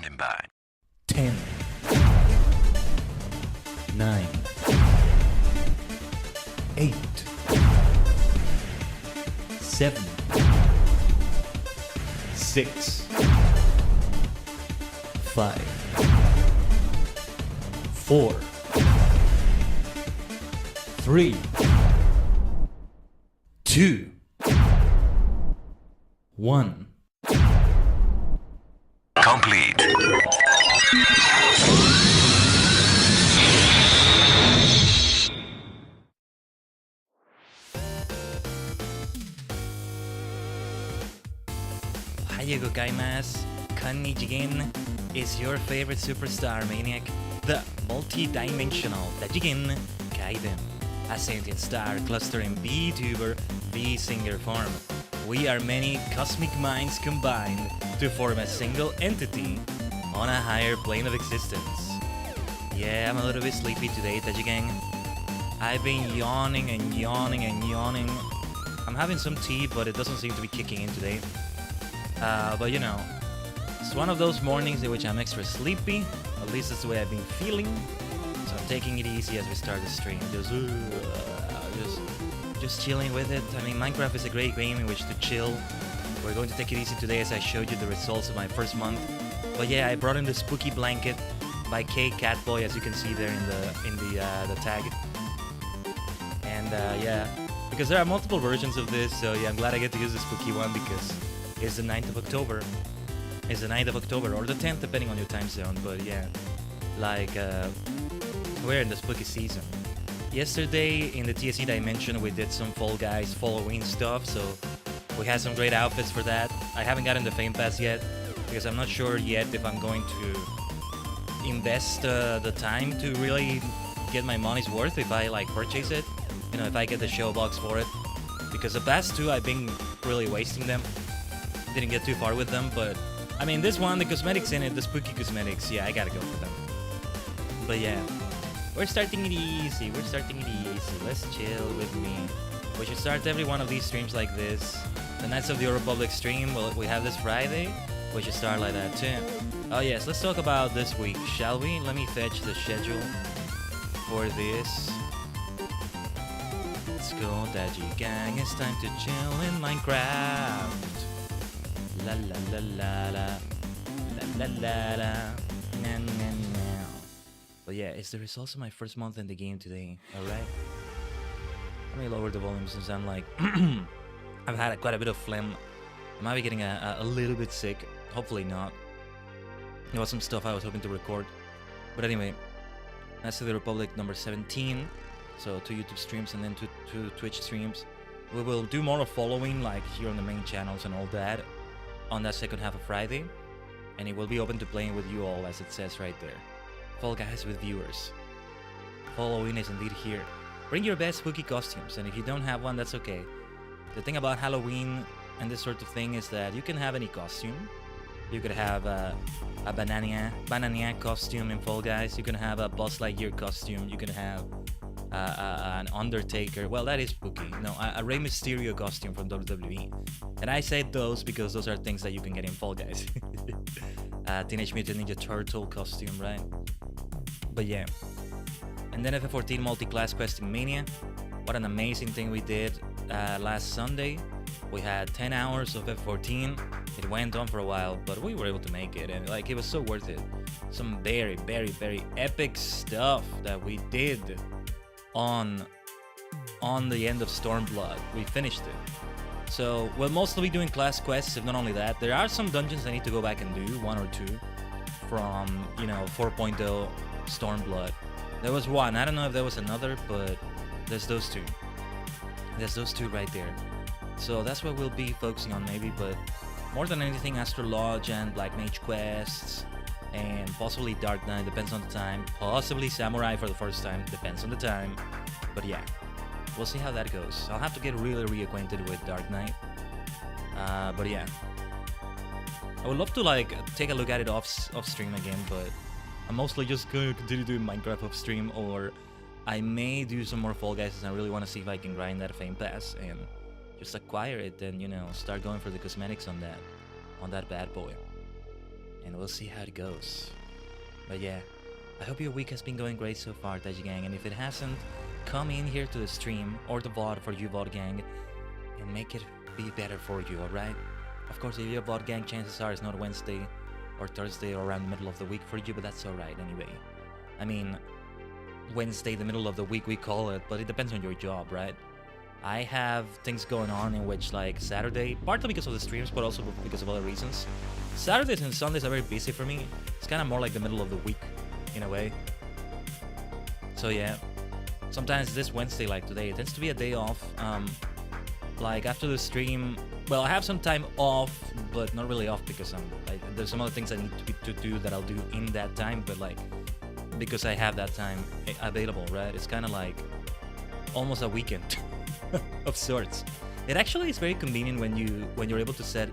standing by. 10, 9, 8, 7, 6, 5, 4, 3, 2, 1. Complete. Ohayou gozaimasu. Tajigen is your favorite superstar maniac, the multi-dimensional Tajigen Khaiden, a sentient star clustering VTuber VSinger form. We are many cosmic minds combined to form a single entity on a higher plane of existence. Yeah, I'm a little bit sleepy today, Tajigen. I've been yawning and yawning and yawning. I'm having some tea, but it doesn't seem to be kicking in today. But you know, it's one of those mornings in which I'm extra sleepy. At least that's the way I've been feeling. So I'm taking it easy as we start the stream. Just chilling with it. I mean, Minecraft is a great game in which to chill. We're going to take it easy today as I showed you the results of my first month. But yeah, I brought in the spooky blanket by K Catboy, as you can see there in the tag. And yeah, because there are multiple versions of this, so yeah, I'm glad I get to use the spooky one because it's the 9th of October. It's the 9th of October, or the 10th, depending on your time zone. But yeah, like, we're in the spooky season. Yesterday, in the TSE Dimension, we did some Fall Guys Halloween stuff, so we had some great outfits for that. I haven't gotten the Fame Pass yet, because I'm not sure yet if I'm going to invest the time to really get my money's worth if I, like, purchase it. You know, if I get the show box for it. Because the past two, I've been really wasting them. Didn't get too far with them, but I mean, this one, the cosmetics in it, the spooky cosmetics, yeah, I gotta go for them. But yeah, we're starting it easy, let's chill with me. We should start every one of these streams like this. The Knights of the Old Republic stream, well, we have this Friday, we should start like that too. Oh yes, let's talk about this week, shall we? Let me fetch the schedule for this. Let's go, Tajigen, it's time to chill in Minecraft. La la la la la la la la la na, na, na. But yeah, it's the results of my first month in the game today. Alright, let me lower the volume since I'm like I've had quite a bit of phlegm. I might be getting a little bit sick. Hopefully not. There was some stuff I was hoping to record. But anyway, that's the Republic number 17. So 2 YouTube streams and then two Twitch streams. We will do more of following, like here on the main channels and all that, on that second half of Friday, and it will be open to playing with you all, as it says right there. Fall Guys with viewers. Halloween is indeed here. Bring your best spooky costumes, and if you don't have one, that's okay. The thing about Halloween and this sort of thing is that you can have any costume. You could have a Banania costume in Fall Guys. You can have a Buzz Lightyear costume. You can have an Undertaker. Well, that is spooky. No, a Rey Mysterio costume from WWE. And I say those because those are things that you can get in Fall Guys. Teenage Mutant Ninja Turtle costume, right? But yeah. And then FF14 Multi-Class Questing Mania. What an amazing thing we did last Sunday. We had 10 hours of F14. It went on for a while, but we were able to make it, and like, it was so worth it. Some very, very, very epic stuff that we did on the end of Stormblood. We finished it. So we'll mostly be doing class quests. If not only that, there are some dungeons I need to go back and do, 1 or 2, from, you know, 4.0 Stormblood. There was one, I don't know if there was another, but there's those two. There's those two right there. So that's what we'll be focusing on maybe, but more than anything, Astro Lodge and Black Mage quests, and possibly Dark Knight, depends on the time. Possibly Samurai for the first time, depends on the time. But yeah, we'll see how that goes. I'll have to get really reacquainted with Dark Knight. But yeah, I would love to like take a look at it off stream again, but I'm mostly just gonna continue doing Minecraft off stream, or I may do some more Fall Guys, and I really want to see if I can grind that Fame Pass and just acquire it, and you know, start going for the cosmetics on that bad boy. and we'll see how it goes. But yeah, I hope your week has been going great so far, Tajigen, and if it hasn't, come in here to the stream or the VOD for you VOD gang and make it be better for you, alright? Of course, if you're a VOD gang, chances are it's not Wednesday or Thursday or around the middle of the week for you, but that's alright anyway. I mean, Wednesday, the middle of the week, we call it, but it depends on your job, right? I have things going on in which, like, Saturday, partly because of the streams, but also because of other reasons. Saturdays and Sundays are very busy for me. It's kind of more like the middle of the week, in a way. So yeah, sometimes this Wednesday, like today, it tends to be a day off. Like, after the stream, well, I have some time off, but not really off because there's some other things I need to do that I'll do in that time, but, like, because I have that time available, right? It's kind of like almost a weekend of sorts. It actually is very convenient when you're able to set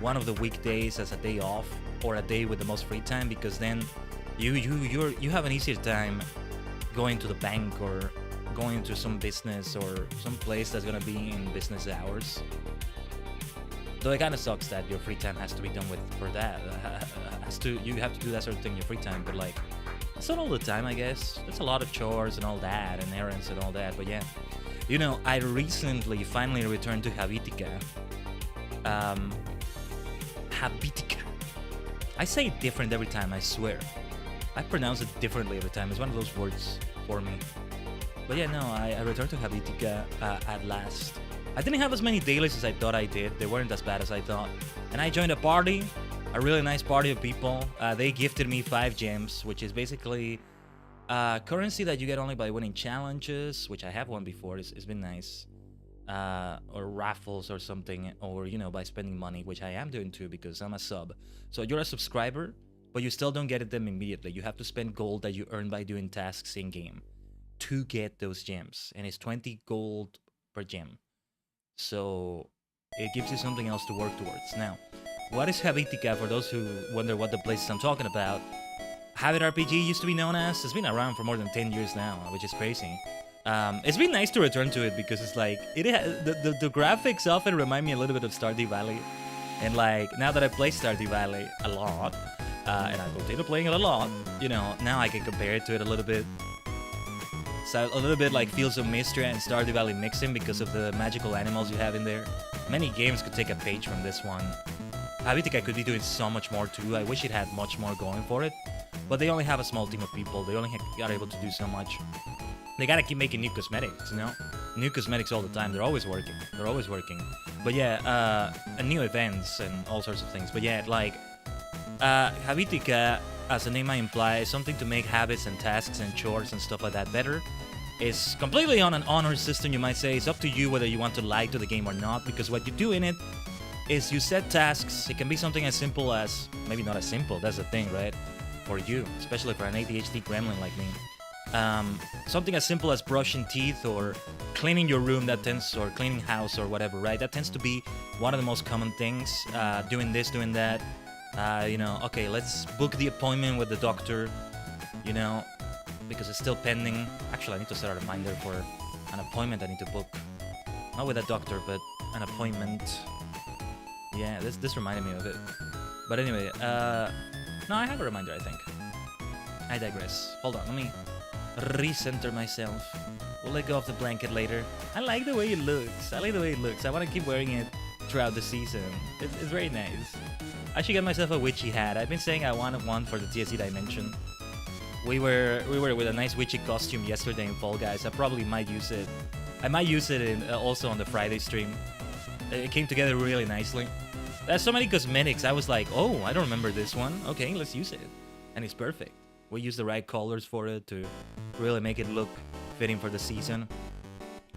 one of the weekdays as a day off or a day with the most free time, because then you have an easier time going to the bank or going to some business or some place that's gonna be in business hours. Though it kind of sucks that your free time has to be done with for that. You have to do that sort of thing in your free time, but, like, it's not all the time, I guess. There's a lot of chores and all that, and errands and all that, but yeah. You know, I recently finally returned to Habitica. Habitica. I say it different every time, I swear. I pronounce it differently every time. It's one of those words for me. But yeah, no, I returned to Habitica at last. I didn't have as many dailies as I thought I did. They weren't as bad as I thought. And I joined a party. A really nice party of people. They gifted me 5 gems, which is basically currency that you get only by winning challenges, which I have won before. It's been nice. Or raffles or something, or, you know, by spending money, which I am doing too because I'm a sub. So you're a subscriber, but you still don't get them immediately. You have to spend gold that you earn by doing tasks in-game to get those gems. And it's 20 gold per gem. So it gives you something else to work towards. Now, what is Habitica, for those who wonder what the place I'm talking about? Habit RPG used to be known as. It's been around for more than 10 years now, which is crazy. It's been nice to return to it because it's like, the graphics often remind me a little bit of Stardew Valley. And, like, now that I play Stardew Valley a lot, and I continue playing it a lot, you know, now I can compare it to it a little bit. So a little bit like Fields of Mystery and Stardew Valley mixing because of the magical animals you have in there. Many games could take a page from this one. Habitica could be doing so much more too. I wish it had much more going for it. But they only have a small team of people. They only are able to do so much. They gotta keep making new cosmetics, you know? New cosmetics all the time. They're always working. They're always working. But yeah, and new events and all sorts of things. But yeah, like, Habitica, as the name might imply, is something to make habits and tasks and chores and stuff like that better. It's completely on an honor system, you might say. It's up to you whether you want to lie to the game or not, because what you do in it is you set tasks. It can be something as simple as, maybe not as simple, that's the thing, right? For you, especially for an ADHD gremlin like me. Something as simple as brushing teeth or cleaning your room, or cleaning house or whatever, right? That tends to be one of the most common things. Doing this, doing that. You know, okay, let's book the appointment with the doctor, you know, because it's still pending. Actually, I need to set a reminder for an appointment I need to book. Not with a doctor, but an appointment. Yeah, this reminded me of it. But anyway, no, I have a reminder, I think. I digress. Hold on, let me recenter myself. We'll let go of the blanket later. I like the way it looks. I want to keep wearing it throughout the season. It's very nice. I should get myself a witchy hat. I've been saying I wanted one for the TSC Dimension. We were with a nice witchy costume yesterday in Fall Guys. I probably might use it. I might use it also on the Friday stream. It came together really nicely. There's so many cosmetics. I was like, oh, I don't remember this one. Okay, let's use it. And it's perfect. We use the right colors for it to really make it look fitting for the season.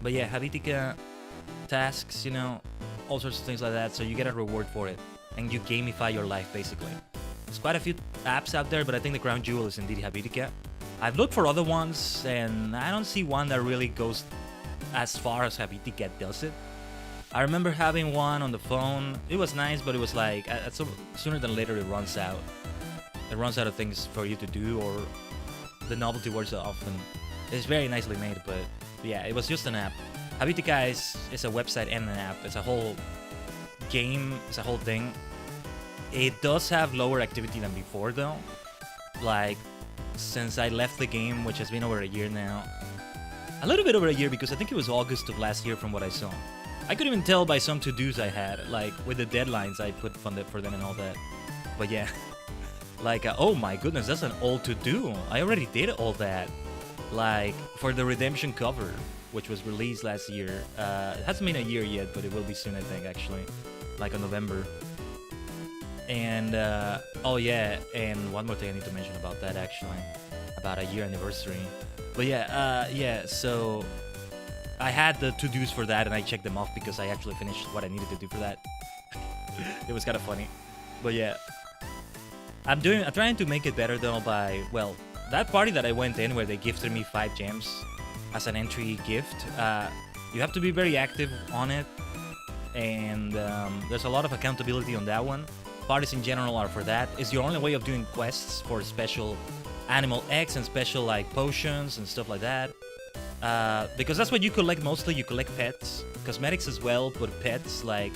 But yeah, Habitica tasks, you know, all sorts of things like that. So you get a reward for it. And you gamify your life, basically. There's quite a few apps out there, but I think the crown jewel is indeed Habitica. I've looked for other ones, and I don't see one that really goes as far as Habitica does it. I remember having one on the phone. It was nice, but it was like, sooner than later, it runs out. It runs out of things for you to do, or the novelty wears off. And it's very nicely made, but yeah, it was just an app. Habitica is a website and an app. It's a whole game. It's a whole thing. It does have lower activity than before, though. Like, since I left the game, which has been over a year now. A little bit over a year, because I think it was August of last year from what I saw. I could even tell by some to-dos I had, like, with the deadlines I put for them and all that. But yeah. Like, oh my goodness, that's an old to-do. I already did all that. Like, for the Redemption cover, which was released last year. It hasn't been a year yet, but it will be soon, I think, actually. Like, in November. And, oh yeah, and one more thing I need to mention about that, actually. About a year anniversary. But yeah, so I had the to-dos for that, and I checked them off because I actually finished what I needed to do for that. It was kind of funny. But yeah. I'm trying to make it better, though, by, well, that party that I went in where they gifted me 5 gems as an entry gift, you have to be very active on it, and there's a lot of accountability on that one. Parties in general are for that. It's your only way of doing quests for special animal eggs and special, like, potions and stuff like that. Because that's what you collect mostly. You collect pets, cosmetics as well, but pets, like,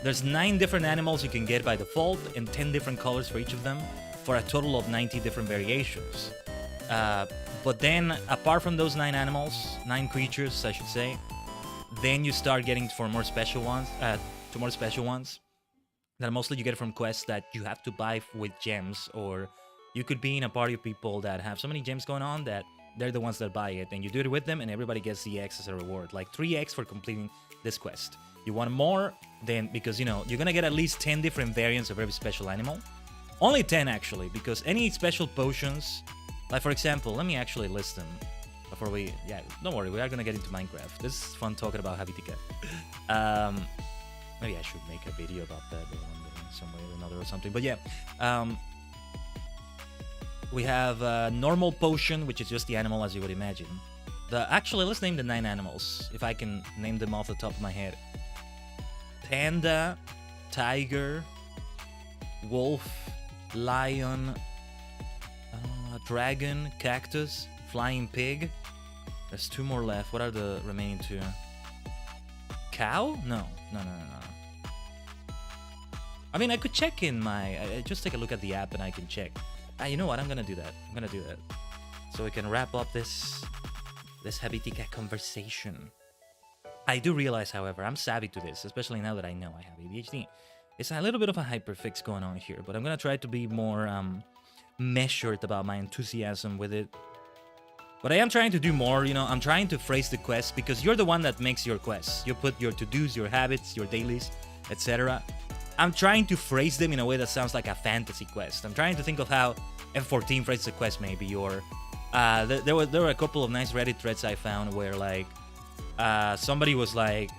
there's 9 different animals you can get by default and 10 different colors for each of them for a total of 90 different variations. But then, apart from those 9 animals, 9 creatures, I should say, then you start getting for more special ones, that mostly you get from quests that you have to buy with gems, or you could be in a party of people that have so many gems going on that they're the ones that buy it, and you do it with them, and everybody gets the X as a reward, like 3X for completing this quest. You want more, then, because, you know, you're gonna get at least 10 different variants of every special animal. Only 10, actually, because any special potions, like, for example, let me actually list them before we, yeah, don't worry, we are gonna get into Minecraft. This is fun talking about Habitica. Maybe I should make a video about that in some way or another or something, but yeah. We have normal potion, which is just the animal as you would imagine. Actually, let's name the 9 animals, if I can name them off the top of my head. Panda, tiger, wolf, lion, dragon, cactus, flying pig. There's 2 more left. What are the remaining 2? Cow? No. I mean, I could check in my... just take a look at the app and I can check. You know what? I'm gonna do that. So we can wrap up this Habitica conversation. I do realize, however, I'm savvy to this, especially now that I know I have ADHD. It's a little bit of a hyperfix going on here, but I'm gonna try to be more measured about my enthusiasm with it. But I am trying to do more, you know, I'm trying to phrase the quest, because you're the one that makes your quests. You put your to-dos, your habits, your dailies, etc. I'm trying to phrase them in a way that sounds like a fantasy quest. I'm trying to think of how F14 phrases a quest, maybe, or there were a couple of nice Reddit threads I found where, like, somebody was like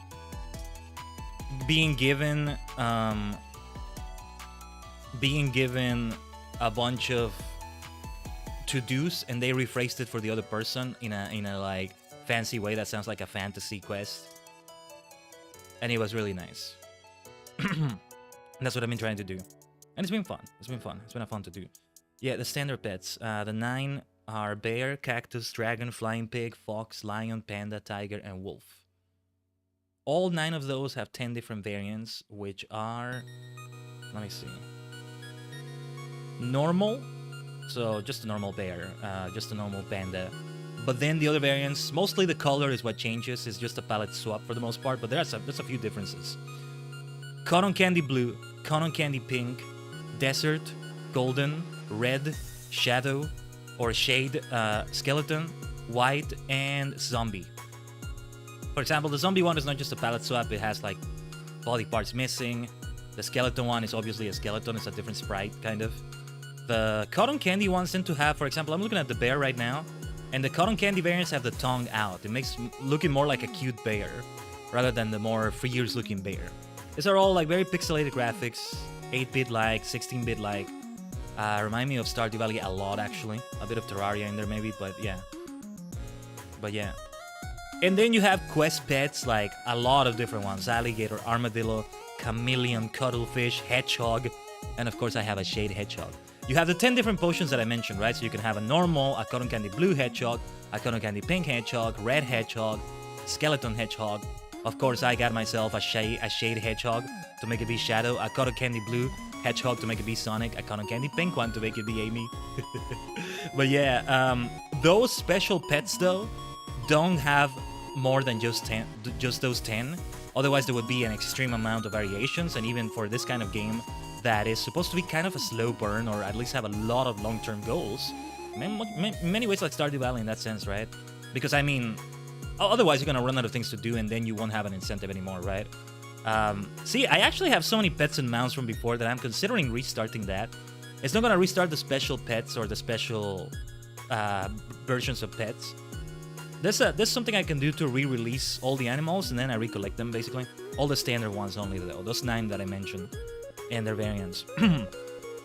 being given a bunch of to-dos, and they rephrased it for the other person in a like fancy way that sounds like a fantasy quest, and it was really nice. That's what I've been trying to do, and it's been fun. It's been a fun to do. Yeah, the standard pets. The 9 are bear, cactus, dragon, flying pig, fox, lion, panda, tiger, and wolf. All 9 of those have 10 different variants, which are, let me see, normal, so just a normal bear, just a normal panda. But then the other variants, mostly the color is what changes. It's just a palette swap for the most part, but there's a few differences. Cotton candy blue, cotton candy pink, desert, golden, red, shadow, or shade, skeleton, white, and zombie. For example, the zombie one is not just a palette swap, it has like body parts missing. The skeleton one is obviously a skeleton, it's a different sprite, kind of. The cotton candy ones tend to have, for example, I'm looking at the bear right now, and the cotton candy variants have the tongue out. It makes looking more like a cute bear, rather than the more fierce looking bear. These are all like very pixelated graphics, 8-bit like, 16-bit like. Remind me of Stardew Valley a lot, actually. A bit of Terraria in there maybe, but yeah. And then you have quest pets, like a lot of different ones. Alligator, armadillo, chameleon, cuttlefish, hedgehog, and of course I have a shade hedgehog. You have the 10 different potions that I mentioned, right? So you can have a normal, a cotton candy blue hedgehog, a cotton candy pink hedgehog, red hedgehog, skeleton hedgehog. Of course, I got myself a shade hedgehog to make it be shadow, a cotton candy blue, Hedgehog to make it be Sonic, a cotton candy pink one to make it be Amy. But yeah, those special pets though don't have more than just those 10. Otherwise, there would be an extreme amount of variations, and even for this kind of game that is supposed to be kind of a slow burn, or at least have a lot of long-term goals. In many ways, like Stardew Valley in that sense, right? Because I mean, otherwise you're gonna run out of things to do, and then you won't have an incentive anymore, right? See, I actually have so many pets and mounts from before that I'm considering restarting that. It's not gonna restart the special pets or the special versions of pets. There's something I can do to re-release all the animals, and then I recollect them, basically. All the standard ones only, though. Those 9 that I mentioned, and their variants.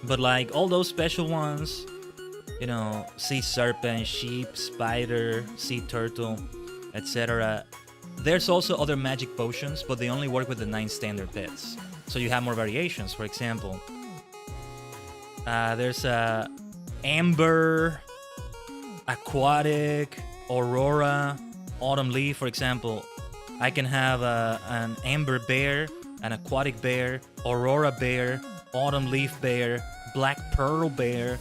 But like, all those special ones, you know, sea serpent, sheep, spider, sea turtle, etc. There's also other magic potions, but they only work with the 9 standard pets. So you have more variations. For example, there's amber, aquatic, aurora, autumn leaf. For example, I can have an amber bear, an aquatic bear, aurora bear, autumn leaf bear, black pearl bear,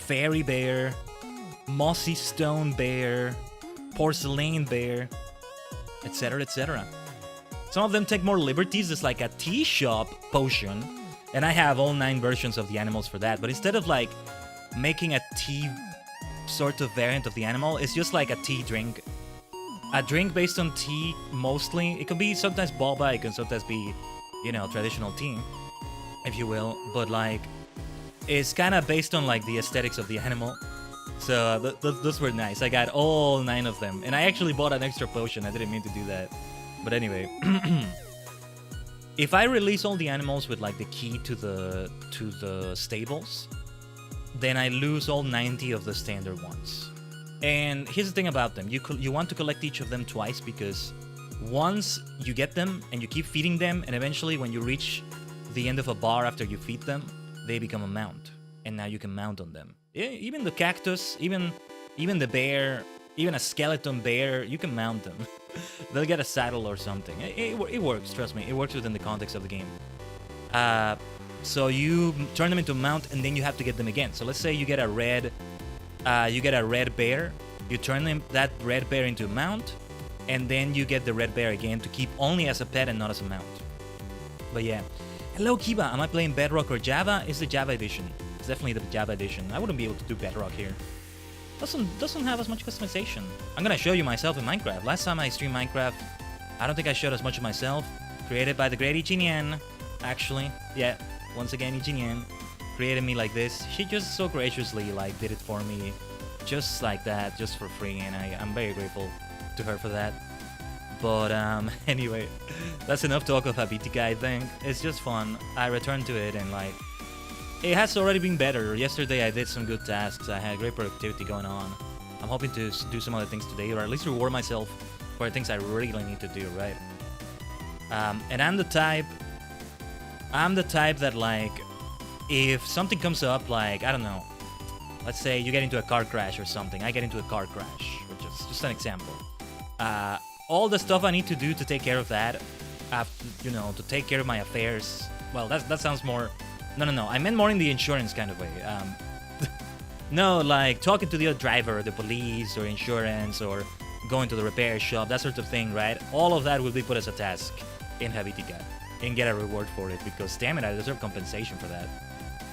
fairy bear, mossy stone bear, porcelain bear, etc., etc. Some of them take more liberties. It's like a tea shop potion, and I have all 9 versions of the animals for that. But instead of like making a tea sort of variant of the animal, it's just like a tea drink. A drink based on tea, mostly. It could be sometimes boba, it can sometimes be, you know, traditional tea, if you will. But like, it's kind of based on like the aesthetics of the animal. So those were nice. I got all 9 of them, and I actually bought an extra potion. I didn't mean to do that, but anyway. If I release all the animals with like the key to the stables, then I lose all 90 of the standard ones. And here's the thing about them: you want to collect each of them twice, because once you get them and you keep feeding them, and eventually when you reach the end of a bar after you feed them, they become a mount, and now you can mount on them. Even the cactus, even the bear, even a skeleton bear, you can mount them. They'll get a saddle or something. It works, trust me. It works within the context of the game. So you turn them into a mount, and then you have to get them again. So let's say you get a red bear. You turn that red bear into a mount, and then you get the red bear again to keep only as a pet and not as a mount. But yeah. Hello, Kiba. Am I playing Bedrock or Java? It's the Java edition. It's definitely the Java edition. I wouldn't be able to do Bedrock here. Doesn't have as much customization. I'm gonna show you myself in Minecraft. Last time I streamed Minecraft, I don't think I showed as much of myself. Created by the great Ichinien, actually. Yeah, once again, Ichinien created me like this. She just so graciously like did it for me, just like that, just for free, and I'm very grateful to her for that. But anyway, that's enough talk of Habitica, I think. It's just fun. I returned to it, and like, it has already been better. Yesterday I did some good tasks. I had great productivity going on. I'm hoping to do some other things today, or at least reward myself for things I really need to do, right? And I'm the type that like, if something comes up, like, I don't know, let's say you get into a car crash or something. I get into a car crash, which is just an example. All the stuff I need to do to take care of that, you know, to take care of my affairs. Well, that sounds more. No. I meant more in the insurance kind of way. No, like talking to the other driver, the police, or insurance, or going to the repair shop, that sort of thing, right? All of that will be put as a task in Habitica and get a reward for it, because damn it, I deserve compensation for that.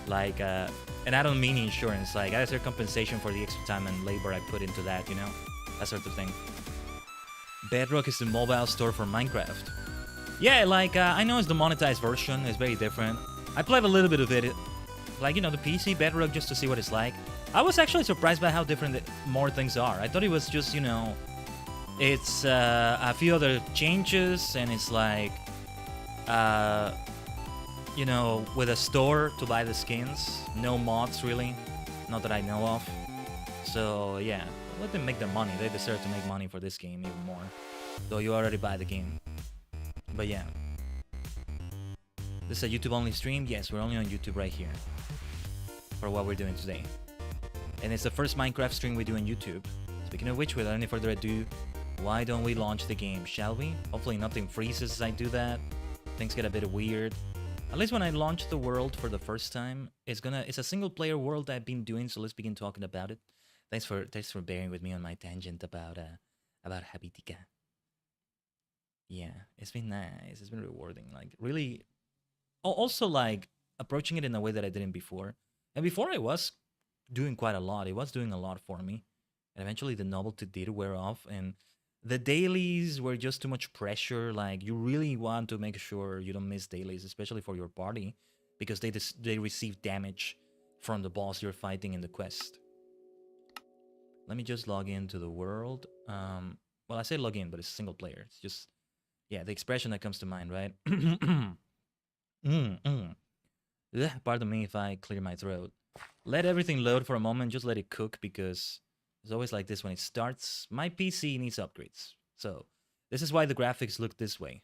Like, and I don't mean insurance. Like, I deserve compensation for the extra time and labor I put into that, you know, that sort of thing. Bedrock is the mobile store for Minecraft. Yeah, like, I know it's the monetized version. It's very different. I played a little bit of it, like, you know, the PC Bedrock, just to see what it's like. I was actually surprised by how different more things are. I thought it was just, you know, it's a few other changes, and it's like, you know, with a store to buy the skins. No mods, really. Not that I know of. So, yeah. Let them make their money. They deserve to make money for this game even more. Though you already buy the game. But yeah. This is a YouTube-only stream? Yes, we're only on YouTube right here. For what we're doing today. And it's the first Minecraft stream we do on YouTube. Speaking of which, without any further ado, why don't we launch the game, shall we? Hopefully nothing freezes as I do that. Things get a bit weird. At least when I launch the world for the first time, it's a single player world I've been doing, so let's begin talking about it. Thanks for bearing with me on my tangent about Habitica. Yeah, it's been nice. It's been rewarding. Like really also like approaching it in a way that I didn't before. And before I was doing quite a lot. It was doing a lot for me. And eventually the novelty did wear off, and the dailies were just too much pressure. Like you really want to make sure you don't miss dailies, especially for your party, because they receive damage from the boss you're fighting in the quest. Let me just log into the world. Well, I say log in, but it's single player. It's just, yeah, the expression that comes to mind, right? Pardon me if I clear my throat. Let everything load for a moment. Just let it cook, because it's always like this when it starts. My PC needs upgrades. So this is why the graphics look this way.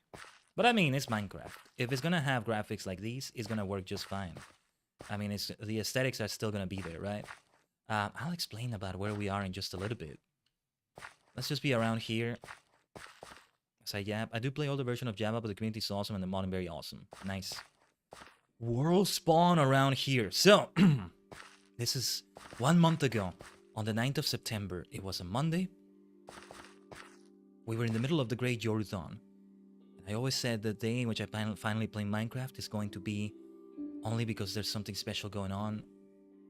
But I mean, it's Minecraft. If it's going to have graphics like these, it's going to work just fine. I mean, the aesthetics are still going to be there, right? I'll explain about where we are in just a little bit. Let's just be around here. So yeah, I do play older version of Java, but the community is awesome and the modding very awesome. Nice. World spawn around here. So, this is 1 month ago, on the 9th of September. It was a Monday. We were in the middle of the Great Jordan. I always said the day in which I finally play Minecraft is going to be only because there's something special going on.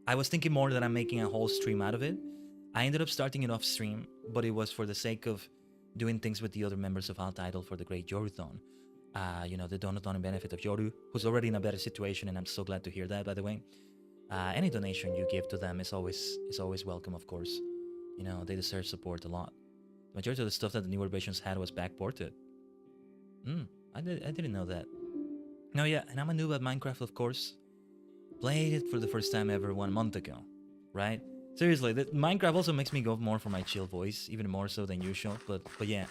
I was thinking more that I'm making a whole stream out of it. I ended up starting it off stream, but it was for the sake of doing things with the other members of Alt Idol for the Great Jordan. You know, the donut in benefit of Yoru, who's already in a better situation, and I'm so glad to hear that, by the way. Any donation you give to them is always welcome, of course. You know, they deserve support a lot. The majority of the stuff that the newer versions had was backported. I didn't know that. No, yeah, and I'm a noob at Minecraft, of course. Played it for the first time ever 1 month ago, right? Seriously, Minecraft also makes me go more for my chill voice, even more so than usual. But yeah,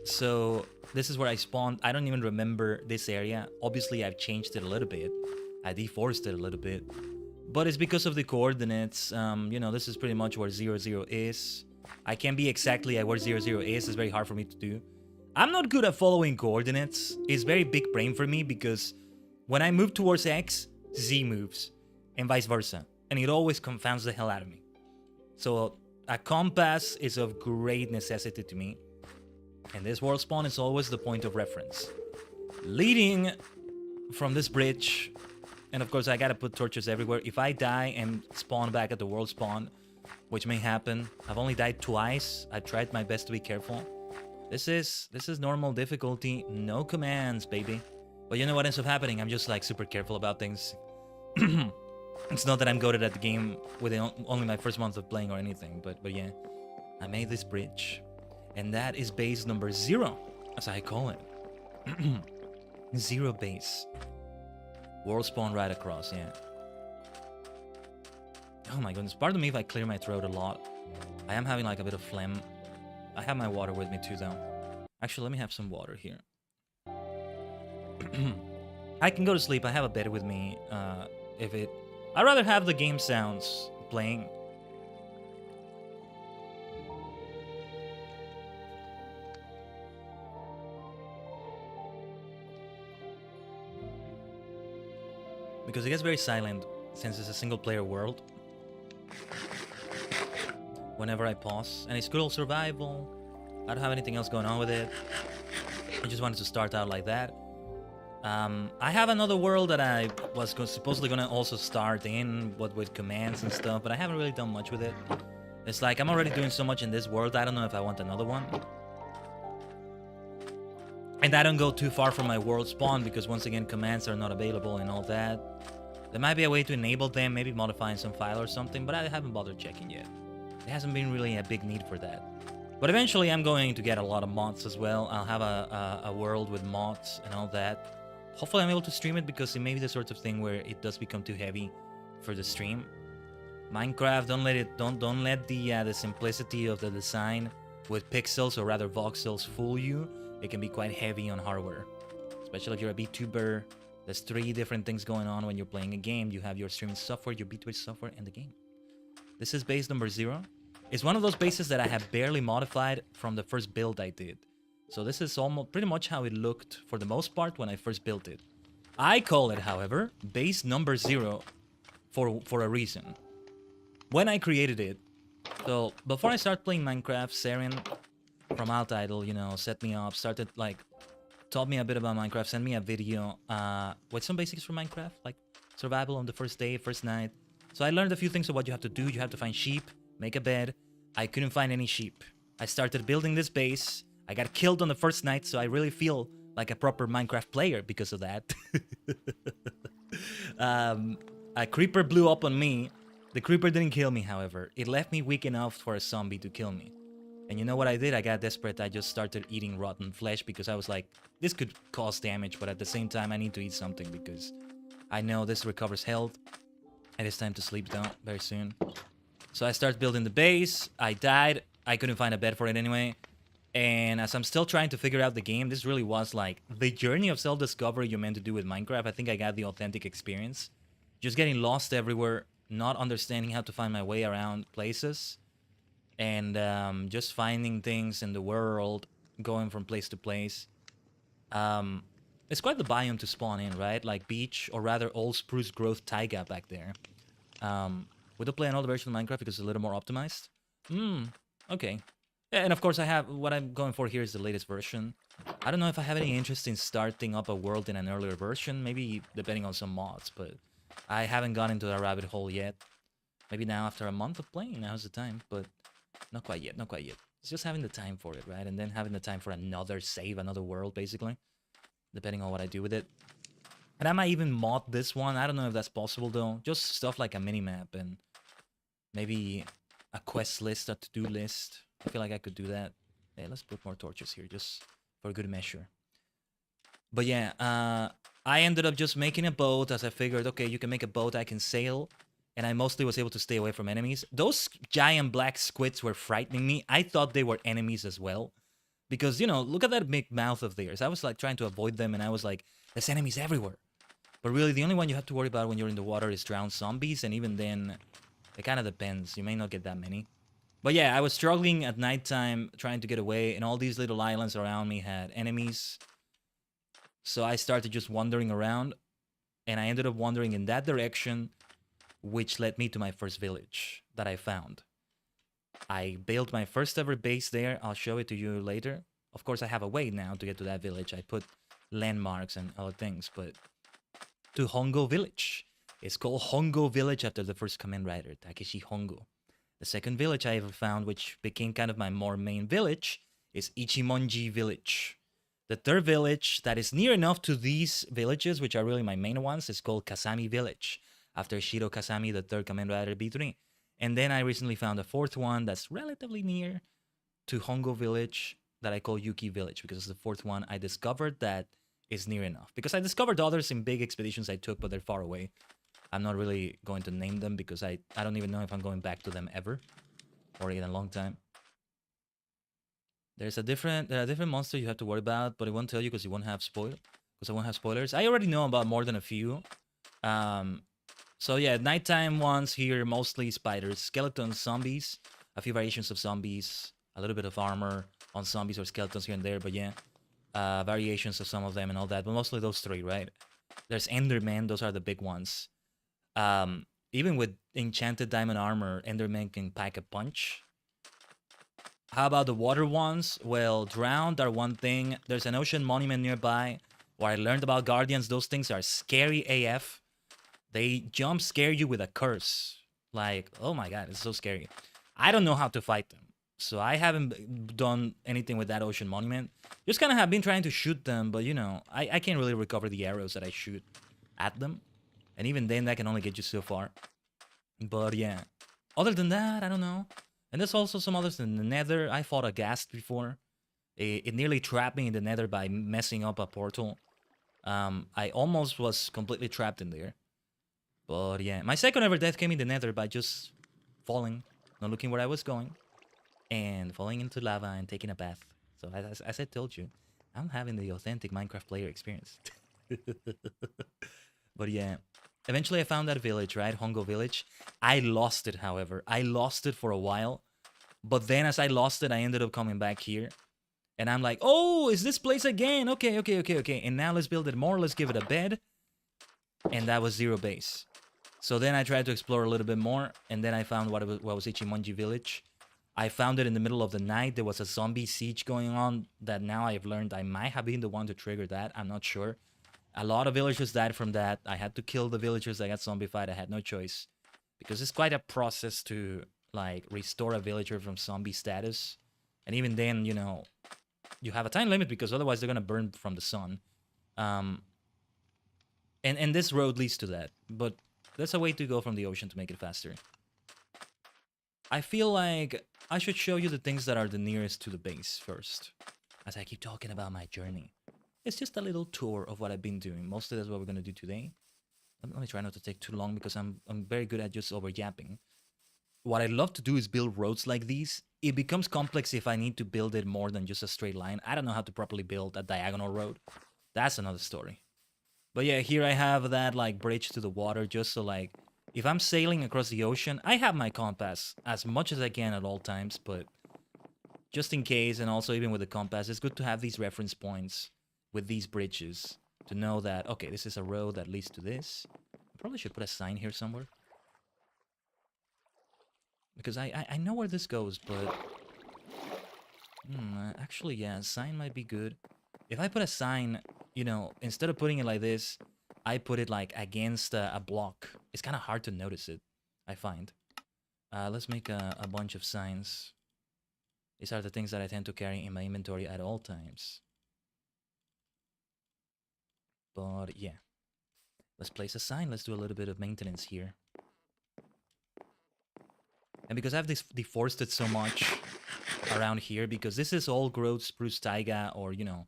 So this is where I spawned. I don't even remember this area. Obviously, I've changed it a little bit. I deforested it a little bit, but it's because of the coordinates. You know, this is pretty much where 00 is. I can't be exactly at where 00 is. It's very hard for me to do. I'm not good at following coordinates. It's very big brain for me, because when I move towards X, Z moves, and vice versa. And it always confounds the hell out of me. So a compass is of great necessity to me. And this world spawn is always the point of reference. Leading from this bridge, and of course I gotta put torches everywhere. If I die and spawn back at the world spawn, which may happen, I've only died twice. I tried my best to be careful. This is normal difficulty, no commands, baby. But you know what ends up happening? I'm just like super careful about things. It's not that I'm goated at the game within only my first month of playing or anything, but yeah, I made this bridge. And that is base number 0, as I call it. 0 base. World spawn right across, yeah. Oh my goodness, pardon me if I clear my throat a lot. I am having like a bit of phlegm. I have my water with me too, though. Actually, let me have some water here. I can go to sleep. I have a bed with me. I'd rather have the game sounds playing. Because it gets very silent since it's a single player world. Whenever I pause. And it's good old survival. I don't have anything else going on with it. I just wanted to start out like that. I have another world that I was supposedly going to also start in, but with commands and stuff, but I haven't really done much with it. It's like I'm already doing so much in this world, I don't know if I want another one. And I don't go too far from my world spawn, because once again, commands are not available and all that. There might be a way to enable them, maybe modifying some file or something, but I haven't bothered checking yet. There hasn't been really a big need for that. But eventually I'm going to get a lot of mods as well. I'll have a world with mods and all that. Hopefully I'm able to stream it, because it may be the sort of thing where it does become too heavy for the stream. Minecraft, don't let the simplicity of the design with pixels, or rather voxels, fool you. It can be quite heavy on hardware, especially if you're a VTuber. There's 3 different things going on when you're playing a game. You have your streaming software, your VTuber software, and the game. This is base number 0. It's one of those bases that I have barely modified from the first build I did. So this is almost pretty much how it looked for the most part when I first built it. I call it, however, base number 0 for a reason. When I created it, so before I start playing Minecraft, Saren from Alt Idol, you know, set me up, started like taught me a bit about Minecraft, sent me a video with some basics for Minecraft, like survival on the first day, first night. So I learned a few things of what you have to do. You have to find sheep, make a bed. I couldn't find any sheep. I started building this base. I got killed on the first night, so I really feel like a proper Minecraft player because of that. A creeper blew up on me. The creeper didn't kill me, however. It left me weak enough for a zombie to kill me. And you know what I did? I got desperate. I just started eating rotten flesh because I was like, this could cause damage, but at the same time, I need to eat something because I know this recovers health. And it's time to sleep down very soon. So I started building the base. I died. I couldn't find a bed for it anyway. And as I'm still trying to figure out the game, this really was like the journey of self-discovery you're meant to do with Minecraft. I think I got the authentic experience. Just getting lost everywhere, not understanding how to find my way around places. And just finding things in the world, going from place to place. It's quite the biome to spawn in, right? Like beach, or rather old spruce growth taiga back there. We do play another version of Minecraft because it's a little more optimized. Okay. Yeah, and of course I have, what I'm going for here is the latest version. I don't know if I have any interest in starting up a world in an earlier version, maybe depending on some mods, but I haven't gone into that rabbit hole yet. Maybe now after a month of playing, now's the time, but not quite yet, not quite yet. It's just having the time for it, right? And then having the time for another save, another world, basically. Depending on what I do with it. And I might even mod this one. I don't know if that's possible, though. Just stuff like a minimap and maybe a quest list, a to-do list. I feel like I could do that. Hey, let's put more torches here, just for good measure. But yeah, I ended up just making a boat as I figured, okay, you can make a boat, I can sail. And I mostly was able to stay away from enemies. Those giant black squids were frightening me. I thought they were enemies as well. Because, you know, look at that big mouth of theirs. I was like trying to avoid them and I was like, there's enemies everywhere. But really, the only one you have to worry about when you're in the water is drowned zombies. And even then, it kind of depends. You may not get that many. But yeah, I was struggling at nighttime trying to get away. And all these little islands around me had enemies. So I started just wandering around. And I ended up wandering in that direction, which led me to my first village that I found. I built my first ever base there. I'll show it to you later. Of course, I have a way now to get to that village. I put landmarks and other things, but to Hongo Village. It's called Hongo Village after the first command writer, Takeshi Hongo. The second village I ever found, which became kind of my more main village, is Ichimonji Village. The third village that is near enough to these villages, which are really my main ones, is called Kasami Village, after Shiro Kasami, the third command writer B3. And then I recently found a fourth one that's relatively near to Hongo Village that I call Yuki Village, because it's the fourth one I discovered that is near enough. Because I discovered others in big expeditions I took, but they're far away. I'm not really going to name them because I don't even know if I'm going back to them ever or in a long time. There are different monsters you have to worry about, but I won't tell you because I won't have spoilers. I already know about more than a few. So yeah, nighttime ones here, mostly spiders, skeletons, zombies, a few variations of zombies, a little bit of armor on zombies or skeletons here and there, but yeah, variations of some of them and all that, but mostly those three, right? There's Enderman, those are the big ones. Even with enchanted diamond armor, Enderman can pack a punch. How about the water ones? Well, drowned are one thing. There's an ocean monument nearby where I learned about guardians. Those things are scary AF. They jump scare you with a curse. Like, oh my god, it's so scary. I don't know how to fight them. So I haven't done anything with that ocean monument. Just kind of have been trying to shoot them, but you know, I can't really recover the arrows that I shoot at them. And even then, that can only get you so far. But yeah, other than that, I don't know. And there's also some others in the nether. I fought a ghast before. It nearly trapped me in the nether by messing up a portal. I almost was completely trapped in there. But yeah, my second ever death came in the nether by just falling, not looking where I was going, and falling into lava and taking a bath. So as I told you, I'm having the authentic Minecraft player experience. But yeah, eventually I found that village, right? Hongo Village. I lost it, however. I lost it for a while. But then as I lost it, I ended up coming back here. And I'm like, oh, is this place again? Okay. And now let's build it more. Let's give it a bed. And that was 0 base. So then I tried to explore a little bit more, and then I found what was Ichimonji village. I found it in the middle of the night. There was a zombie siege going on that now I've learned I might have been the one to trigger that. I'm not sure. A lot of villagers died from that. I had to kill the villagers that got zombified. I had no choice. Because it's quite a process to, like, restore a villager from zombie status. And even then, you know, you have a time limit because otherwise they're going to burn from the sun. And this road leads to that. But there's a way to go from the ocean to make it faster. I feel like I should show you the things that are the nearest to the base first. As I keep talking about my journey. It's just a little tour of what I've been doing. Mostly that's what we're going to do today. Let me try not to take too long because I'm very good at just over-yapping. What I love to do is build roads like these. It becomes complex if I need to build it more than just a straight line. I don't know how to properly build a diagonal road. That's another story. But yeah, here I have that like bridge to the water just so like if I'm sailing across the ocean, I have my compass as much as I can at all times, but just in case, and also even with the compass, it's good to have these reference points with these bridges to know that, okay, this is a road that leads to this. I probably should put a sign here somewhere. Because I know where this goes, but... actually, yeah, a sign might be good. If I put a sign, you know, instead of putting it like this, I put it like against a block. It's kind of hard to notice it, I find. Let's make a bunch of signs. These are the things that I tend to carry in my inventory at all times. But yeah, let's place a sign. Let's do a little bit of maintenance here. And because I've deforested so much around here, because this is old growth spruce taiga, or, you know,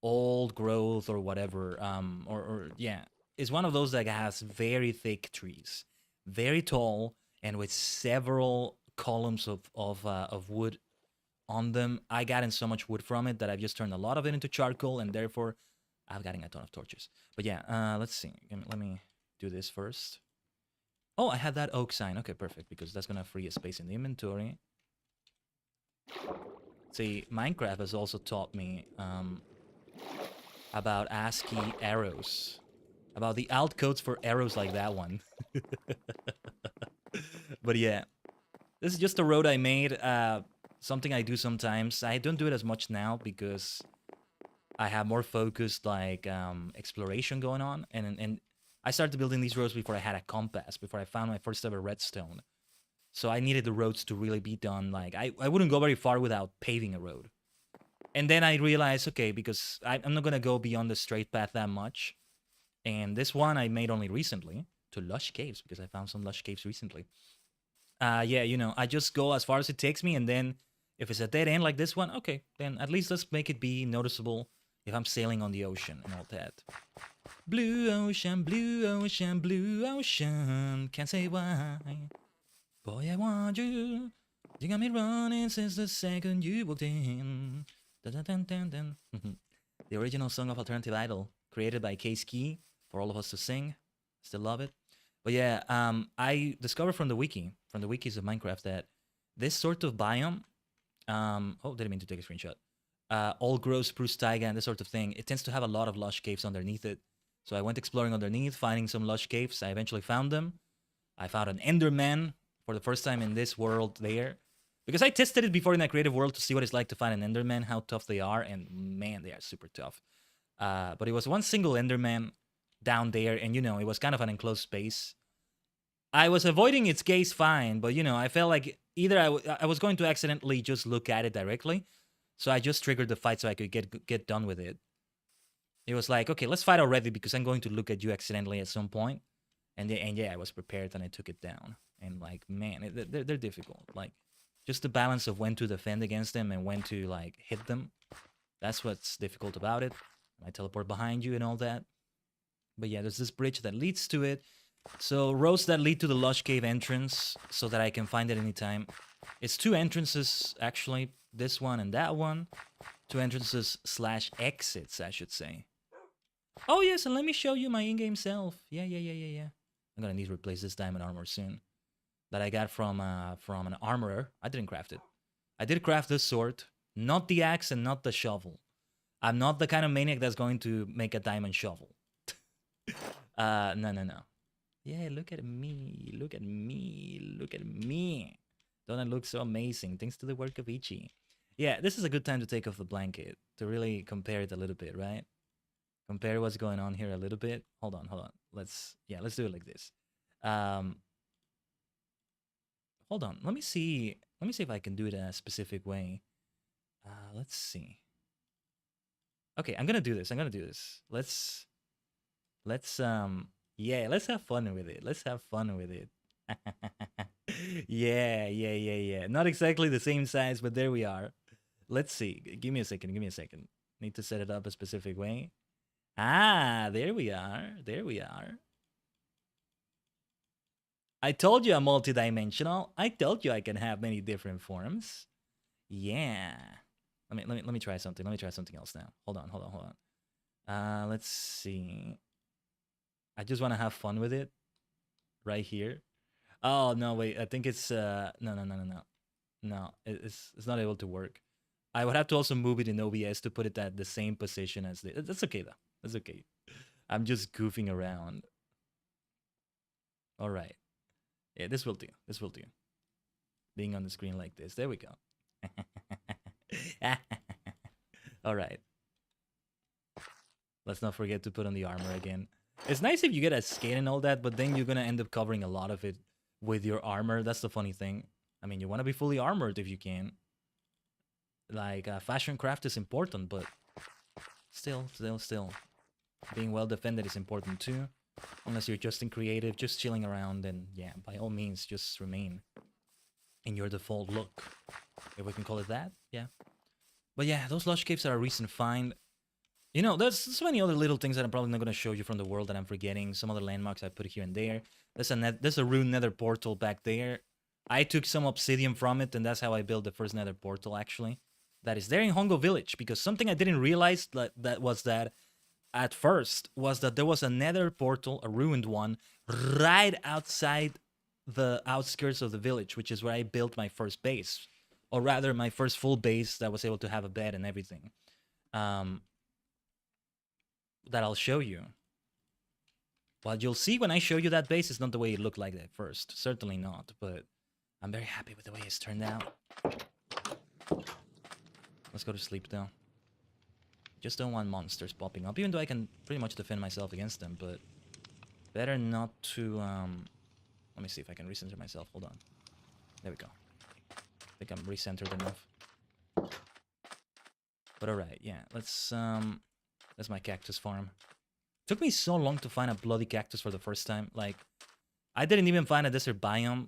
old growth or whatever, or yeah, it's one of those that has very thick trees, very tall, and with several columns of wood on them. I gotten so much wood from it that I've just turned a lot of it into charcoal, and therefore I've gotten a ton of torches. But yeah, let's see. Let me do this first. Oh, I had that oak sign. Okay, perfect, because that's gonna free a space in the inventory. See, Minecraft has also taught me about ASCII arrows. About the alt codes for arrows like that one. But yeah, this is just a road I made. Something I do sometimes. I don't do it as much now because I have more focused like exploration going on, and I started building these roads before I had a compass, before I found my first ever redstone. So I needed the roads to really be done. Like I wouldn't go very far without paving a road. And then I realized, okay, because I'm not gonna go beyond the straight path that much. And this one I made only recently to lush caves because I found some lush caves recently. Yeah, you know, I just go as far as it takes me, and then if it's a dead end like this one, okay, then at least let's make it be noticeable if I'm sailing on the ocean and all that. Blue ocean, blue ocean, blue ocean, can't say why. Boy, I want you. You got me running since the second you walked in. Dun, dun, dun, dun, dun. The original song of Alternative Idol, created by Case Key for all of us to sing. Still love it. But yeah, I discovered from the wikis of Minecraft, that this sort of biome, oh, didn't mean to take a screenshot. Old growth spruce taiga and this sort of thing, it tends to have a lot of lush caves underneath it. So I went exploring underneath, finding some lush caves. I eventually found them. I found an Enderman for the first time in this world there. Because I tested it before in a creative world to see what it's like to find an Enderman, how tough they are, and man, they are super tough. But it was one single Enderman down there, and you know, it was kind of an enclosed space. I was avoiding its gaze fine, but you know, I felt like either I was going to accidentally just look at it directly, so I just triggered the fight so I could get done with it. It was like, okay, let's fight already because I'm going to look at you accidentally at some point. And yeah, I was prepared and I took it down. And like, man, they're difficult. Like, just the balance of when to defend against them and when to like hit them. That's what's difficult about it. I teleport behind you and all that. But yeah, there's this bridge that leads to it. So roads that lead to the Lush Cave entrance so that I can find it anytime. It's 2 entrances, actually. This one and that one. 2 entrances / exits, I should say. Oh yes, and let me show you my in-game self. Yeah. I'm gonna need to replace this diamond armor soon. That I got from an armorer. I didn't craft it. I did craft this sword. Not the axe and not the shovel. I'm not the kind of maniac that's going to make a diamond shovel. No. Yeah, look at me. Look at me. Look at me. Don't I look so amazing? Thanks to the work of Ichi. Yeah, this is a good time to take off the blanket to really compare it a little bit, right? Compare what's going on here a little bit. Hold on. Let's do it like this. Hold on. Let me see if I can do it in a specific way. Let's see. Okay, I'm gonna do this. Let's have fun with it. Yeah. Not exactly the same size, but there we are. Let's see. Give me a second. Need to set it up a specific way. There we are. I told you I'm multidimensional. I told you I can have many different forms. Yeah. Let me try something. Let me try something else now. Hold on. Let's see. I just want to have fun with it. Right here. Oh no, wait. I think it's no. No, it's not able to work. I would have to also move it in OBS to put it at the same position as the. That's okay though. That's okay. I'm just goofing around. All right. Yeah, this will do. Being on the screen like this. There we go. All right. Let's not forget to put on the armor again. It's nice if you get a skin and all that, but then you're gonna end up covering a lot of it with your armor. That's the funny thing. I mean, you want to be fully armored if you can. Like, fashion craft is important, but still. Being well defended is important too. Unless you're just in creative, just chilling around, then yeah, by all means, just remain in your default look. If we can call it that, yeah. But yeah, those lush caves are a recent find. You know, there's so many other little things that I'm probably not going to show you from the world that I'm forgetting. Some other landmarks I put here and there. There's a rune nether portal back there. I took some obsidian from it, and that's how I built the first nether portal, actually. That is there in Hongo Village, because something I didn't realize that at first was that there was a nether portal, a ruined one, right outside the outskirts of the village, which is where I built my first base. Or rather, my first full base that was able to have a bed and everything. That I'll show you. What you'll see when I show you that base is not the way it looked like at first. Certainly not, but I'm very happy with the way it's turned out. Let's go to sleep though. Just don't want monsters popping up, even though I can pretty much defend myself against them, but better not to, let me see if I can recenter myself. Hold on. There we go. I think I'm recentered enough. But alright, yeah, let's, that's my cactus farm. Took me so long to find a bloody cactus for the first time. Like, I didn't even find a desert biome,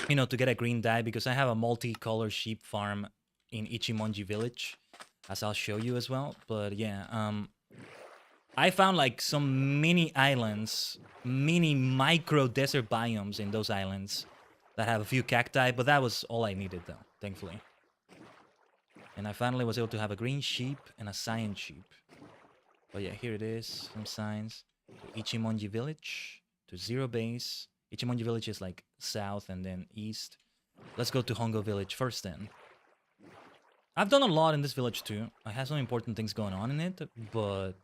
you know, to get a green dye, because I have a multicolor sheep farm in Ichimonji village, as I'll show you as well. But yeah, I found like some mini islands, mini micro desert biomes in those islands that have a few cacti, but that was all I needed though, thankfully. And I finally was able to have a green sheep and a cyan sheep. But yeah, here it is, some signs. To Ichimonji village, to Zero Base. Ichimonji village is like south and then east. Let's go to Hongo village first then. I've done a lot in this village too. I have some important things going on in it, but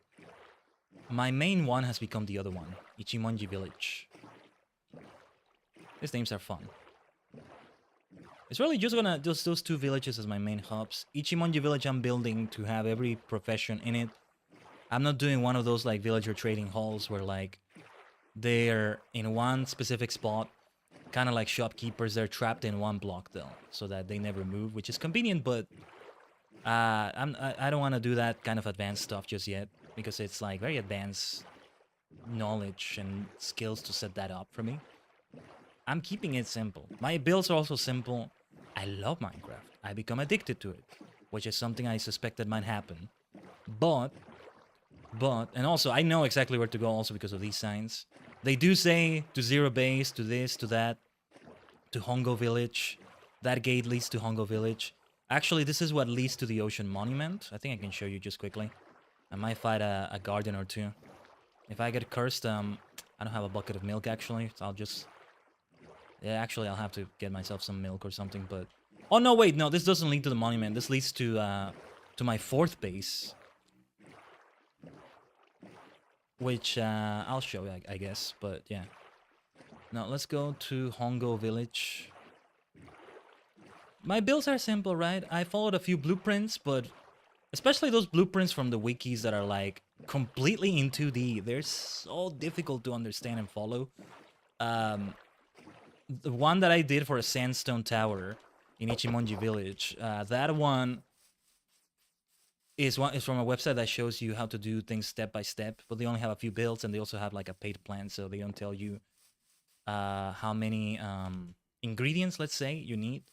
my main one has become the other one, Ichimonji village. These names are fun. It's really just gonna just those two villages as my main hubs. Ichimonji village I'm building to have every profession in it. I'm not doing one of those like villager trading halls where like they're in one specific spot, kind of like shopkeepers. They're trapped in one block though, so that they never move, which is convenient, but I don't want to do that kind of advanced stuff just yet, because it's like very advanced knowledge and skills to set that up for me. I'm keeping it simple. My builds are also simple. I love Minecraft. I become addicted to it, which is something I suspected might happen. But, and also I know exactly where to go also because of these signs. They do say to Zero Base, to this, to that, to Hongo Village. That gate leads to Hongo Village. Actually, this is what leads to the Ocean Monument. I think I can show you just quickly. I might fight a garden or two. If I get cursed, I don't have a bucket of milk actually, so I'll just... Yeah, actually, I'll have to get myself some milk or something, but Oh no, wait, no, this doesn't lead to the monument. This leads to my 4th base, which I'll show you, I guess. But yeah, now let's go to Hongo Village. My builds are simple, right? I followed a few blueprints, but especially those blueprints from the wikis that are like completely in 2D. They're so difficult to understand and follow. The one that I did for a sandstone tower in Ichimonji Village, that one is from a website that shows you how to do things step by step, but they only have a few builds and they also have like a paid plan, so they don't tell you how many ingredients, let's say, you need.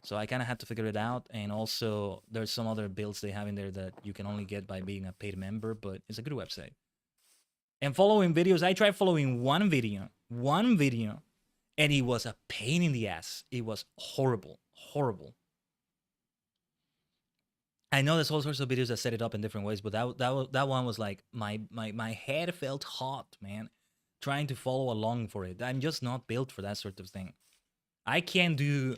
So I kind of had to figure it out, and also there's some other builds they have in there that you can only get by being a paid member, but it's a good website. And following videos, I tried following one video, and it was a pain in the ass. It was horrible, horrible. I know there's all sorts of videos that set it up in different ways, but that one was like, my head felt hot, man, trying to follow along for it. I'm just not built for that sort of thing. I can't do,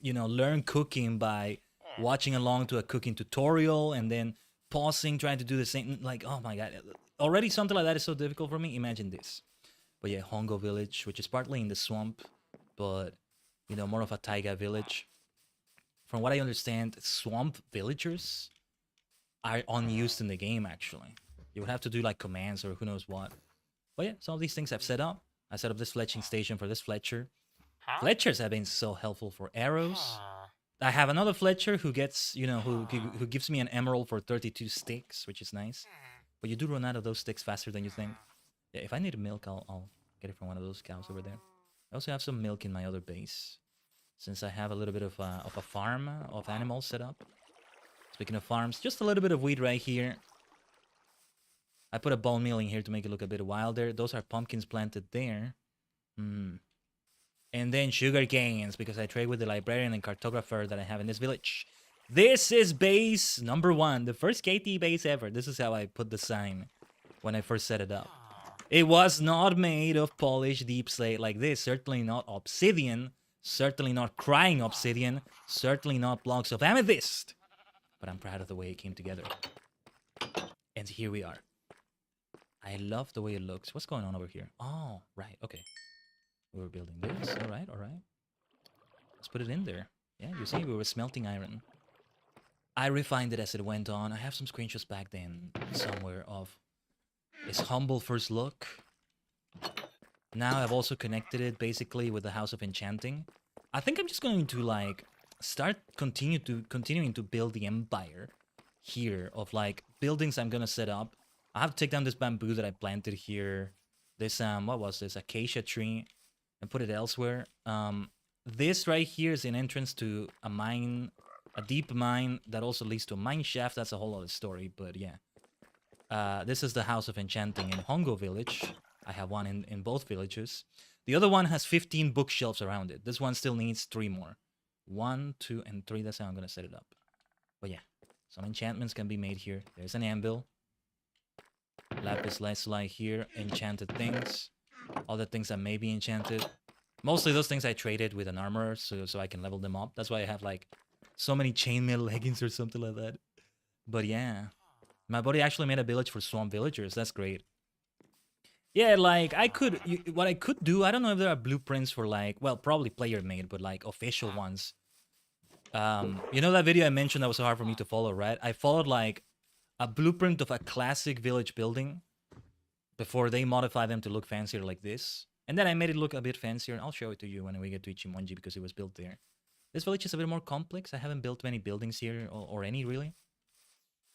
learn cooking by watching along to a cooking tutorial and then pausing, trying to do the same. Like, oh my god, already something like that is so difficult for me. Imagine this. But yeah, Hongo Village, which is partly in the swamp, but more of a taiga village. From what I understand, swamp villagers are unused in the game. Actually, you would have to do like commands or who knows what. But yeah, some of these things I've set up. I set up this fletching station for this Fletcher. Fletchers have been so helpful for arrows. I have another Fletcher who gets, who gives me an emerald for 32 sticks, which is nice. But you do run out of those sticks faster than you think. Yeah, if I need milk, I'll get it from one of those cows over there. I also have some milk in my other base, since I have a little bit of a farm of animals set up. Speaking of farms, just a little bit of wheat right here. I put a bone meal in here to make it look a bit wilder. Those are pumpkins planted there. And then sugar canes, because I trade with the librarian and cartographer that I have in this village. This is base number 1, the first KT base ever. This is how I put the sign when I first set it up. It was not made of polished deep slate like this. Certainly not obsidian. Certainly not crying obsidian. Certainly not blocks of amethyst. But I'm proud of the way it came together. And here we are. I love the way it looks. What's going on over here? Oh, right, okay. We were building this. All right. Let's put it in there. Yeah, you see, we were smelting iron. I refined it as it went on. I have some screenshots back then somewhere of its humble first look. Now I've also connected it basically with the House of Enchanting. I think I'm just going to like start continuing to build the empire here of like buildings I'm gonna set up. I have to take down this bamboo that I planted here. This what was this? Acacia tree. And put it elsewhere. This right here is an entrance to a mine, a deep mine that also leads to a mine shaft. That's a whole other story, but yeah. This is the House of Enchanting in Hongo Village. I have one in both villages. The other one has 15 bookshelves around it. This one still needs 3 more. 1, 2, and 3. That's how I'm going to set it up. But yeah, some enchantments can be made here. There's an anvil. Lapis lazuli here. Enchanted things. Other things that may be enchanted. Mostly those things I traded with an armorer so I can level them up. That's why I have like so many chainmail leggings or something like that. But yeah. My buddy actually made a village for swamp villagers. That's great. Yeah, like what I could do, I don't know if there are blueprints for like, well, probably player made, but like official ones. You know that video I mentioned that was so hard for me to follow, right? I followed like a blueprint of a classic village building before they modify them to look fancier like this. And then I made it look a bit fancier, and I'll show it to you when we get to Ichimonji because it was built there. This village is a bit more complex. I haven't built many buildings here, or any really.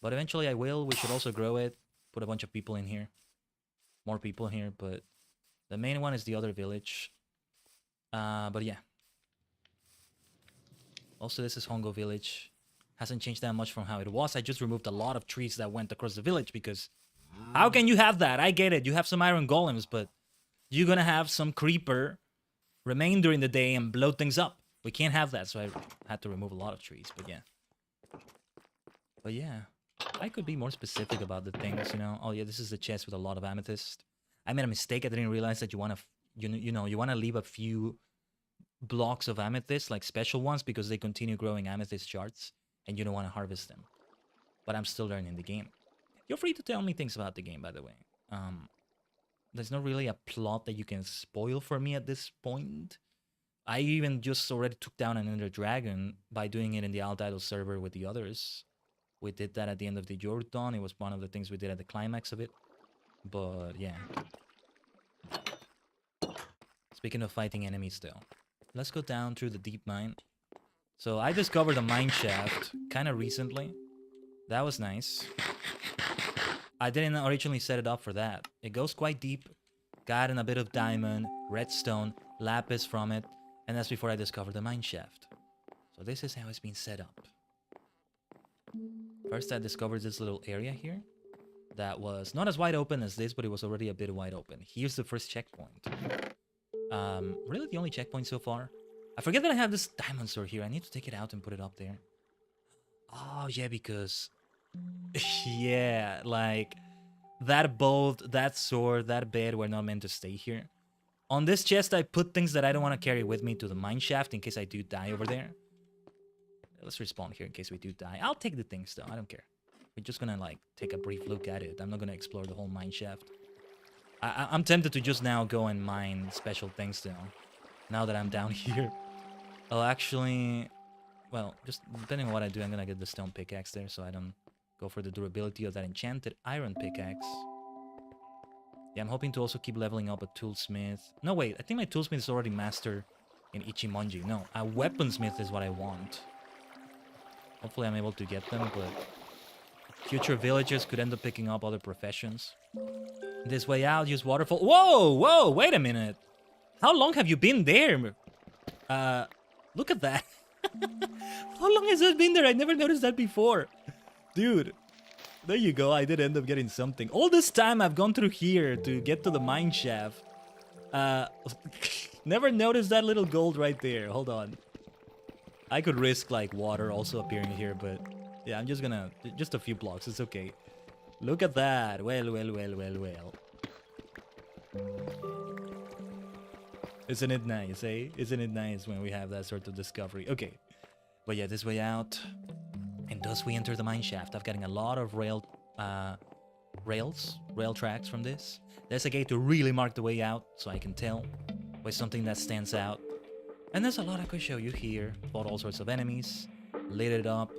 But eventually I will. We should also grow it. Put a bunch of people in here. More people here, but the main one is the other village. But yeah. Also, this is Hongo Village. Hasn't changed that much from how it was. I just removed a lot of trees that went across the village because... How can you have that? I get it. You have some iron golems, but you're gonna have some creeper remain during the day and blow things up. We can't have that, so I had to remove a lot of trees, but yeah. But yeah, I could be more specific about the things, you know. Oh yeah, this is a chest with a lot of amethyst. I made a mistake. I didn't realize that you wanna, you wanna leave a few blocks of amethyst, like special ones, because they continue growing amethyst shards, and you don't want to harvest them. But I'm still learning the game. Feel free to tell me things about the game, by the way. There's not really a plot that you can spoil for me at this point. I even just already took down an Ender Dragon by doing it in the Altido server with the others. We did that at the end of the Jordan. It was one of the things we did at the climax of it. But yeah. Speaking of fighting enemies though, let's go down through the deep mine. So I discovered a mine shaft kind of recently. That was nice. I didn't originally set it up for that. It goes quite deep. Got in a bit of diamond, redstone, lapis from it. And that's before I discovered the mine shaft. So this is how it's been set up. First I discovered this little area here. That was not as wide open as this, but it was already a bit wide open. Here's the first checkpoint. Really the only checkpoint so far. I forget that I have this diamond sword here. I need to take it out and put it up there. Oh yeah, because... yeah, like... that bolt, that sword, that bed were not meant to stay here. On this chest, I put things that I don't want to carry with me to the mine shaft in case I do die over there. Let's respawn here in case we do die. I'll take the things though, I don't care. We're just gonna like take a brief look at it. I'm not gonna explore the whole mine shaft. I'm tempted to just now go and mine special things though. Now that I'm down here. I'll actually... well, just depending on what I do, I'm gonna get the stone pickaxe there so I don't go for the durability of that enchanted iron pickaxe. Yeah, I'm hoping to also keep leveling up a toolsmith. No, wait, I think my toolsmith is already master in Ichimonji. No, a weaponsmith is what I want. Hopefully I'm able to get them, but future villagers could end up picking up other professions. This way out, use waterfall. Whoa, whoa, wait a minute. How long have you been there? Look at that. How long has it been there? I never noticed that before. Dude, there you go. I did end up getting something. All this time I've gone through here to get to the mine shaft. Never noticed that little gold right there. Hold on. I could risk like water also appearing here, but yeah, I'm just gonna... just a few blocks. It's okay. Look at that. Well, well, well, well, well. Isn't it nice, eh? Isn't it nice when we have that sort of discovery? Okay. But yeah, this way out. And thus we enter the mine shaft. I've gotten a lot of rail tracks from this. There's a gate to really mark the way out, so I can tell with something that stands out. And there's a lot I could show you here. Fought all sorts of enemies, lit it up,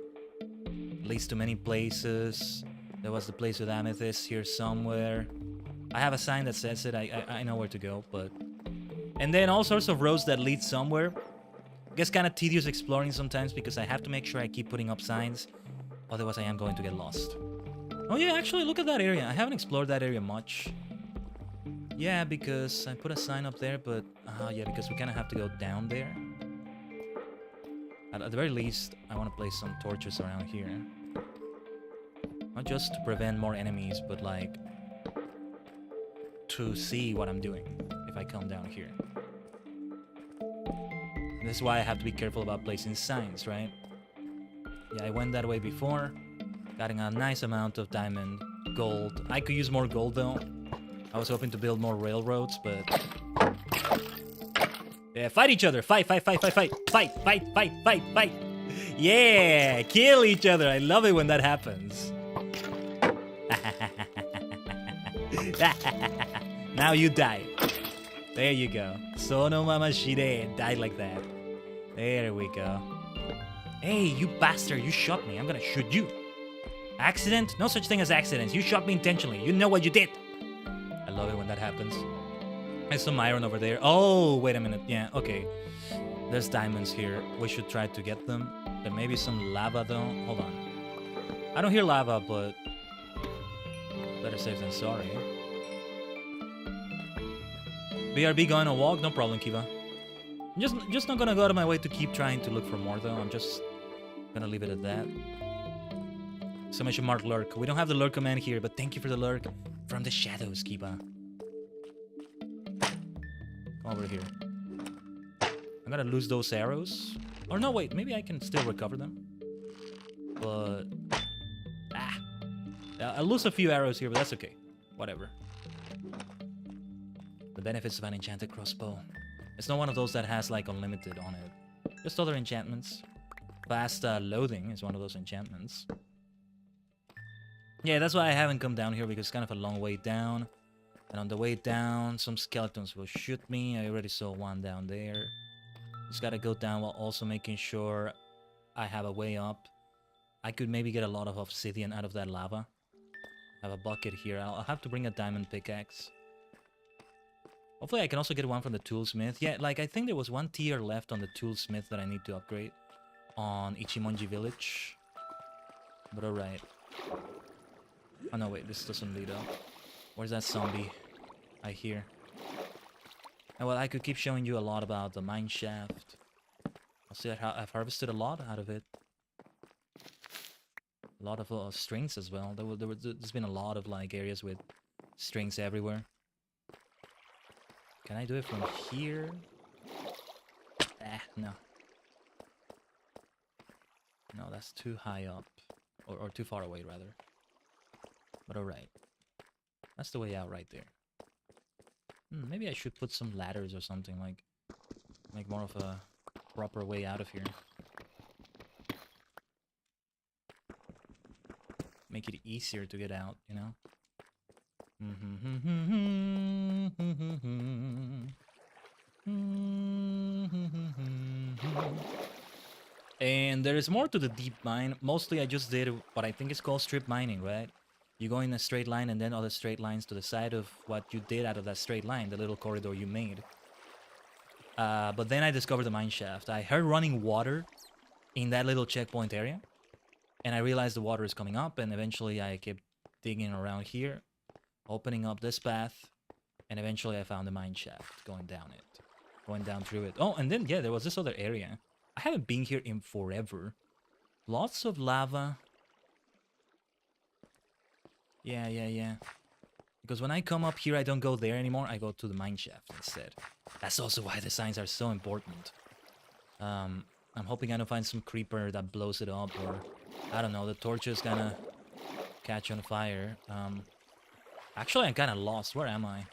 leads to many places. There was the place with amethyst here somewhere. I have a sign that says it. I know where to go, but... and then all sorts of roads that lead somewhere. Gets kind of tedious exploring sometimes because I have to make sure I keep putting up signs. Otherwise I am going to get lost. Oh yeah, actually look at that area. I haven't explored that area much. Yeah, because I put a sign up there, but... yeah, because we kind of have to go down there. At the very least, I want to place some torches around here. Not just to prevent more enemies, but like... to see what I'm doing if I come down here. And this is why I have to be careful about placing signs, right? Yeah, I went that way before. Getting a nice amount of diamond, gold. I could use more gold though. I was hoping to build more railroads, but... yeah, fight each other! Fight, fight, fight, fight, fight! Fight, fight, fight, fight, fight! Yeah! Kill each other! I love it when that happens. Now you die. There you go. Sono Mamashide died like that. There we go. Hey, you bastard! You shot me. I'm gonna shoot you. Accident? No such thing as accidents. You shot me intentionally. You know what you did. I love it when that happens. There's some iron over there. Oh, wait a minute. Yeah, okay. There's diamonds here. We should try to get them. There may be some lava though. Hold on. I don't hear lava, but... better safe than sorry. BRB going on a walk? No problem, Kiva. I'm just not gonna go out of my way to keep trying to look for more though. I'm just gonna leave it at that. Someone should mark lurk. We don't have the lurk command here, but thank you for the lurk from the shadows, Kiba. Come over here. I'm gonna lose those arrows. Or no, wait, maybe I can still recover them. But... I'll lose a few arrows here, but that's okay. Whatever. The benefits of an enchanted crossbow. It's not one of those that has like unlimited on it. Just other enchantments. Fast loading is one of those enchantments. Yeah, that's why I haven't come down here, because it's kind of a long way down. And on the way down, some skeletons will shoot me. I already saw one down there. Just gotta go down while also making sure I have a way up. I could maybe get a lot of obsidian out of that lava. I have a bucket here. I'll have to bring a diamond pickaxe. Hopefully I can also get one from the toolsmith. Yeah, like I think there was one tier left on the toolsmith that I need to upgrade on Ichimonji village. But alright. Oh no, wait, this doesn't lead up. Where's that zombie I hear? And well, I could keep showing you a lot about the mine shaft. I'll see I've harvested a lot out of it. A lot of strings as well. There's been a lot of like areas with strings everywhere. Can I do it from here? No. No, that's too high up. Or too far away, rather. But alright. That's the way out right there. Maybe I should put some ladders or something, like more of a proper way out of here. Make it easier to get out, you know? And there is more to the deep mine. Mostly I just did what I think is called strip mining, right? You go in a straight line and then other straight lines to the side of what you did out of that straight line, the little corridor you made. But then I discovered the mine shaft. I heard running water in that little checkpoint area. And I realized the water is coming up, and eventually I kept digging around here, opening up this path, and eventually I found the mine shaft, going down it. Going down through it. Oh, and then, yeah, there was this other area. I haven't been here in forever. Lots of lava. Yeah. Because when I come up here, I don't go there anymore. I go to the mine shaft instead. That's also why the signs are so important. I'm hoping I don't find some creeper that blows it up, or I don't know, the torch is gonna catch on fire. Actually, I'm kind of lost. Where am I?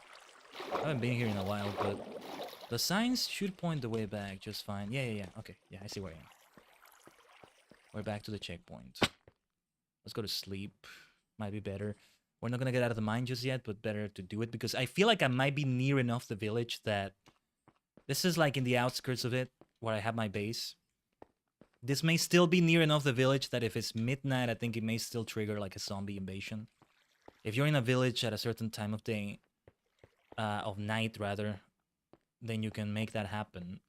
I haven't been here in a while, but the signs should point the way back just fine. Yeah. Okay, yeah, I see where I am. We're back to the checkpoint. Let's go to sleep. Might be better. We're not gonna get out of the mine just yet, but better to do it, because I feel like I might be near enough the village that this is like in the outskirts of it, where I have my base. This may still be near enough the village that if it's midnight, I think it may still trigger like a zombie invasion. If you're in a village at a certain time of day, of night rather, then you can make that happen.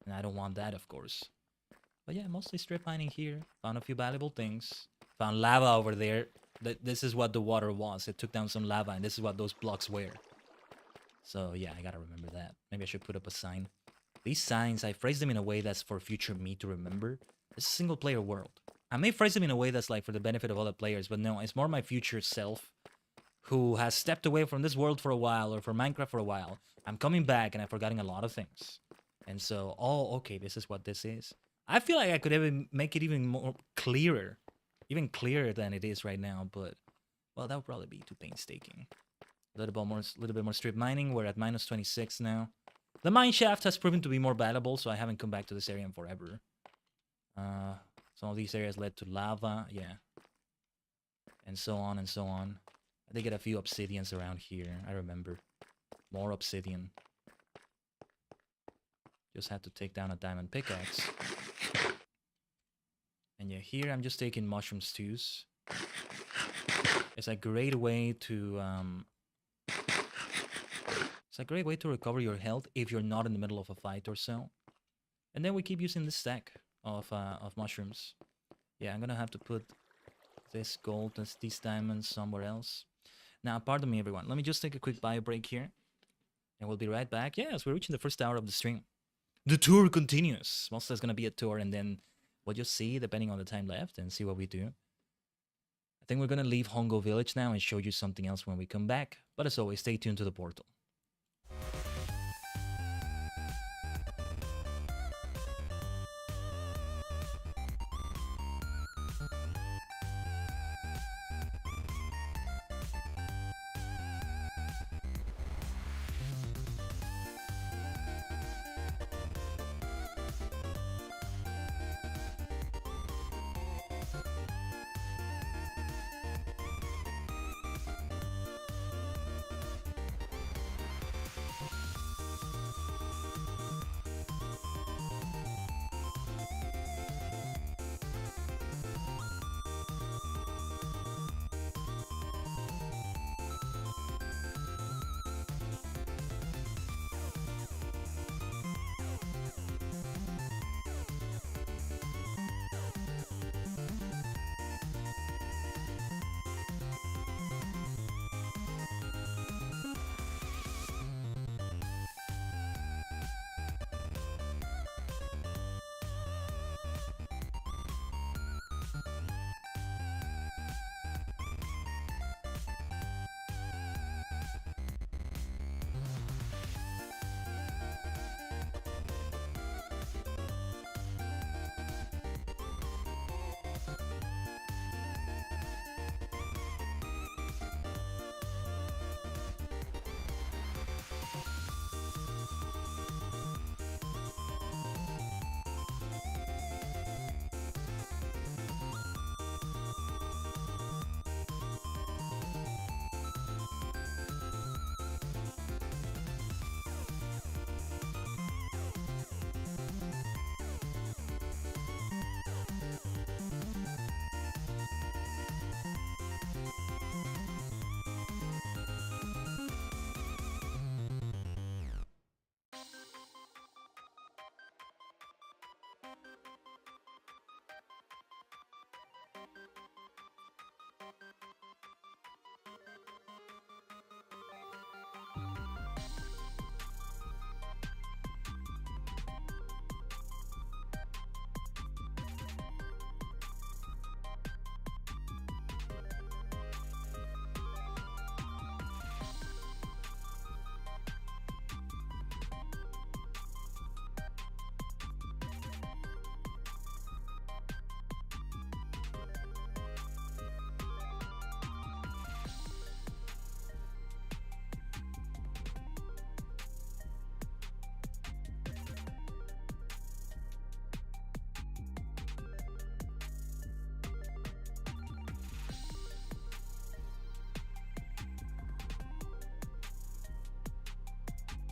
And I don't want that, of course. But yeah, mostly strip mining here. Found a few valuable things. Found lava over there. This is what the water was. It took down some lava, and this is what those blocks were. So yeah, I gotta remember that. Maybe I should put up a sign. These signs, I phrase them in a way that's for future me to remember. It's a single player world. I may phrase them in a way that's like for the benefit of other players, but no, it's more my future self who has stepped away from this world for a while, or for Minecraft for a while. I'm coming back and I'm forgetting a lot of things. And so, oh, okay, this is what this is. I feel like I could even make it even more clearer. Even clearer than it is right now, but, well, that would probably be too painstaking. A little bit more strip mining. We're at minus 26 now. The mine shaft has proven to be more valuable, so I haven't come back to this area in forever. Some of these areas led to lava, yeah. And so on and so on. I did get a few obsidians around here, I remember. More obsidian. Just had to take down a diamond pickaxe. And yeah, here I'm just taking mushroom stews. It's a great way to recover your health if you're not in the middle of a fight or so. And then we keep using this stack of mushrooms. Yeah, I'm gonna have to put this gold and these diamonds somewhere else. Now, pardon me, everyone. Let me just take a quick bio break here, and we'll be right back. Yes, we're reaching the first hour of the stream. The tour continues. Mostly it's gonna be a tour, and then we'll just see, depending on the time left, and see what we do. I think we're gonna leave Hongo Village now and show you something else when we come back. But as always, stay tuned to the portal.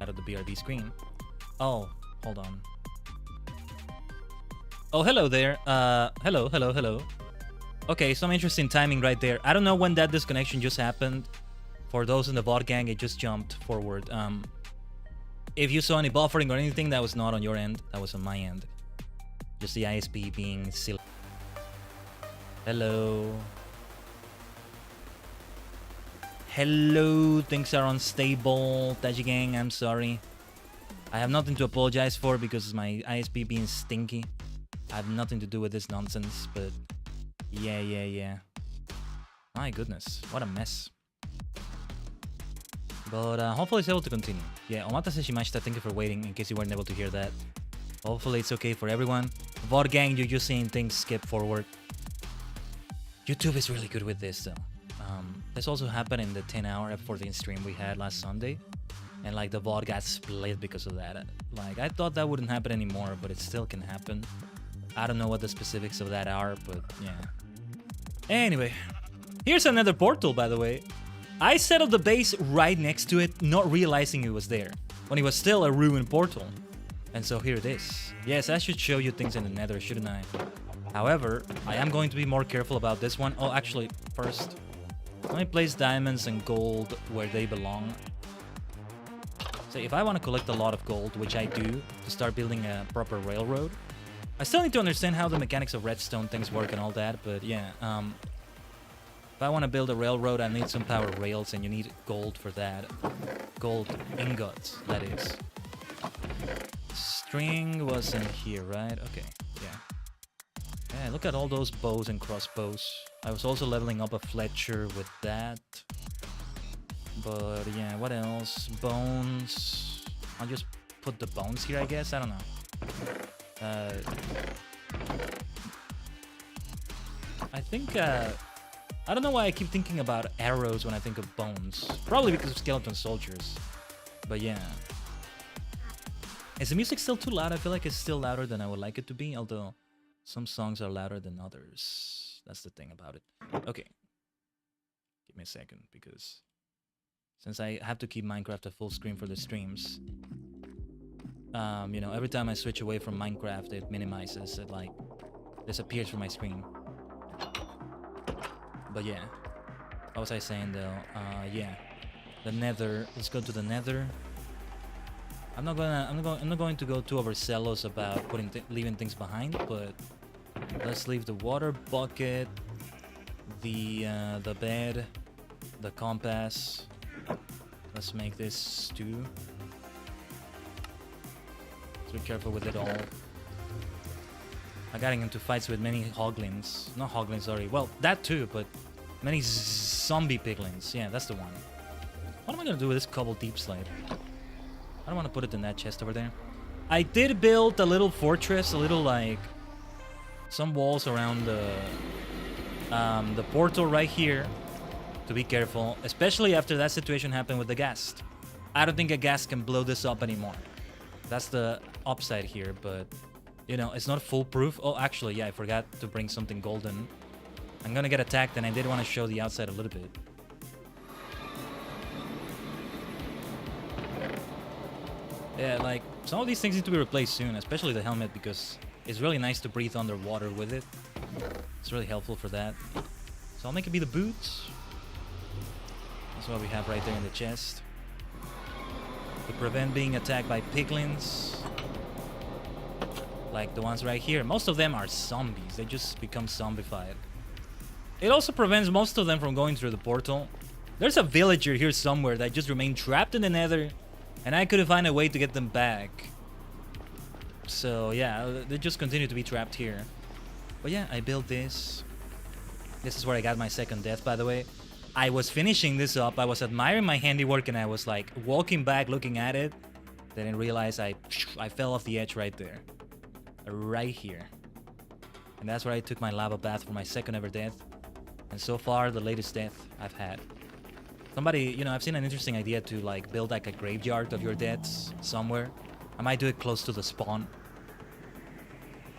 out of the BRB screen. Oh, hold on. Oh, hello there. Hello. Okay, some interesting timing right there. I don't know when that disconnection just happened. For those in the bot gang, it just jumped forward. If you saw any buffering or anything, that was not on your end. That was on my end. Just the ISP being silly. Hello. Hello, things are unstable. Tajigen, I'm sorry. I have nothing to apologize for because it's my ISP being stinky. I have nothing to do with this nonsense, but yeah. My goodness, what a mess. But hopefully it's able to continue. Yeah, omatase shimashita, thank you for waiting in case you weren't able to hear that. Hopefully it's okay for everyone. VOD gang, you're just seeing things skip forward. YouTube is really good with this though. This also happened in the 10-hour F14 stream we had last Sunday. And like the VOD got split because of that. Like I thought that wouldn't happen anymore, but it still can happen. I don't know what the specifics of that are, but yeah. Anyway, here's another portal, by the way. I set up the base right next to it, not realizing it was there, when it was still a ruined portal. And so here it is. Yes, I should show you things in the nether, shouldn't I? However, I am going to be more careful about this one. Oh, actually, first, let me place diamonds and gold where they belong. So if I want to collect a lot of gold, which I do, to start building a proper railroad, I still need to understand how the mechanics of redstone things work and all that, but yeah, if I want to build a railroad, I need some power rails, and you need gold for that. Gold ingots, that is. String was in here, right? Okay, yeah. Yeah, look at all those bows and crossbows. I was also leveling up a Fletcher with that. But yeah, what else? Bones. I'll just put the bones here, I guess. I don't know. I think, I don't know why I keep thinking about arrows when I think of bones. Probably because of skeleton soldiers. But yeah. Is the music still too loud? I feel like it's still louder than I would like it to be, although some songs are louder than others. That's the thing about it. Okay. Give me a second, because since I have to keep Minecraft at full screen for the streams, you know, every time I switch away from Minecraft, it minimizes, it like disappears from my screen. But yeah, what was I saying though? Yeah, the nether. Let's go to the nether. I'm not going to go too overzealous about leaving things behind, but let's leave the water bucket, the bed, the compass. Let's make this stew. Let's be careful with it all. I'm getting into fights with many hoglins. Not hoglins, sorry. Well, that too, but many zombie piglins. Yeah, that's the one. What am I gonna do with this cobble deep slate? I don't want to put it in that chest over there. I did build a little fortress, a little like some walls around the portal right here to be careful, especially after that situation happened with the ghast. I don't think a ghast can blow this up anymore. That's the upside here, but you know, it's not foolproof. Oh, actually, yeah, I forgot to bring something golden. I'm gonna get attacked, and I did want to show the outside a little bit. Yeah, like, some of these things need to be replaced soon, especially the helmet, because it's really nice to breathe underwater with it. It's really helpful for that. So I'll make it be the boots. That's what we have right there in the chest. To prevent being attacked by piglins. Like the ones right here. Most of them are zombies. They just become zombified. It also prevents most of them from going through the portal. There's a villager here somewhere that just remained trapped in the nether, and I couldn't find a way to get them back. So yeah, they just continue to be trapped here. But yeah, I built this. This is where I got my second death, by the way. I was finishing this up. I was admiring my handiwork, and I was like walking back looking at it. Then I realized I fell off the edge right there. Right here. And that's where I took my lava bath for my second ever death. And so far, the latest death I've had. Somebody, you know, I've seen an interesting idea to like build like a graveyard of your deaths somewhere. I might do it close to the spawn.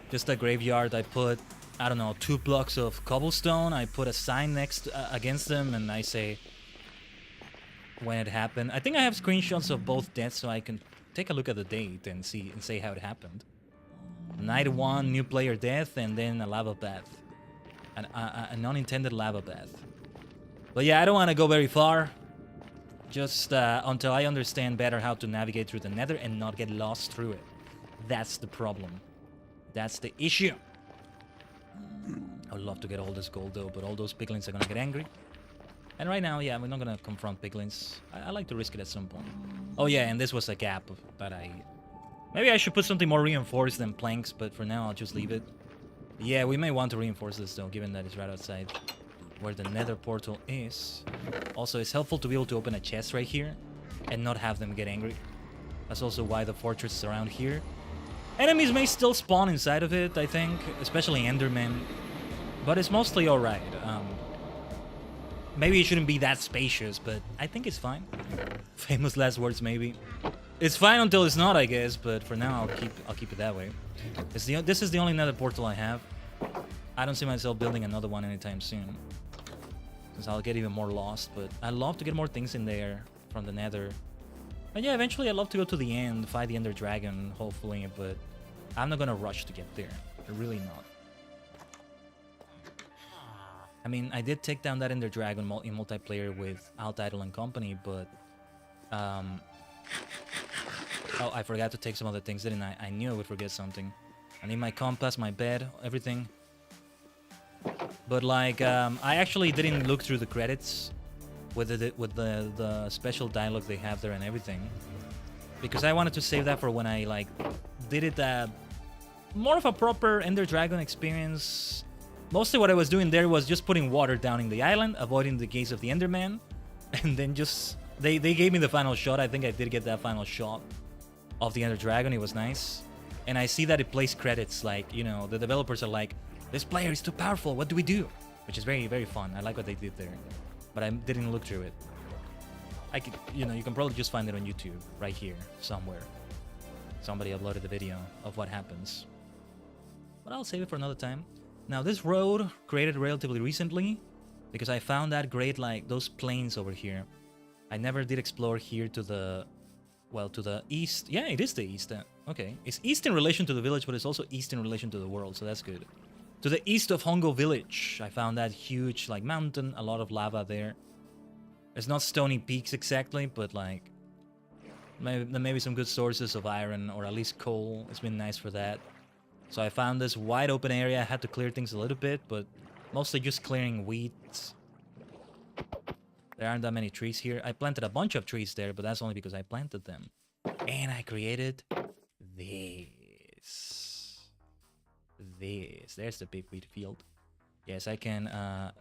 Just a graveyard. I put, I don't know, 2 blocks of cobblestone. I put a sign next against them, and I say, when it happened. I think I have screenshots of both deaths, so I can take a look at the date and say how it happened. Night 1, new player death, and then a lava bath. An unintended lava bath. But yeah, I don't want to go very far. Just until I understand better how to navigate through the nether and not get lost through it. That's the problem. That's the issue. I would love to get all this gold though, but all those piglins are gonna get angry. And right now, yeah, we're not gonna confront piglins. I like to risk it at some point. Oh yeah, and this was a gap, but maybe I should put something more reinforced than planks, but for now I'll just leave it. Yeah, we may want to reinforce this though, given that it's right outside where the nether portal is. Also, it's helpful to be able to open a chest right here and not have them get angry. That's also why the fortress is around here. Enemies may still spawn inside of it, I think, especially Endermen, but it's mostly alright. Maybe it shouldn't be that spacious, but I think it's fine. Famous last words, maybe. It's fine until it's not, I guess, but for now I'll keep it that way. This is the only nether portal I have. I don't see myself building another one anytime soon, since I'll get even more lost, but I'd love to get more things in there from the nether. And yeah, eventually I'd love to go to the end, fight the ender dragon, hopefully, but I'm not gonna rush to get there. Really not. I mean, I did take down that ender dragon in multiplayer with Alt Idol and company, but oh, I forgot to take some other things, didn't I? I knew I would forget something. I need my compass, my bed, everything. But like, I actually didn't look through the credits with the special dialogue they have there and everything, because I wanted to save that for when I like did it more of a proper Ender Dragon experience. Mostly what I was doing there was just putting water down in the island, avoiding the gaze of the Enderman, and then just they gave me the final shot. I think I did get that final shot of the Ender Dragon. It was nice, and I see that it plays credits, like, you know, the developers are like, this player is too powerful, what do we do? Which is very, very fun. I like what they did there, but I didn't look through it. I could, you know, you can probably just find it on YouTube right here somewhere. Somebody uploaded the video of what happens, but I'll save it for another time. Now, this road created relatively recently, because I found that great, like, those plains over here. I never did explore here to the, well, to the east. Yeah, it is the east. Okay, it's east in relation to the village, but it's also east in relation to the world, so that's good. To the east of Hongo village, I found that huge, like, mountain, a lot of lava there. It's not stony peaks exactly, but, like, maybe some good sources of iron, or at least coal. It's been nice for that. So I found this wide open area. I had to clear things a little bit, but mostly just clearing weeds. There aren't that many trees here. I planted a bunch of trees there, but that's only because I planted them. And I created this. There's the big wheat field. Yes, I can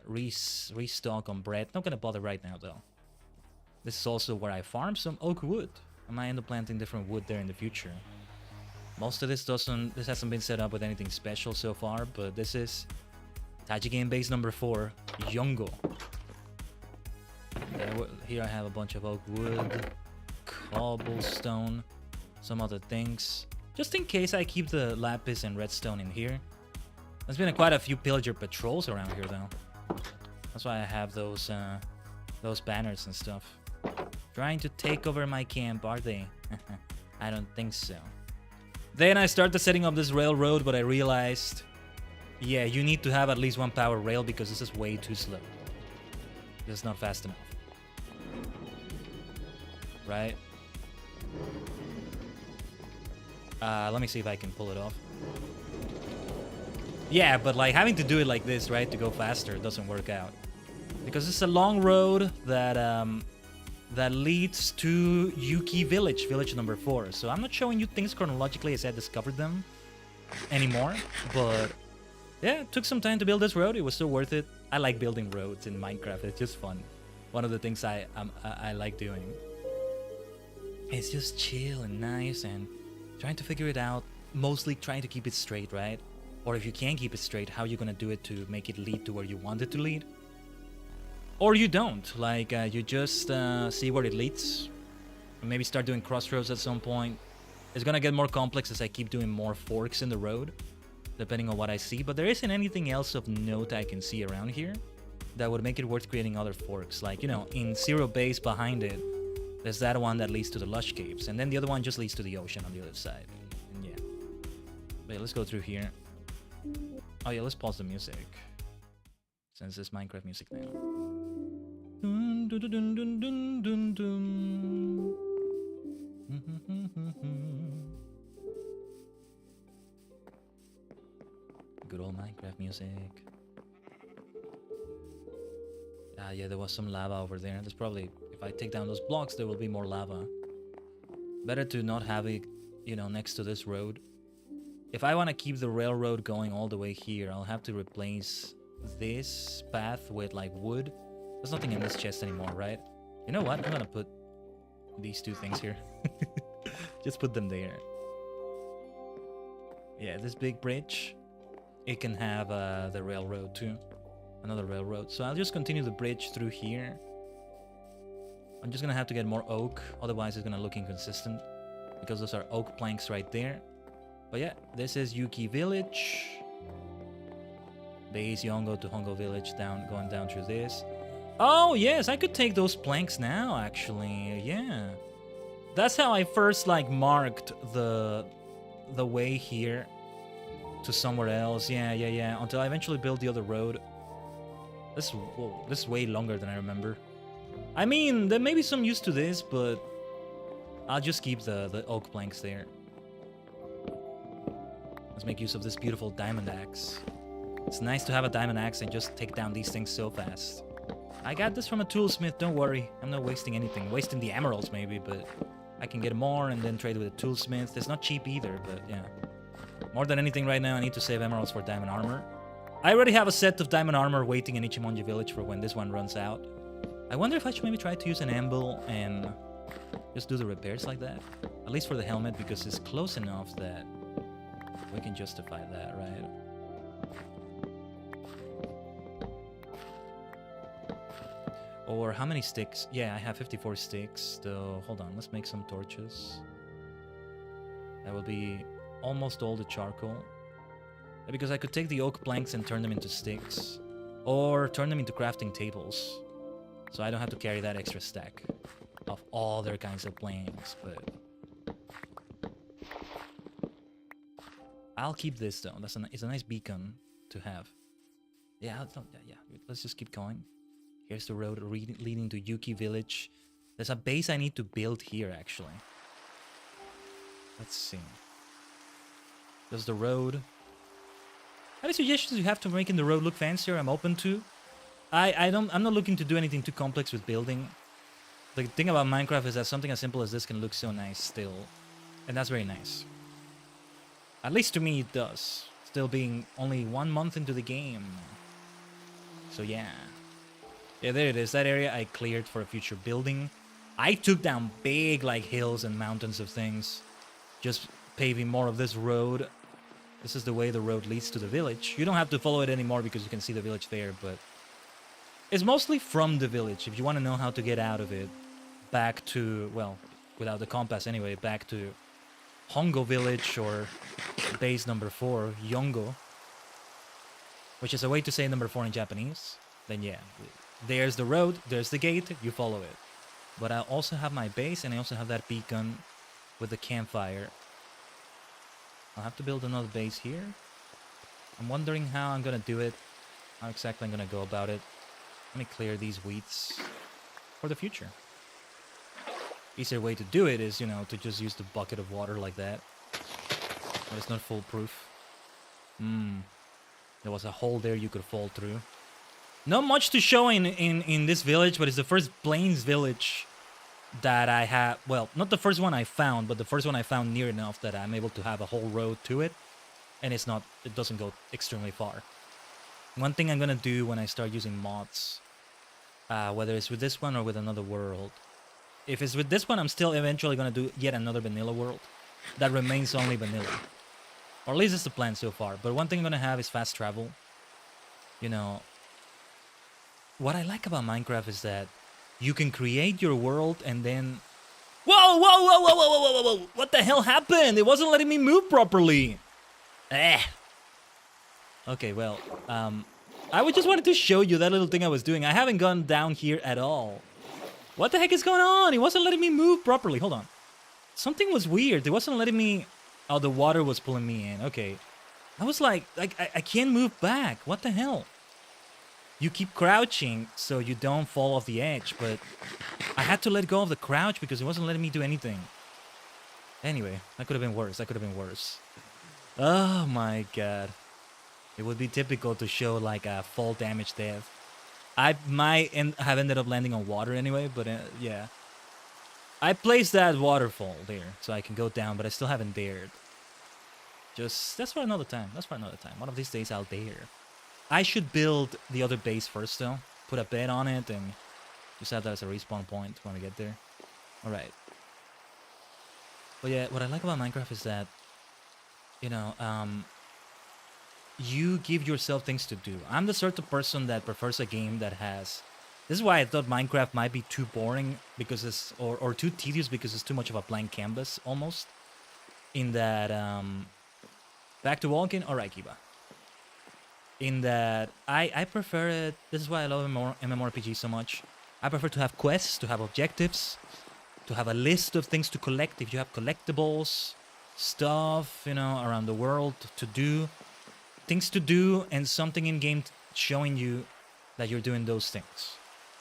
restock on bread. Not gonna bother right now, though. This is also where I farm some oak wood. I might end up planting different wood there in the future. Most of this hasn't been set up with anything special so far, but this is Tajigen base number 4, Yongo. Here I have a bunch of oak wood, cobblestone, some other things. Just in case I keep the lapis and redstone in here. There's been quite a few pillager patrols around here, though. That's why I have those banners and stuff. Trying to take over my camp, are they? I don't think so. Then I started setting up this railroad, but I realized, yeah, you need to have at least one power rail because this is way too slow. This is not fast enough. Right? Let me see if I can pull it off. Yeah, but like having to do it like this, right, to go faster doesn't work out. Because it's a long road that leads to Yuki Village, village number 4. So I'm not showing you things chronologically as I discovered them anymore. But yeah, it took some time to build this road. It was still worth it. I like building roads in Minecraft. It's just fun. One of the things I like doing. It's just chill and nice and trying to figure it out. Mostly trying to keep it straight, right? Or if you can't keep it straight, how are you gonna do it to make it lead to where you want it to lead? Or you don't, like you just see where it leads. Maybe start doing crossroads at some point. It's gonna get more complex as I keep doing more forks in the road, depending on what I see. But there isn't anything else of note I can see around here that would make it worth creating other forks. Like, you know, in Zero Base behind it, There's that one that leads to the lush caves, and then the other one just leads to the ocean on the other side. And yeah. Wait, let's go through here. Oh yeah, let's pause the music. Since it's Minecraft music now. Dun, dun, dun, dun, dun, dun, dun. Good old Minecraft music. Ah, yeah, there was some lava over there. There's probably, if I take down those blocks, there will be more lava. Better to not have it, you know, next to this road. If I want to keep the railroad going all the way here, I'll have to replace this path with, like, wood. There's nothing in this chest anymore, right? You know what? I'm gonna put these two things here. Just put them there. Yeah, this big bridge, it can have the railroad too. Another railroad. So I'll just continue the bridge through here. I'm just gonna have to get more oak, otherwise it's gonna look inconsistent. Because those are oak planks right there. But yeah, this is Yuki Village. Base Yongo to Hongo Village, going down through this. Oh yes, I could take those planks now actually, yeah. That's how I first like marked the way here to somewhere else. Yeah, until I eventually built the other road. This is way longer than I remember. I mean, there may be some use to this, but I'll just keep the oak planks there. Let's make use of this beautiful diamond axe. It's nice to have a diamond axe and just take down these things so fast. I got this from a toolsmith, don't worry. I'm not wasting anything. Wasting the emeralds maybe, but I can get more and then trade with a toolsmith. It's not cheap either, but yeah. More than anything right now, I need to save emeralds for diamond armor. I already have a set of diamond armor waiting in Ichimonji village for when this one runs out. I wonder if I should maybe try to use an anvil and just do the repairs like that. At least for the helmet, because it's close enough that we can justify that, right? Or how many sticks? Yeah, I have 54 sticks. So hold on, let's make some torches. That will be almost all the charcoal. Because I could take the oak planks and turn them into sticks. Or turn them into crafting tables. So I don't have to carry that extra stack of all their kinds of planks, but I'll keep this though. It's a nice beacon to have. Yeah, let's just keep going. Here's the road leading to Yuki Village. There's a base I need to build here, actually. Let's see. There's the road. Any suggestions you have to making the road look fancier? I'm open to. I'm not looking to do anything too complex with building. The thing about Minecraft is that something as simple as this can look so nice still. And that's very nice. At least to me it does. Still being only 1 month into the game. So yeah. Yeah, there it is. That area I cleared for a future building. I took down big like hills and mountains of things. Just paving more of this road. This is the way the road leads to the village. You don't have to follow it anymore because you can see the village there, but it's mostly from the village. If you want to know how to get out of it, back to, well, without the compass anyway, back to Hongo village or base number 4, Yongo, which is a way to say number 4 in Japanese, then yeah. There's the road, there's the gate, you follow it. But I also have my base and I also have that beacon with the campfire. I'll have to build another base here. I'm wondering how I'm gonna do it. How exactly I'm gonna go about it. Let me clear these weeds for the future. Easier way to do it is, you know, to just use the bucket of water like that. But it's not foolproof. There was a hole there you could fall through. Not much to show in this village, but it's the first Plains village that I have. Well, not the first one I found, but the first one I found near enough that I'm able to have a whole road to it. And it doesn't go extremely far. One thing I'm gonna do when I start using mods, whether it's with this one or with another world. If it's with this one, I'm still eventually gonna do yet another vanilla world that remains only vanilla. Or at least it's the plan so far. But one thing I'm gonna have is fast travel. You know, what I like about Minecraft is that you can create your world and then... Whoa! What the hell happened? It wasn't letting me move properly. Okay, well, I just wanted to show you that little thing I was doing. I haven't gone down here at all. What the heck is going on? It wasn't letting me move properly. Hold on. Something was weird. It wasn't letting me... Oh, the water was pulling me in. Okay. I was like I can't move back. What the hell? You keep crouching so you don't fall off the edge, but I had to let go of the crouch because it wasn't letting me do anything. Anyway, that could have been worse. That could have been worse. Oh my god. It would be typical to show like a fall damage death. I might have ended up landing on water anyway, but yeah. I placed that waterfall there so I can go down, but I still haven't dared. That's for another time. That's for another time. One of these days I'll dare. I should build the other base first though. Put a bed on it and just have that as a respawn point when we get there. Alright. But yeah, what I like about Minecraft is that, you know, you give yourself things to do. I'm the sort of person that prefers a game that has... This is why I thought Minecraft might be too boring because it's... Or too tedious because it's too much of a blank canvas, almost. In that, Back to walking? Alright, Kiba. In that, I prefer it... This is why I love MMORPG so much. I prefer to have quests, to have objectives, to have a list of things to collect. If you have collectibles, stuff, you know, around the world to do. Things to do and something in-game showing you that you're doing those things.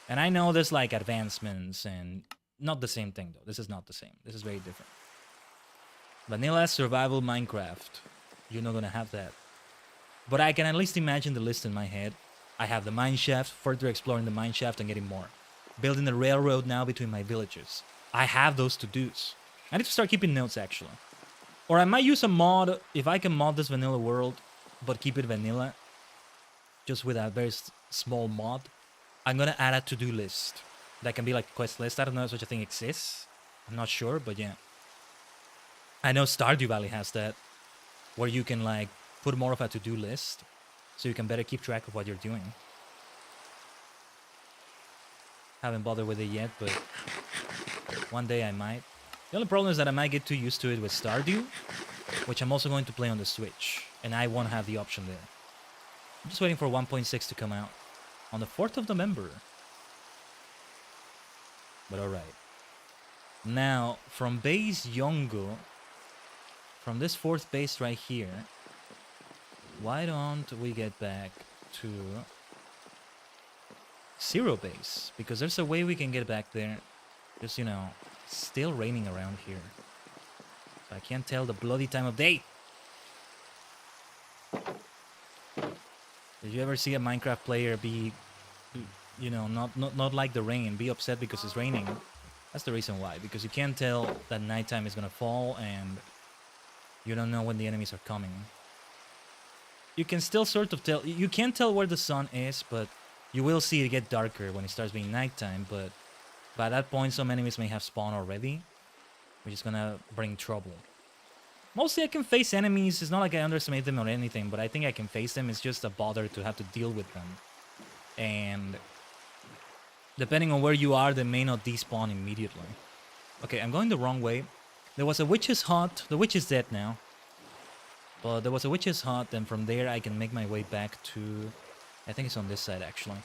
And I know there's like advancements and... Not the same thing though. This is not the same. This is very different. Vanilla survival Minecraft. You're not gonna have that. But I can at least imagine the list in my head. I have the mineshaft, further exploring the mineshaft and getting more. Building the railroad now between my villages. I have those to-dos. I need to start keeping notes actually. Or I might use a mod, if I can mod this vanilla world, but keep it vanilla. Just with a very small mod. I'm gonna add a to-do list. That can be like a quest list. I don't know if such a thing exists. I'm not sure, but yeah. I know Stardew Valley has that. Where you can like put more of a to-do list. So you can better keep track of what you're doing. Haven't bothered with it yet, but one day I might. The only problem is that I might get too used to it with Stardew, which I'm also going to play on the Switch, and I won't have the option there. I'm just waiting for 1.6 to come out on the 4th of November. But alright. Now, from base Yongo, from this 4th base right here, why don't we get back to 0 base? Because there's a way we can get back there. Just, you know, still raining around here. I can't tell the bloody time of day. Did you ever see a Minecraft player be, you know, not like the rain, be upset because it's raining? That's the reason why. Because you can't tell that nighttime is gonna fall and you don't know when the enemies are coming. You can still sort of tell. You can't tell where the sun is, but you will see it get darker when it starts being nighttime. But by that point, some enemies may have spawned already, which is gonna bring trouble. Mostly I can face enemies. It's not like I underestimate them or anything, but I think I can face them. It's just a bother to have to deal with them. And depending on where you are, they may not despawn immediately. Okay, I'm going the wrong way. There was a witch's hut. The witch is dead now. But there was a witch's hut, and from there I can make my way back to... I think it's on this side, actually.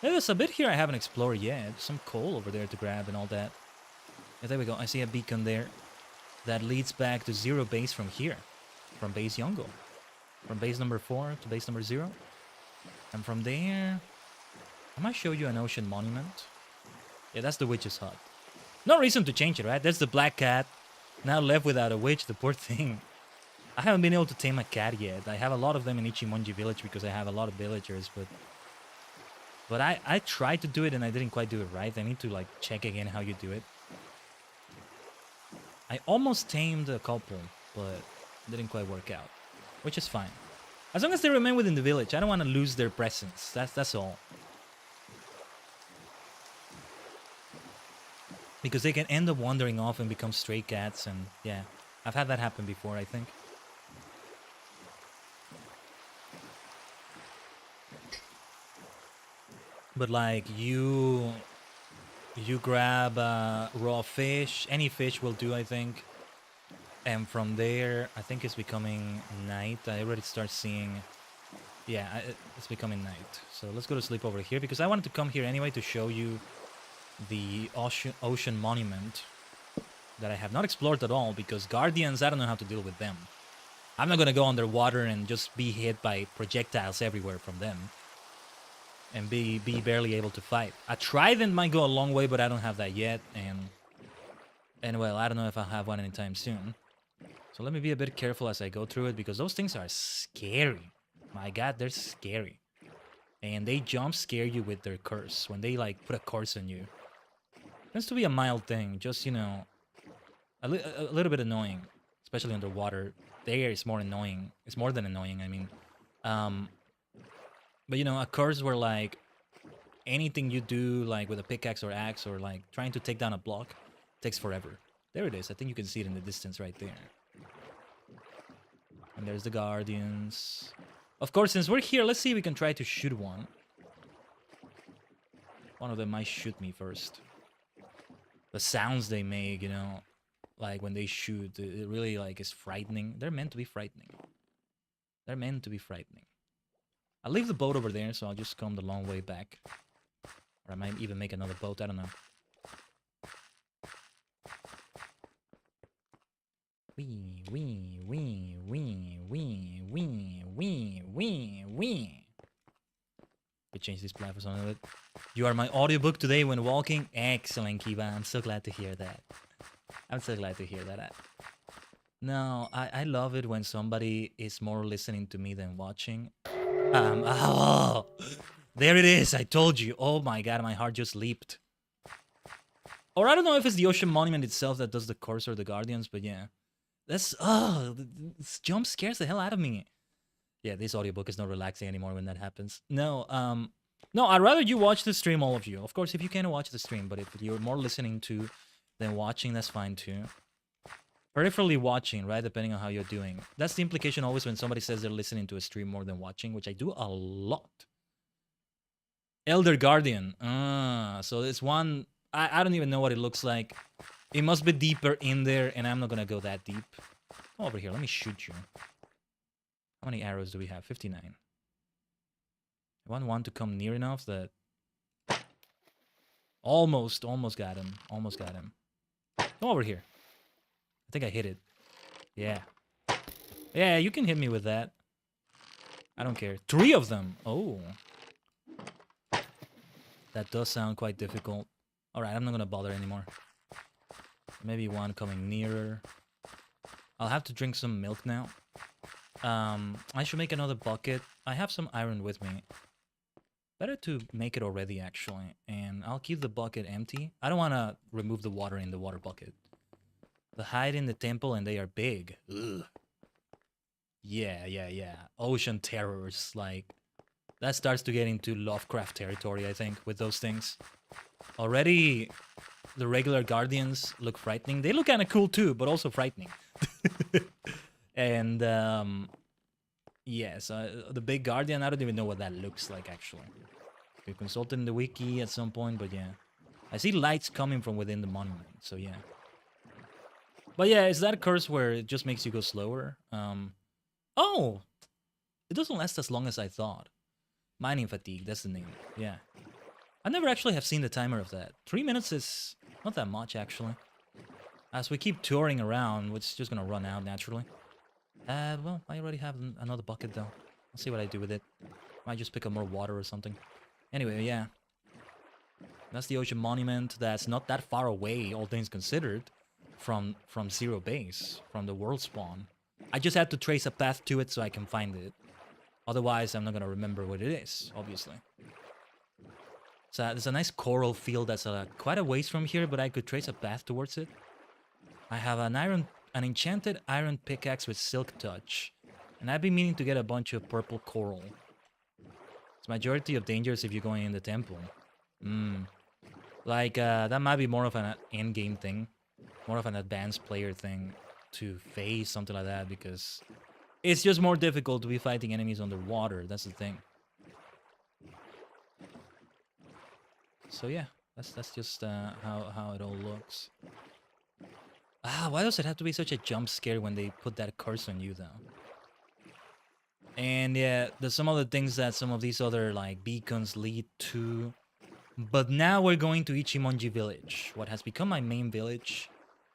There's a bit here I haven't explored yet. Some coal over there to grab and all that. Yeah, there we go. I see a beacon there. That leads back to 0 base from here. From base Yongo. From base number 4 to base number 0. And from there... I might show you an ocean monument. Yeah, that's the witch's hut. No reason to change it, right? That's the black cat. Now left without a witch, the poor thing. I haven't been able to tame a cat yet. I have a lot of them in Ichimonji village because I have a lot of villagers, but I tried to do it and I didn't quite do it right. I need to like check again how you do it. I almost tamed a couple, but didn't quite work out, which is fine. As long as they remain within the village, I don't want to lose their presence. That's all. Because they can end up wandering off and become stray cats, and yeah, I've had that happen before, I think. But like, you grab raw fish, any fish will do, I think. And from there, I think it's becoming night. I already start seeing, yeah, it's becoming night. So let's go to sleep over here, because I wanted to come here anyway to show you the ocean monument that I have not explored at all because guardians, I don't know how to deal with them. I'm not gonna go underwater and just be hit by projectiles everywhere from them and be barely able to fight. A trident might go a long way, but I don't have that yet, and well, I don't know if I'll have one anytime soon. So let me be a bit careful as I go through it because those things are scary. My god, they're scary. And they jump scare you with their curse when they like put a curse on you. Tends to be a mild thing, just, you know, a little bit annoying, especially underwater. The air is more annoying. It's more than annoying, I mean. But you know, a curse where like anything you do like with a pickaxe or axe or like trying to take down a block takes forever. There it is. I think you can see it in the distance right there. And there's the guardians. Of course, since we're here, let's see if we can try to shoot one. One of them might shoot me first. The sounds they make, you know, like when they shoot, it really like is frightening. They're meant to be frightening. They're meant to be frightening. I'll leave the boat over there, so I'll just come the long way back. Or I might even make another boat, I don't know. Wee, wee, wee, wee, wee, wee, wee, wee, wee. We change this platform a little bit. You are my audiobook today when walking. Excellent, Kiva. I'm so glad to hear that. I'm so glad to hear that. No, I love it when somebody is more listening to me than watching. Oh, there it is. I told you. Oh my god, my heart just leaped. Or I don't know if it's the ocean monument itself that does the curse or the guardians, but yeah. That's, this jump scares the hell out of me. Yeah, this audiobook is not relaxing anymore when that happens. No, no, I'd rather you watch the stream, all of you. Of course, if you can watch the stream, but if you're more listening to than watching, that's fine too. Peripherally watching, right? Depending on how you're doing. That's the implication always when somebody says they're listening to a stream more than watching, which I do a lot. Elder Guardian. So it's one... I don't even know what it looks like. It must be deeper in there, and I'm not gonna go that deep. Come over here, let me shoot you. How many arrows do we have? 59. I want one to come near enough that... Almost got him. Almost got him. Come over here. I think I hit it. Yeah. Yeah, you can hit me with that. I don't care. 3 of them! Oh. That does sound quite difficult. Alright, I'm not gonna bother anymore. Maybe one coming nearer. I'll have to drink some milk now. I should make another bucket. I have some iron with me. Better to make it already, actually. And I'll keep the bucket empty. I don't want to remove the water in the water bucket. They hide in the temple and they are big. Ugh. Yeah. Ocean terrors, like... That starts to get into Lovecraft territory, I think, with those things. Already, the regular guardians look frightening. They look kind of cool too, but also frightening. And, yes, the big guardian, I don't even know what that looks like, actually. We consulted in the wiki at some point, but yeah. I see lights coming from within the monument, so yeah. But yeah, is that a curse where it just makes you go slower? Oh! It doesn't last as long as I thought. Mining fatigue, that's the name. Yeah. I never actually have seen the timer of that. 3 minutes is not that much, actually. As we keep touring around, it's just gonna run out naturally. Well, I already have another bucket, though. I'll see what I do with it. Might just pick up more water or something. Anyway, yeah. That's the ocean monument. That's not that far away, all things considered, from Zero Base, from the world spawn. I just had to trace a path to it so I can find it. Otherwise, I'm not gonna remember what it is, obviously. So there's a nice coral field that's quite a ways from here, but I could trace a path towards it. I have an enchanted iron pickaxe with silk touch, and I've been meaning to get a bunch of purple coral. It's majority of dangers if you're going in the temple. Like that might be more of an end game thing, more of an advanced player thing to face something like that because. It's just more difficult to be fighting enemies underwater, that's the thing. So yeah, that's just how it all looks. Why does it have to be such a jump scare when they put that curse on you, though? And yeah, there's some other things that some of these other, like, beacons lead to. But now we're going to Ichimonji village, what has become my main village.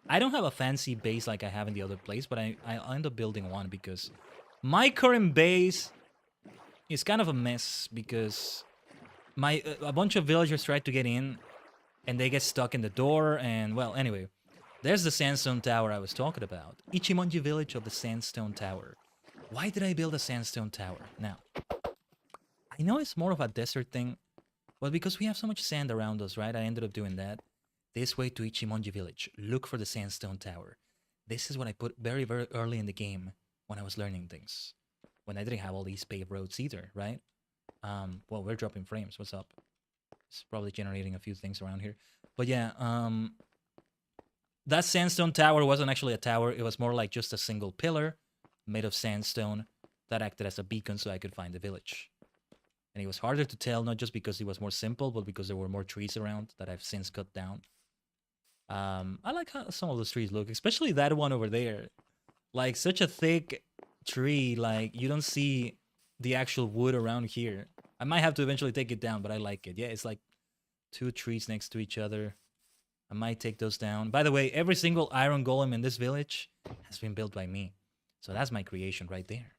I don't have a fancy base like I have in the other place, but I end up building one because my current base is kind of a mess because a bunch of villagers tried to get in and they get stuck in the door and, well, anyway. There's the sandstone tower I was talking about. Ichimonji village of the sandstone tower. Why did I build a sandstone tower? Now, I know it's more of a desert thing, but because we have so much sand around us, right? I ended up doing that. This way to Ichimonji village. Look for the sandstone tower. This is what I put very, very early in the game when I was learning things. When I didn't have all these paved roads either, right? Well, we're dropping frames. What's up? It's probably generating a few things around here. But yeah, that sandstone tower wasn't actually a tower. It was more like just a single pillar made of sandstone that acted as a beacon so I could find the village. And it was harder to tell, not just because it was more simple, but because there were more trees around that I've since cut down. I like how some of those trees look, especially that one over there. Like, such a thick tree, like, you don't see the actual wood around here. I might have to eventually take it down, but I like it. Yeah, it's like 2 trees next to each other. I might take those down. By the way, every single iron golem in this village has been built by me. So that's my creation right there.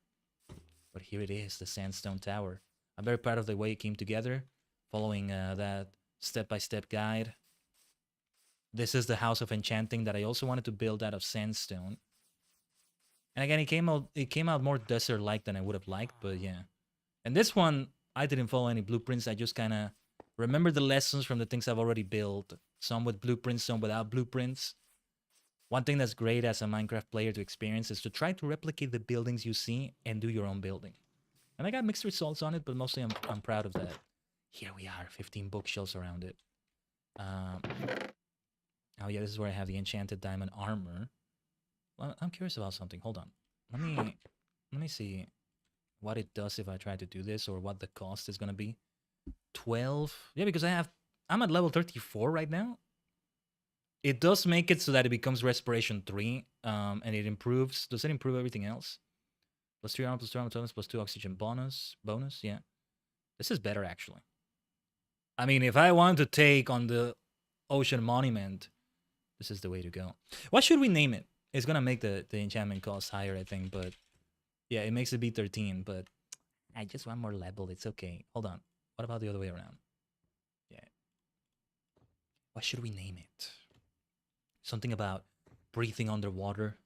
But here it is, the sandstone tower. I'm very proud of the way it came together, following that step-by-step guide. This is the House of Enchanting that I also wanted to build out of sandstone. And again, it came out more desert-like than I would have liked, but yeah. And this one, I didn't follow any blueprints. I just kind of remember the lessons from the things I've already built. Some with blueprints, some without blueprints. One thing that's great as a Minecraft player to experience is to try to replicate the buildings you see and do your own building. And I got mixed results on it, but mostly I'm proud of that. Here we are, 15 bookshelves around it. Oh yeah, this is where I have the enchanted diamond armor. Well, I'm curious about something. Hold on. Let me see what it does if I try to do this, or what the cost is gonna be. 12. Yeah, because I'm at level 34 right now. It does make it so that it becomes respiration 3, and it improves. Does it improve everything else? Plus 3 armor, plus 2 armor toughness, plus 2 oxygen bonus. Yeah. This is better, actually. I mean, if I want to take on the ocean monument, this is the way to go. What should we name it? It's gonna make the enchantment cost higher, I think, but yeah, it makes it be 13, but I just want more level. It's okay. Hold on. What about the other way around? Yeah. What should we name it? Something about breathing underwater.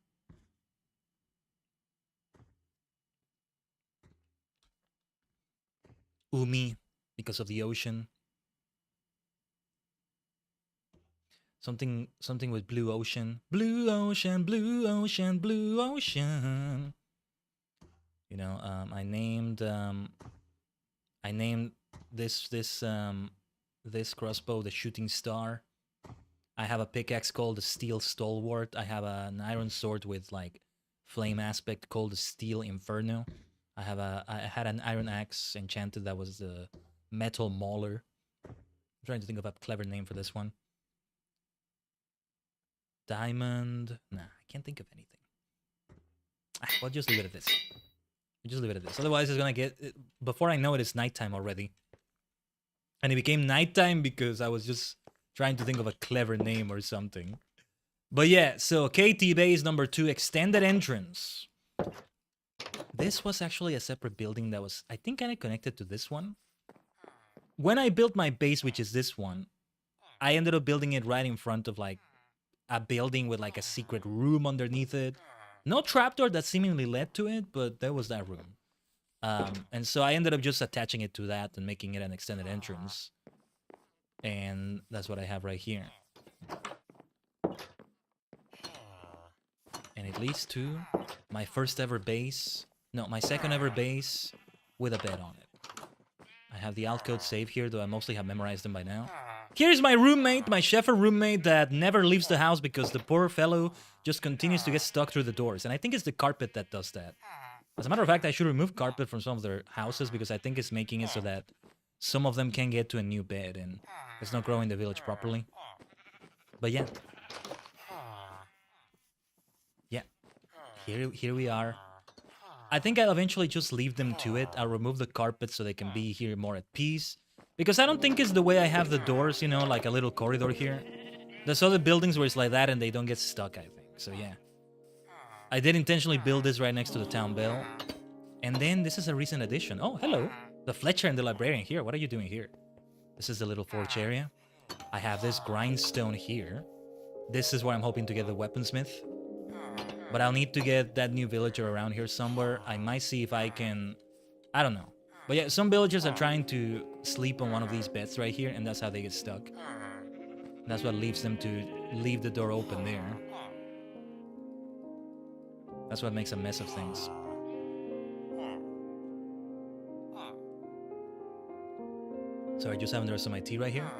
Umi, because of the ocean. Something with blue ocean. Blue ocean, blue ocean, blue ocean. You know, I named this crossbow the Shooting Star. I have a pickaxe called the Steel Stalwart. I have an iron sword with like flame aspect called the Steel Inferno. I had an iron axe enchanted that was the Metal Mauler. I'm trying to think of a clever name for this one. Diamond. Nah, I can't think of anything. We'll just leave it at this. Otherwise, it's gonna get. Before I know it, it's nighttime already. And it became nighttime because I was just trying to think of a clever name or something. But yeah, so KT base number 2, extended entrance. This was actually a separate building that was, I think, kind of connected to this one. When I built my base, which is this one, I ended up building it right in front of like a building with like a secret room underneath it. No trapdoor that seemingly led to it, but there was that room. And so I ended up just attaching it to that and making it an extended entrance. And that's what I have right here. And it leads to my first ever base. No, my second ever base with a bed on it. I have the alt code saved here, though I mostly have memorized them by now. Here's my roommate, my Sheffer roommate that never leaves the house because the poor fellow just continues to get stuck through the doors. And I think it's the carpet that does that. As a matter of fact, I should remove carpet from some of their houses because I think it's making it so that some of them can get to a new bed and it's not growing the village properly. But yeah. Yeah. Here we are. I think I'll eventually just leave them to it. I'll remove the carpet so they can be here more at peace. Because I don't think it's the way I have the doors, you know, like a little corridor here. There's other buildings where it's like that and they don't get stuck, I think. So yeah. I did intentionally build this right next to the town bell. And then this is a recent addition. Oh, hello. The Fletcher and the Librarian here. What are you doing here? This is the little forge area. I have this grindstone here. This is where I'm hoping to get the weaponsmith. But I'll need to get that new villager around here somewhere. I might see if I can... I don't know. But yeah, some villagers are trying to sleep on one of these beds right here, and that's how they get stuck. That's what leaves them to leave the door open there. That's what makes a mess of things. Sorry, just having the rest of my tea right here.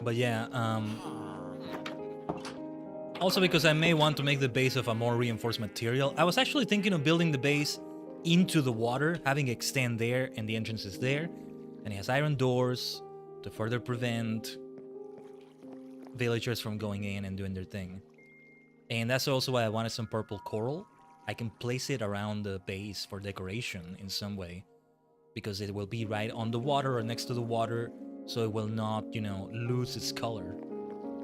But yeah, also because I may want to make the base of a more reinforced material. I was actually thinking of building the base into the water, having it extend there, and the entrance is there. And it has iron doors to further prevent villagers from going in and doing their thing. And that's also why I wanted some purple coral. I can place it around the base for decoration in some way, because it will be right on the water or next to the water, so it will not, you know, lose its color.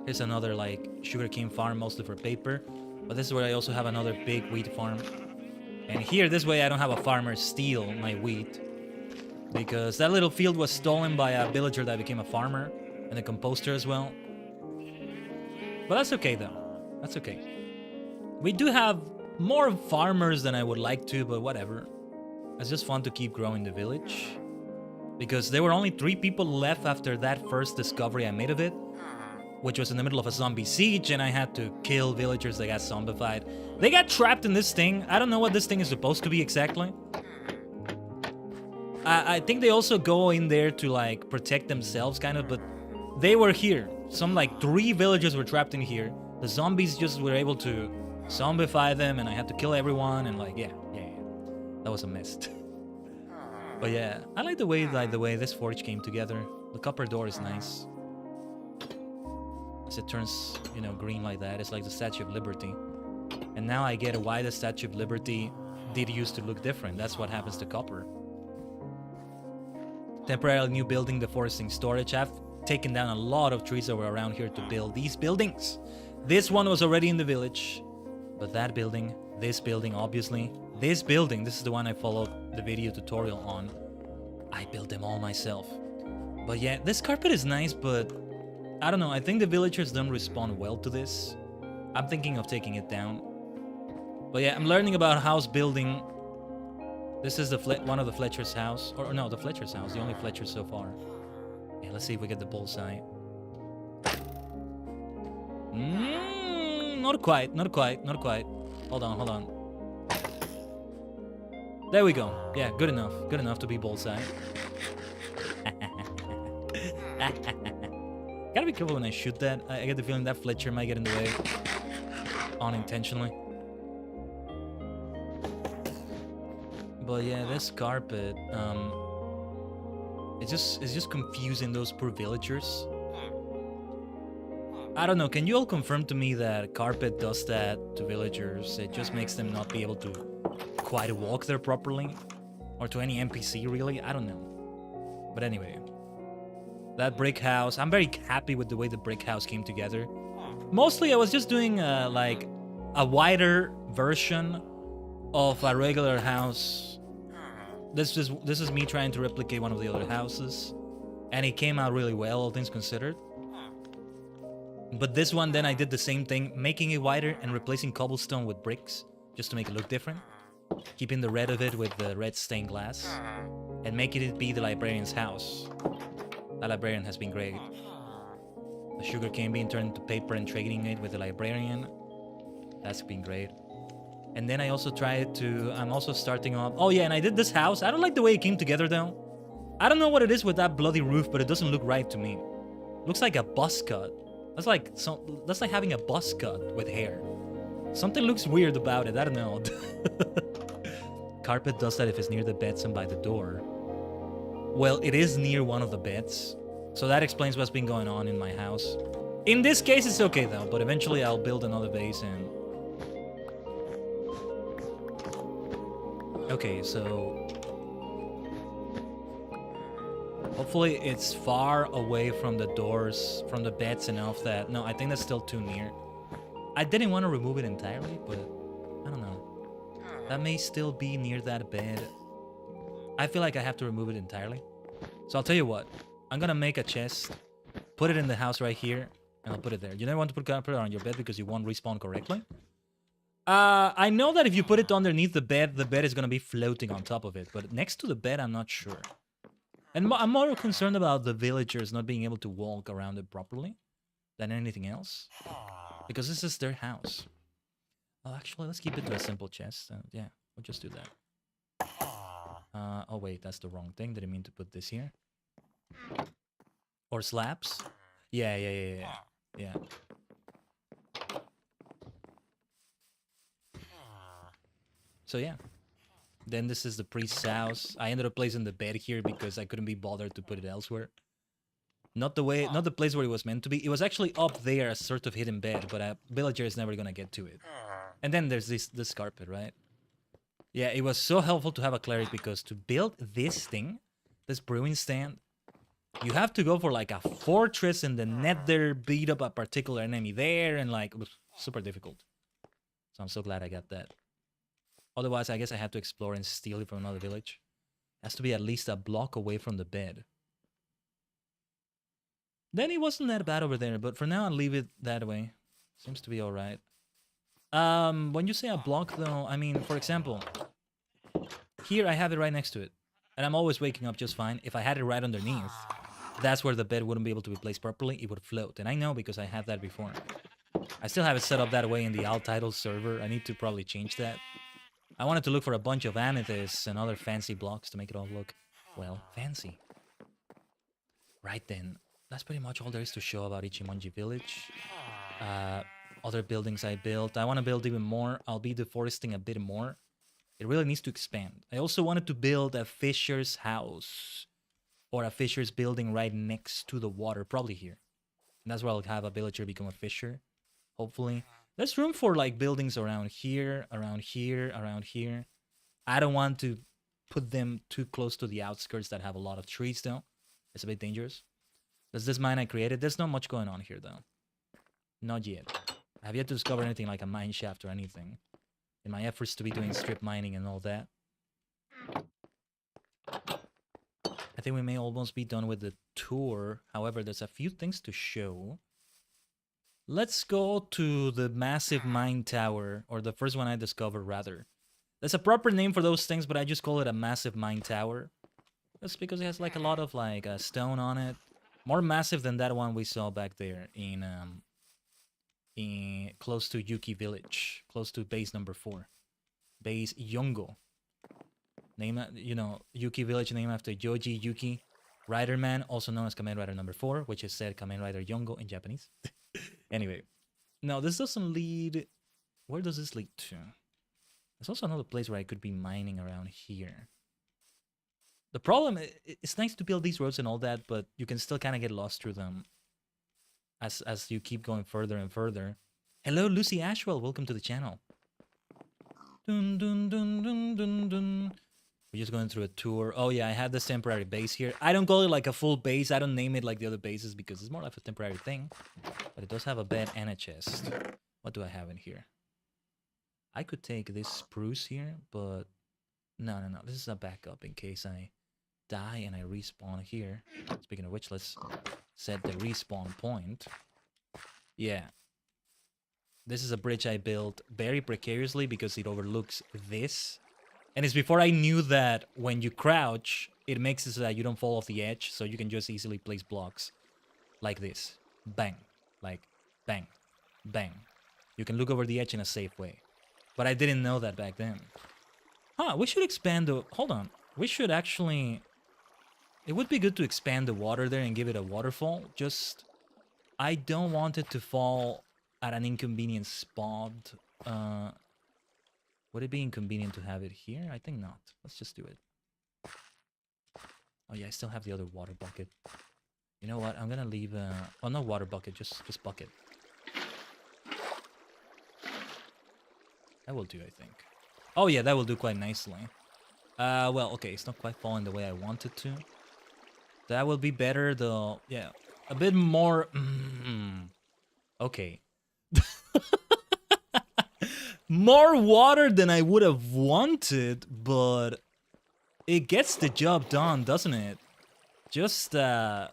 Here's another, like, sugarcane farm, mostly for paper. But this is where I also have another big wheat farm. And here, this way, I don't have a farmer steal my wheat, because that little field was stolen by a villager that became a farmer, and a composter as well. But that's okay, though. That's okay. We do have more farmers than I would like to, but whatever. It's just fun to keep growing the village. Because there were only 3 people left after that first discovery I made of it, which was in the middle of a zombie siege, and I had to kill villagers that got zombified. They got trapped in this thing. I don't know what this thing is supposed to be exactly. I think they also go in there to, like, protect themselves, kind of, but they were here. Some, like, 3 villagers were trapped in here. The zombies just were able to zombify them, and I had to kill everyone, and, like, yeah. That was a mess. But yeah, I like the way this forge came together. The copper door is nice. As it turns, you know, green like that, it's like the Statue of Liberty. And now I get why the Statue of Liberty did used to look different. That's what happens to copper. Temporarily new building, the foresting storage. I've taken down a lot of trees that were around here to build these buildings. This one was already in the village, but that building, this building, obviously, this building, this is the one I followed the video tutorial on. I built them all myself. But yeah, this carpet is nice, but I don't know, I think the villagers don't respond well to this. I'm thinking of taking it down. But yeah, I'm learning about house building. This is the one of the Fletcher's house. Or no, the Fletcher's house, the only Fletcher so far. Yeah, let's see if we get the bullseye. Not quite. Hold on. There we go. Yeah, good enough. Good enough to be bullseye. Gotta be careful when I shoot that. I get the feeling that Fletcher might get in the way. Unintentionally. But yeah, this carpet, it's just confusing those poor villagers. I don't know, can you all confirm to me that carpet does that to villagers? It just makes them not be able to quite walk there properly? Or to any NPC, really? I don't know. But anyway. That brick house, I'm very happy with the way the brick house came together. Mostly I was just doing like a wider version of a regular house. This is me trying to replicate one of the other houses. And it came out really well, all things considered. But this one, then I did the same thing, making it wider and replacing cobblestone with bricks, just to make it look different. Keeping the red of it with the red stained glass. And making it be the librarian's house. That librarian has been great. The sugarcane being turned into paper and trading it with the librarian. That's been great. And then I also tried to... I'm also starting off... Oh yeah, and I did this house. I don't like the way it came together though. I don't know what it is with that bloody roof, but it doesn't look right to me. Looks like a buzz cut. That's like having a buzz cut with hair. Something looks weird about it. I don't know. Carpet does that if it's near the beds and by the door. Well, it is near one of the beds. So that explains what's been going on in my house. In this case, it's okay though. But eventually I'll build another base and... Okay, so... Hopefully it's far away from the doors, from the beds enough that... No, I think that's still too near. I didn't want to remove it entirely, but I don't know. That may still be near that bed. I feel like I have to remove it entirely. So I'll tell you what. I'm gonna make a chest, put it in the house right here, and I'll put it there. You never want to put it on your bed because you won't respawn correctly. I know that if you put it underneath the bed is gonna be floating on top of it, but next to the bed, I'm not sure. And I'm more concerned about the villagers not being able to walk around it properly than anything else. Because this is their house. Well, actually, let's keep it to a simple chest. Yeah, we'll just do that. Oh, wait, that's the wrong thing. Didn't mean to put this here. Or slabs? Yeah. So, yeah. Then this is the priest's house. I ended up placing the bed here because I couldn't be bothered to put it elsewhere. Not the place where it was meant to be. It was actually up there, a sort of hidden bed, but a villager is never gonna get to it. And then there's this carpet, right? Yeah, it was so helpful to have a cleric because to build this thing, this brewing stand, you have to go for like a fortress in the nether, beat up a particular enemy there, and like, it was super difficult. So I'm so glad I got that. Otherwise, I guess I have to explore and steal it from another village. It has to be at least a block away from the bed. Then it wasn't that bad over there, but for now I'll leave it that way. Seems to be alright. When you say a block though, I mean, for example, here I have it right next to it. And I'm always waking up just fine. If I had it right underneath, that's where the bed wouldn't be able to be placed properly. It would float. And I know because I had that before. I still have it set up that way in the alt title server. I need to probably change that. I wanted to look for a bunch of amethysts and other fancy blocks to make it all look, well, fancy. Right then. That's pretty much all there is to show about Ichimonji Village. Other buildings I built. I want to build even more. I'll be deforesting a bit more. It really needs to expand. I also wanted to build a fisher's house. Or a fisher's building right next to the water. Probably here. And that's where I'll have a villager become a fisher. Hopefully. There's room for like buildings around here, around here, around here. I don't want to put them too close to the outskirts that have a lot of trees though. It's a bit dangerous. There's this mine I created. There's not much going on here though. Not yet. I have yet to discover anything like a mine shaft or anything. In my efforts to be doing strip mining and all that. I think we may almost be done with the tour. However, there's a few things to show. Let's go to the massive mine tower, or the first one I discovered rather. There's a proper name for those things, but I just call it a massive mine tower. That's because it has like a lot of like stone on it. More massive than that one we saw back there in close to Yuki Village, close to base number 4. Base Yongo. Name, you know, Yuki Village named after Yoji Yuki, Rider Man, also known as Kamen Rider number 4, which is said Kamen Rider Yongo in Japanese. Anyway, no, this doesn't lead... Where does this lead to? There's also another place where I could be mining around here. The problem, it's nice to build these roads and all that, but you can still kind of get lost through them as you keep going further and further. Hello, Lucy Ashwell, welcome to the channel. Dun, dun, dun, dun, dun, dun. We're just going through a tour. Oh yeah, I have this temporary base here. I don't call it like a full base. I don't name it like the other bases because it's more like a temporary thing. But it does have a bed and a chest. What do I have in here? I could take this spruce here, but... No. This is a backup in case I die and I respawn here. Speaking of which, let's set the respawn point. Yeah. This is a bridge I built very precariously because it overlooks this. And it's before I knew that when you crouch, it makes it so that you don't fall off the edge, so you can just easily place blocks like this. Bang. Like, bang. Bang. You can look over the edge in a safe way. But I didn't know that back then. Huh, we should expand the... Hold on. We should actually... It would be good to expand the water there and give it a waterfall. Just... I don't want it to fall at an inconvenient spot. Would it be inconvenient to have it here? I think not. Let's just do it. Oh yeah, I still have the other water bucket. You know what? I'm gonna leave oh, no water bucket, just bucket. That will do, I think. Oh yeah, that will do quite nicely. Well, okay, it's not quite falling the way I want it to. That will be better though. Yeah, a bit more. Okay. More water than I would have wanted, but it gets the job done, doesn't it? Just it's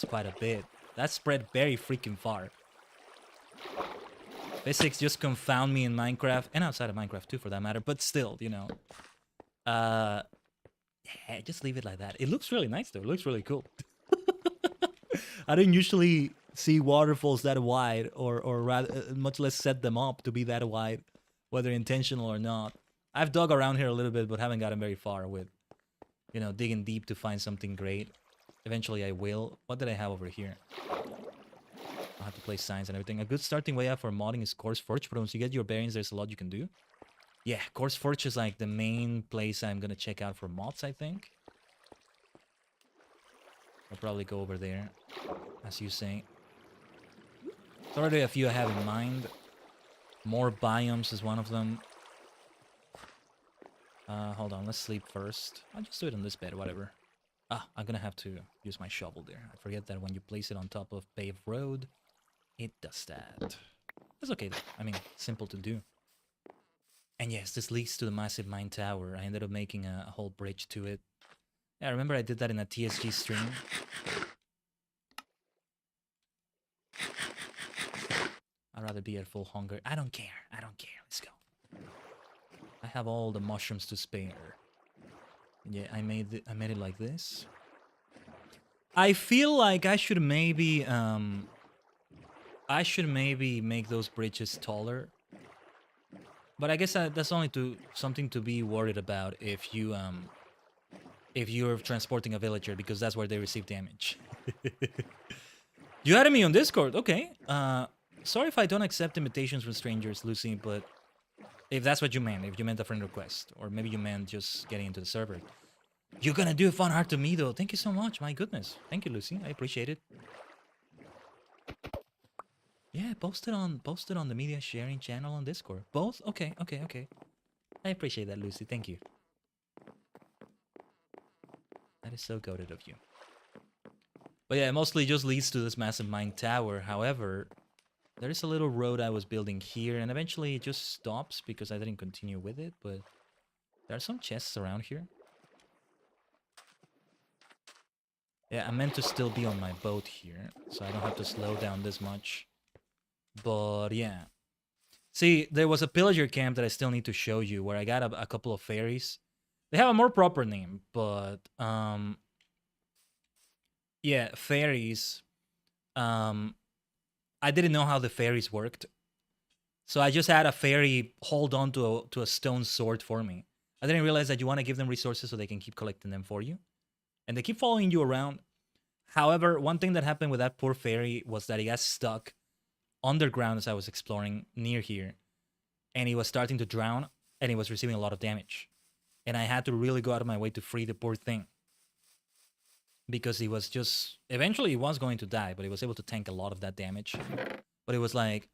quite a bit. That spread very freaking far. Physics just confound me in Minecraft and outside of Minecraft too, for that matter. But still, you know, yeah, just leave it like that. It looks really nice though. It looks really cool. I don't usually see waterfalls that wide, or rather, much less set them up to be that wide, whether intentional or not. I've dug around here a little bit, but haven't gotten very far with, you know, digging deep to find something great. Eventually, I will. What did I have over here? I'll have to place signs and everything. A good starting way out for modding is Coarse Forge, but once you get your bearings, there's a lot you can do. Yeah, Coarse Forge is like the main place I'm gonna check out for mods, I think. I'll probably go over there, as you say. There's already a few I have in mind. More biomes is one of them. Hold on, let's sleep first. I'll just do it on this bed, whatever. Ah, I'm gonna have to use my shovel there. I forget that when you place it on top of paved road, it does that. That's okay though. I mean, simple to do. And yes, this leads to the massive mine tower. I ended up making a whole bridge to it. Yeah, I remember I did that in a TSG stream. I'd rather be at full hunger. I don't care. I don't care. Let's go. I have all the mushrooms to spare. Yeah, I made it like this. I feel like I should maybe make those bridges taller. But I guess that's only something to be worried about if you're transporting a villager, because that's where they receive damage. You added me on Discord. Okay. Sorry if I don't accept invitations from strangers, Lucy, but if that's what you meant, if you meant a friend request, or maybe you meant just getting into the server. You're gonna do a fun art to me, though. Thank you so much. My goodness. Thank you, Lucy. I appreciate it. Yeah, post it on the media sharing channel on Discord. Both? Okay. I appreciate that, Lucy. Thank you. That is so goated of you. But yeah, it mostly just leads to this massive mine tower. However, there is a little road I was building here, and eventually it just stops because I didn't continue with it, but there are some chests around here. Yeah, I meant to still be on my boat here, so I don't have to slow down this much. But yeah. See, there was a pillager camp that I still need to show you, where I got a couple of fairies. They have a more proper name, but yeah, fairies. I didn't know how the fairies worked, so I just had a fairy hold on to a stone sword for me. I didn't realize that you want to give them resources so they can keep collecting them for you, and they keep following you around. However, one thing that happened with that poor fairy was that he got stuck underground as I was exploring near here, and he was starting to drown, and he was receiving a lot of damage, and I had to really go out of my way to free the poor thing, because he was just, eventually he was going to die, but he was able to tank a lot of that damage. But it was like,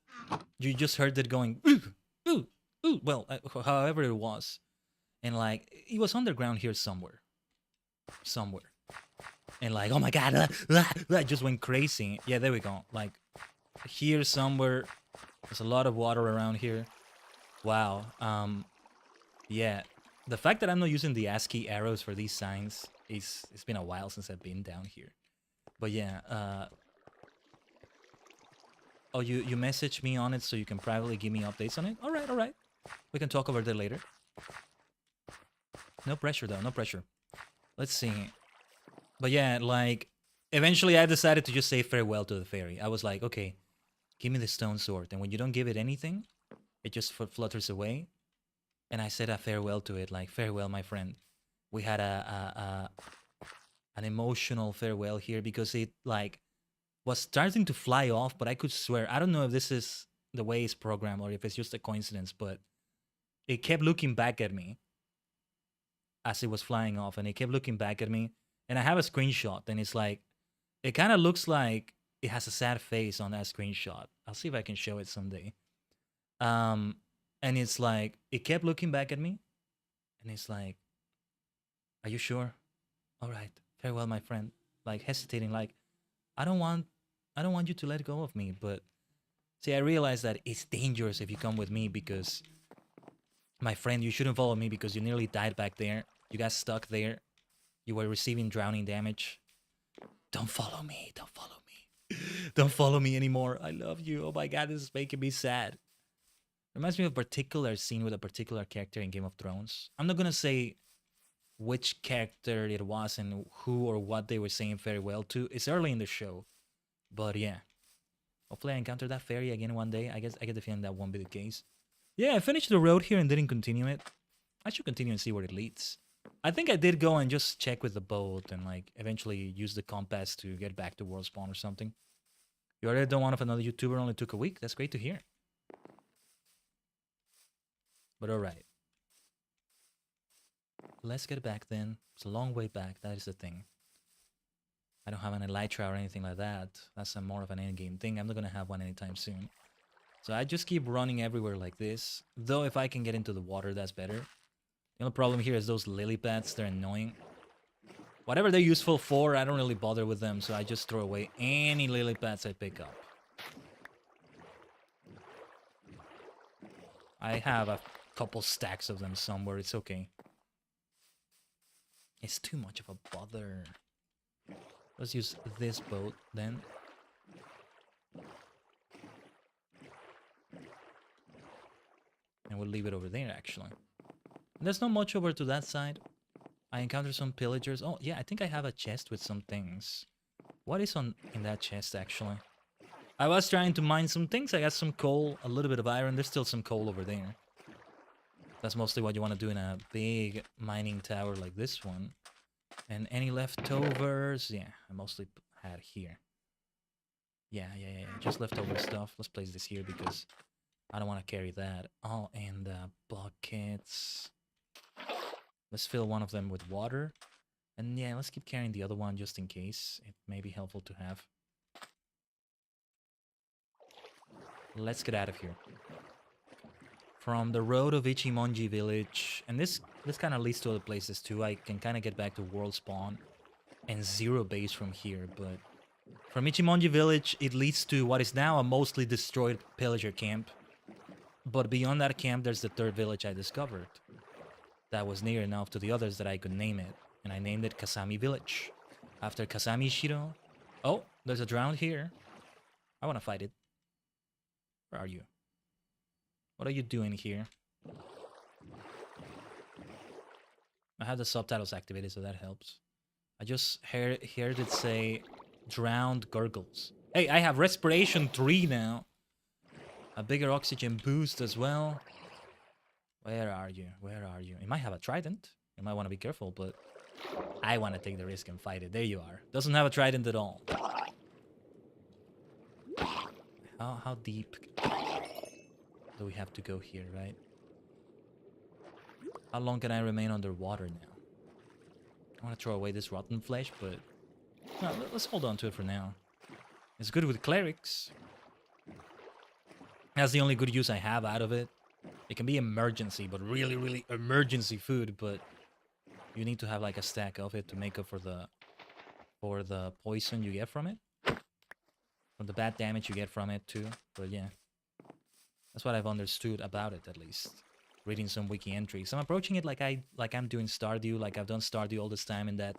you just heard it going, ooh, ooh, ooh, well, however it was, and like, he was underground here somewhere, and like, oh my god, I just went crazy. Yeah, there we go, like, here somewhere. There's a lot of water around here. Wow. Yeah, the fact that I'm not using the ASCII arrows for these signs is, it's been a while since I've been down here. But yeah, oh, you messaged me on it, so you can privately give me updates on it. All right, we can talk over there later. No pressure though, no pressure. Let's see. But yeah, like, eventually I decided to just say farewell to the fairy. I was like, okay, give me the stone sword, and when you don't give it anything, it just flutters away. And I said a farewell to it, like, farewell, my friend. We had an emotional farewell here, because it, like, was starting to fly off, but I could swear, I don't know if this is the way it's programmed or if it's just a coincidence, but it kept looking back at me as it was flying off, and it kept looking back at me. And I have a screenshot, and it's like, it kind of looks like it has a sad face on that screenshot. I'll see if I can show it someday. And it's like, it kept looking back at me, and it's like, are you sure? All right, Farewell, my friend. Like hesitating, like I don't want you to let go of me, but see, I realize that it's dangerous if you come with me because my friend, you shouldn't follow me because you nearly died back there. You got stuck there. You were receiving drowning damage. Don't follow me. Don't follow me. Don't follow me anymore. I love you. Oh my god, this is making me sad. Reminds me of a particular scene with a particular character in Game of Thrones. I'm not gonna say which character it was and who or what they were saying farewell to. It's early in the show. But yeah. Hopefully I encounter that fairy again one day. I guess I get the feeling that won't be the case. Yeah, I finished the road here and didn't continue it. I should continue and see where it leads. I think I did go and just check with the boat and like eventually use the compass to get back to world spawn or something. You already done one of another YouTuber, only took a week. That's great to hear. But alright. Let's get back then. It's a long way back, that is the thing. I don't have an elytra or anything like that. That's a more of an endgame thing. I'm not gonna have one anytime soon. So I just keep running everywhere like this. Though if I can get into the water, that's better. The only problem here is those lily pads. They're annoying. Whatever they're useful for, I don't really bother with them. So I just throw away any lily pads I pick up. I have a couple stacks of them somewhere. It's okay. It's too much of a bother. Let's use this boat then. And we'll leave it over there, actually. There's not much over to that side. I encountered some pillagers. Oh, yeah, I think I have a chest with some things. What is in that chest, actually? I was trying to mine some things. I got some coal, a little bit of iron. There's still some coal over there. That's mostly what you want to do in a big mining tower like this one. And any leftovers? Yeah, I mostly had here. Yeah. Just leftover stuff. Let's place this here because I don't want to carry that. Oh, and buckets. Let's fill one of them with water. And yeah, let's keep carrying the other one just in case. It may be helpful to have. Let's get out of here. From the road of Ichimonji village, and this kind of leads to other places too. I can kind of get back to world spawn and zero base from here, but from Ichimonji village, it leads to what is now a mostly destroyed pillager camp. But beyond that camp, there's the third village I discovered. That was near enough to the others that I could name it, and I named it Kasami Village. After Kasami Shiro. Oh, there's a drown here. I want to fight it. Where are you? What are you doing here? I have the subtitles activated, so that helps. I just heard it say drowned gurgles. Hey, I have respiration 3 now. A bigger oxygen boost as well. Where are you? Where are you? You might have a trident. You might want to be careful, but I want to take the risk and fight it. There you are. Doesn't have a trident at all. How deep do we have to go here, right? How long can I remain underwater now? I want to throw away this rotten flesh, but no, let's hold on to it for now. It's good with clerics. That's the only good use I have out of it. It can be emergency, but really, really emergency food, but you need to have like a stack of it to make up for the poison you get from it. Or the bad damage you get from it too. But yeah. That's what I've understood about it, at least. Reading some wiki entries. I'm approaching it like I'm doing Stardew, like I've done Stardew all this time, in that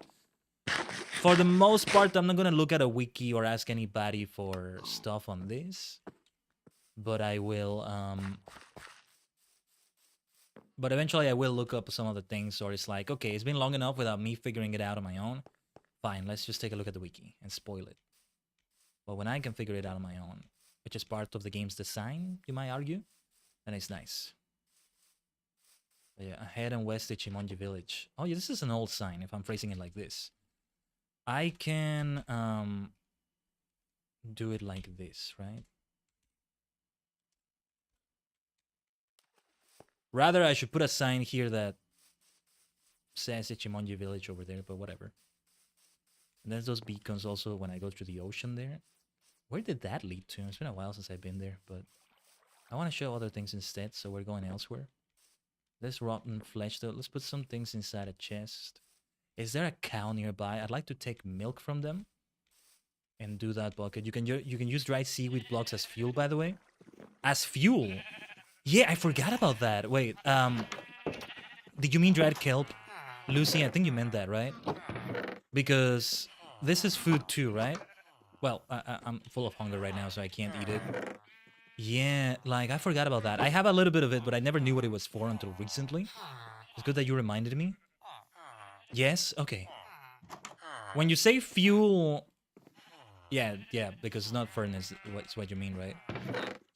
for the most part I'm not gonna look at a wiki or ask anybody for stuff on this. But I will but eventually I will look up some of the things, or it's like, okay, it's been long enough without me figuring it out on my own. Fine, let's just take a look at the wiki and spoil it. But when I can figure it out on my own, which is part of the game's design, you might argue, then it's nice. But yeah, ahead and west Ichimonji village. Oh yeah, this is an old sign, if I'm phrasing it like this. I can do it like this, right? Rather, I should put a sign here that says Ichimonji village over there, but whatever. And there's those beacons also when I go through the ocean there. Where did that lead to? It's been a while since I've been there, but I want to show other things instead, so we're going elsewhere. There's rotten flesh though. Let's put some things inside a chest. Is there a cow nearby? I'd like to take milk from them and do that bucket. You can use dry seaweed blocks as fuel, by the way. As fuel? Yeah, I forgot about that. Wait, did you mean dried kelp? Lucy, I think you meant that, right? Because this is food too, right? Well, I'm full of hunger right now, so I can't eat it. Yeah, like, I forgot about that. I have a little bit of it, but I never knew what it was for until recently. It's good that you reminded me. Yes? Okay. When you say fuel... Yeah, because it's not furnace, what's what you mean, right?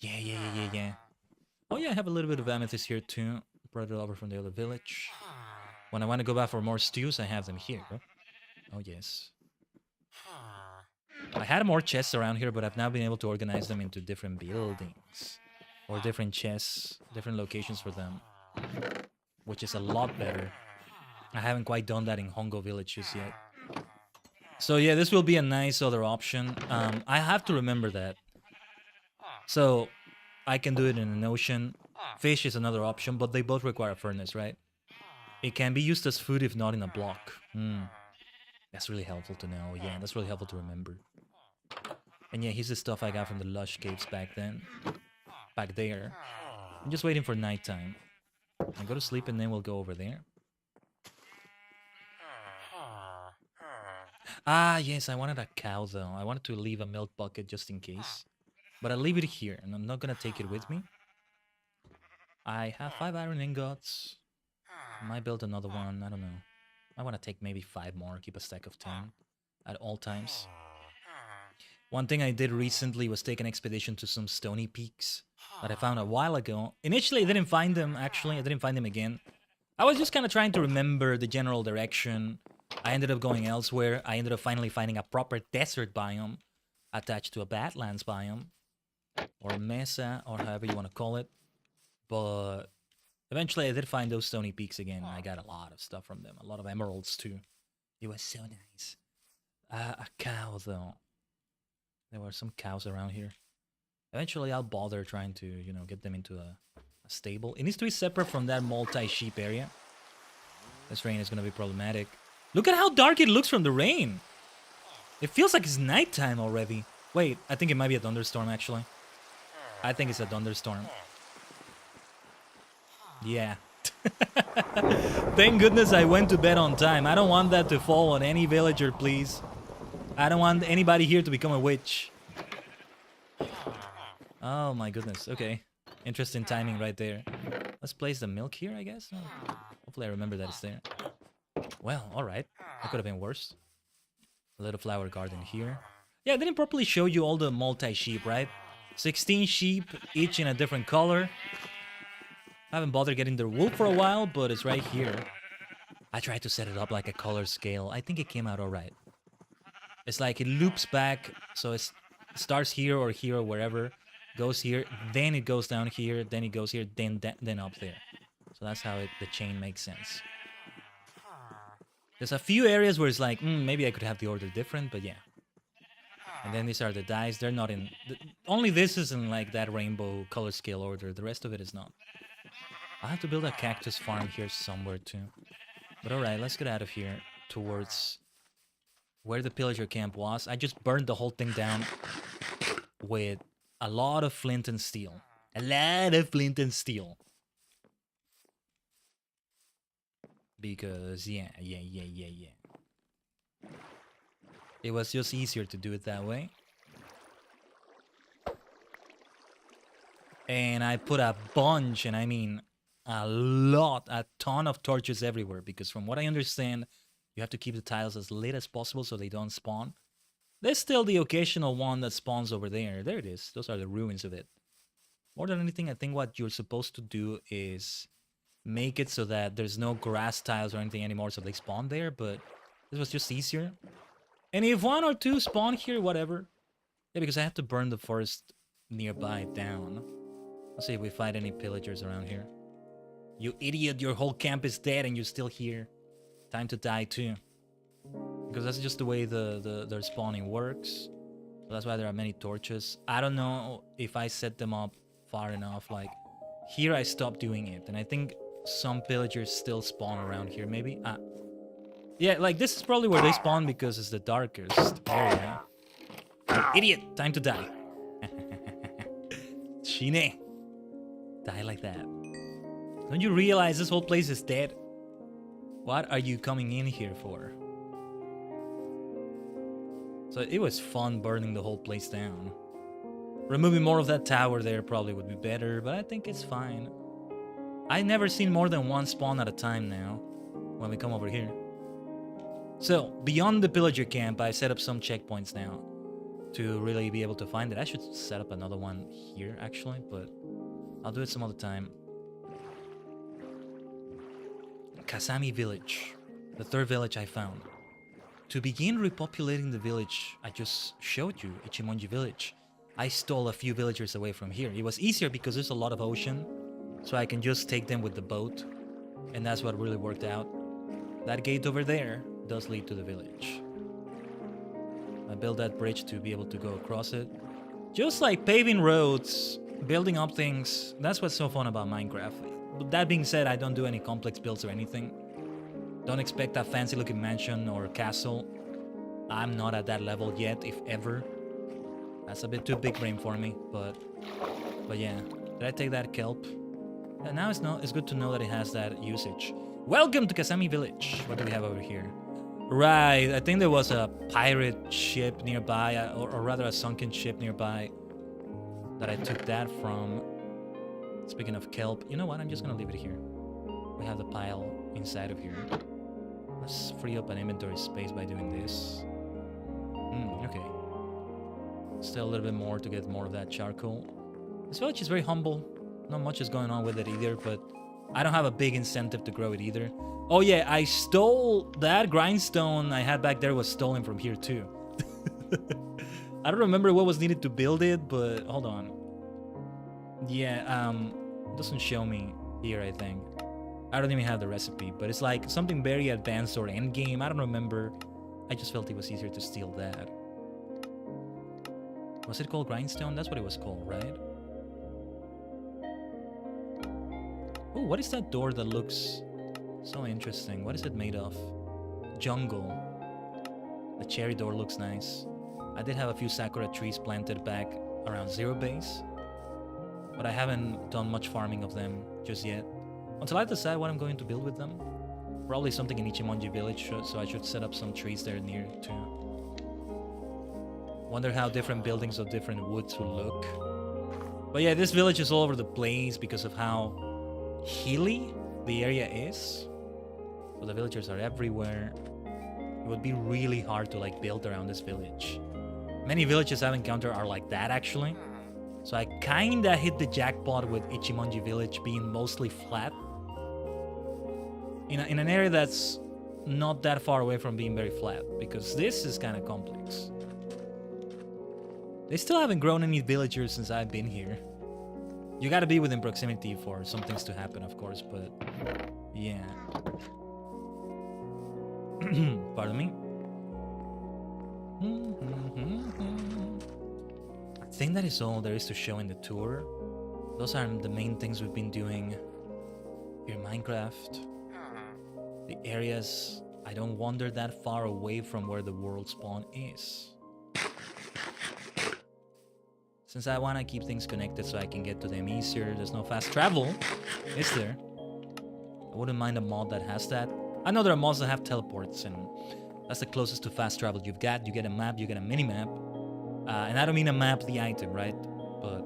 Yeah. Oh yeah, I have a little bit of amethyst here too. Brought it over from the other village. When I want to go back for more stews, I have them here. Oh yes. I had more chests around here, but I've now been able to organize them into different buildings. Or different chests, different locations for them. Which is a lot better. I haven't quite done that in Hongo villages yet. So yeah, this will be a nice other option. I have to remember that. So I can do it in an ocean. Fish is another option, but they both require a furnace, right? It can be used as food if not in a block. That's really helpful to know. Yeah, that's really helpful to remember. And yeah, here's the stuff I got from the lush caves back then. Back there. I'm just waiting for nighttime. I'll go to sleep and then we'll go over there. Ah, yes, I wanted a cow though. I wanted to leave a milk bucket just in case. But I'll leave it here and I'm not gonna take it with me. I have 5 iron ingots. I might build another one, I don't know. I want to take maybe 5 more, keep a stack of 10 at all times. One thing I did recently was take an expedition to some stony peaks that I found a while ago. Initially, I didn't find them, actually. I didn't find them again. I was just kind of trying to remember the general direction. I ended up going elsewhere. I ended up finally finding a proper desert biome attached to a badlands biome. Or mesa, or however you want to call it. But eventually I did find those stony peaks again. I got a lot of stuff from them. A lot of emeralds too. It was so nice. A cow though. There were some cows around here. Eventually I'll bother trying to, you know, get them into a stable. It needs to be separate from that multi-sheep area. This rain is going to be problematic. Look at how dark it looks from the rain. It feels like it's nighttime already. Wait, I think it might be a thunderstorm actually. I think it's a thunderstorm. Yeah. Thank goodness I went to bed on time. I don't want that to fall on any villager, please. I don't want anybody here to become a witch. Oh my goodness. Okay. Interesting timing right there. Let's place the milk here, I guess. Oh, hopefully I remember that it's there. Well, alright. That could have been worse. A little flower garden here. Yeah, I didn't properly show you all the multi-sheep, right? 16 sheep, each in a different color. I haven't bothered getting their wool for a while, but it's right here. I tried to set it up like a color scale. I think it came out alright. It's like it loops back, so it starts here or wherever. Goes here, then it goes down here, then it goes here, then up there. So that's how the chain makes sense. There's a few areas where it's like, maybe I could have the order different, but yeah. And then these are the dice. They're not in... only this is in like that rainbow color scale order. The rest of it is not. I have to build a cactus farm here somewhere too. But alright, let's get out of here towards where the pillager camp was. I just burned the whole thing down with a lot of flint and steel. A lot of flint and steel. Because, yeah. It was just easier to do it that way. And I put a bunch, and I mean a ton of torches everywhere. Because from what I understand, you have to keep the tiles as lit as possible so they don't spawn. There's still the occasional one that spawns over there. There it is. Those are the ruins of it. More than anything, I think what you're supposed to do is make it so that there's no grass tiles or anything anymore so they spawn there. But this was just easier. And if 1 or 2 spawn here, whatever. Yeah, because I have to burn the forest nearby down. Let's see if we find any pillagers around here. You idiot, your whole camp is dead and you're still here. Time to die too. Because that's just the way their spawning works. So that's why there are many torches. I don't know if I set them up far enough. Like, here I stopped doing it. And I think some pillagers still spawn around here, maybe. Yeah, like this is probably where they spawn because it's the darkest area. You idiot! Time to die. Shine. Die like that. Don't you realize this whole place is dead? What are you coming in here for? So it was fun burning the whole place down. Removing more of that tower there probably would be better, but I think it's fine. I've never seen more than one spawn at a time now when we come over here. So, beyond the pillager camp, I set up some checkpoints now to really be able to find it. I should set up another one here, actually, but I'll do it some other time. Kasami Village, the third village I found. To begin repopulating the village I just showed you, Ichimonji Village, I stole a few villagers away from here. It was easier because there's a lot of ocean, so I can just take them with the boat, and that's what really worked out. That gate over there does lead to the village. I built that bridge to be able to go across it. Just like paving roads, building up things, that's what's so fun about Minecraft. But that being said, I don't do any complex builds or anything. Don't expect a fancy looking mansion or castle. I'm not at that level yet, if ever. That's a bit too big brain for me, but yeah. Did I take that kelp? And now it's good to know that it has that usage. Welcome to Kasami Village. What do we have over here? Right, I think there was a pirate ship nearby, or rather a sunken ship nearby that I took that from. Speaking of kelp, you know what? I'm just gonna leave it here. We have the pile inside of here. Let's free up an inventory space by doing this. Okay. Still a little bit more to get more of that charcoal. This village is very humble. Not much is going on with it either, but I don't have a big incentive to grow it either. Oh yeah, I stole that grindstone I had back there was stolen from here too. I don't remember what was needed to build it, but hold on. Yeah, it doesn't show me here, I think. I don't even have the recipe, but it's like something very advanced or end game. I don't remember. I just felt it was easier to steal that. Was it called grindstone? That's what it was called, right? Oh, what is that door that looks so interesting? What is it made of? Jungle. The cherry door looks nice. I did have a few sakura trees planted back around Zero Base, but I haven't done much farming of them just yet. Until I decide what I'm going to build with them. Probably something in Ichimonji Village, so I should set up some trees there near too. Wonder how different buildings of different woods will look. But yeah, this village is all over the place because of how hilly the area is. So the villagers are everywhere. It would be really hard to like build around this village. Many villages I've encountered are like that actually. So I kinda hit the jackpot with Ichimonji Village being mostly flat. In an area that's not that far away from being very flat, because this is kind of complex. They still haven't grown any villagers since I've been here. You gotta be within proximity for some things to happen, of course, but yeah. Pardon me. I think that is all there is to show in the tour. Those are the main things we've been doing here in Minecraft. The areas, I don't wander that far away from where the world spawn is. Since I want to keep things connected so I can get to them easier, there's no fast travel, is there? I wouldn't mind a mod that has that. I know there are mods that have teleports, and that's the closest to fast travel you've got. You get a map, you get a mini-map. And I don't mean a map, the item, right? But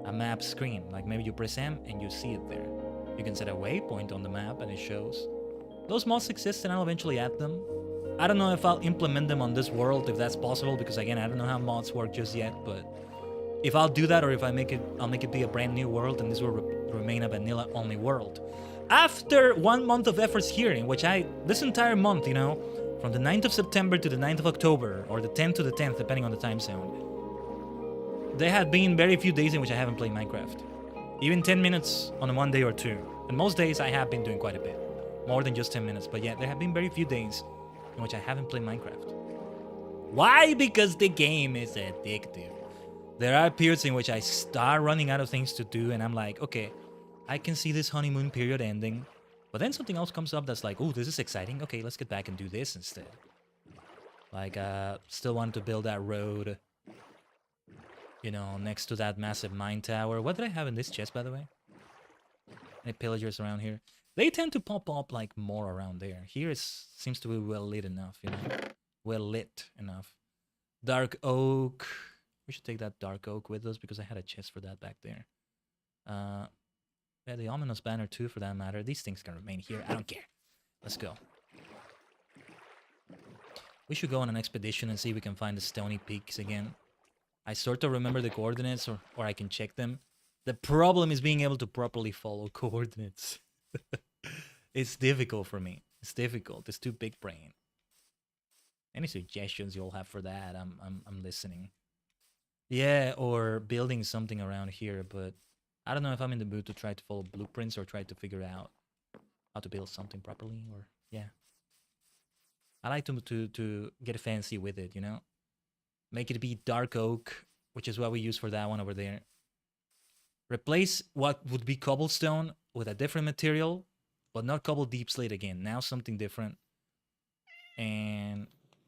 a map screen. Like maybe you press M and you see it there. You can set a waypoint on the map and it shows. Those mods exist and I'll eventually add them. I don't know if I'll implement them on this world, if that's possible, because again, I don't know how mods work just yet, but if I'll do that or if I'll make it be a brand new world and this will remain a vanilla only world. After 1 month of efforts here, in which this entire month, you know, from the 9th of September to the 9th of October, or the 10th to the 10th, depending on the time zone, there have been very few days in which I haven't played Minecraft. Even 10 minutes on one day or two. And most days I have been doing quite a bit. More than just 10 minutes, but yeah, there have been very few days in which I haven't played Minecraft. Why? Because the game is addictive. There are periods in which I start running out of things to do and I'm like, okay, I can see this honeymoon period ending. But then something else comes up that's like, oh, this is exciting. Okay, let's get back and do this instead. Like, still wanted to build that road, you know, next to that massive mine tower. What did I have in this chest, by the way? Any pillagers around here? They tend to pop up, like, more around there. Here it seems to be well lit enough, you know? Well lit enough. Dark oak. We should take that dark oak with us because I had a chest for that back there. Yeah, the ominous banner too, for that matter. These things can remain here. I don't care. Let's go. We should go on an expedition and see if we can find the stony peaks again. I sort of remember the coordinates, or I can check them. The problem is being able to properly follow coordinates. It's difficult for me. It's difficult. It's too big brain. Any suggestions you'll have for that? I'm listening. Yeah, or building something around here, but I don't know if I'm in the mood to try to follow blueprints or try to figure out how to build something properly, or yeah. I like to get fancy with it, you know? Make it be dark oak, which is what we use for that one over there. Replace what would be cobblestone with a different material, but not cobble deep slate again. Now something different. And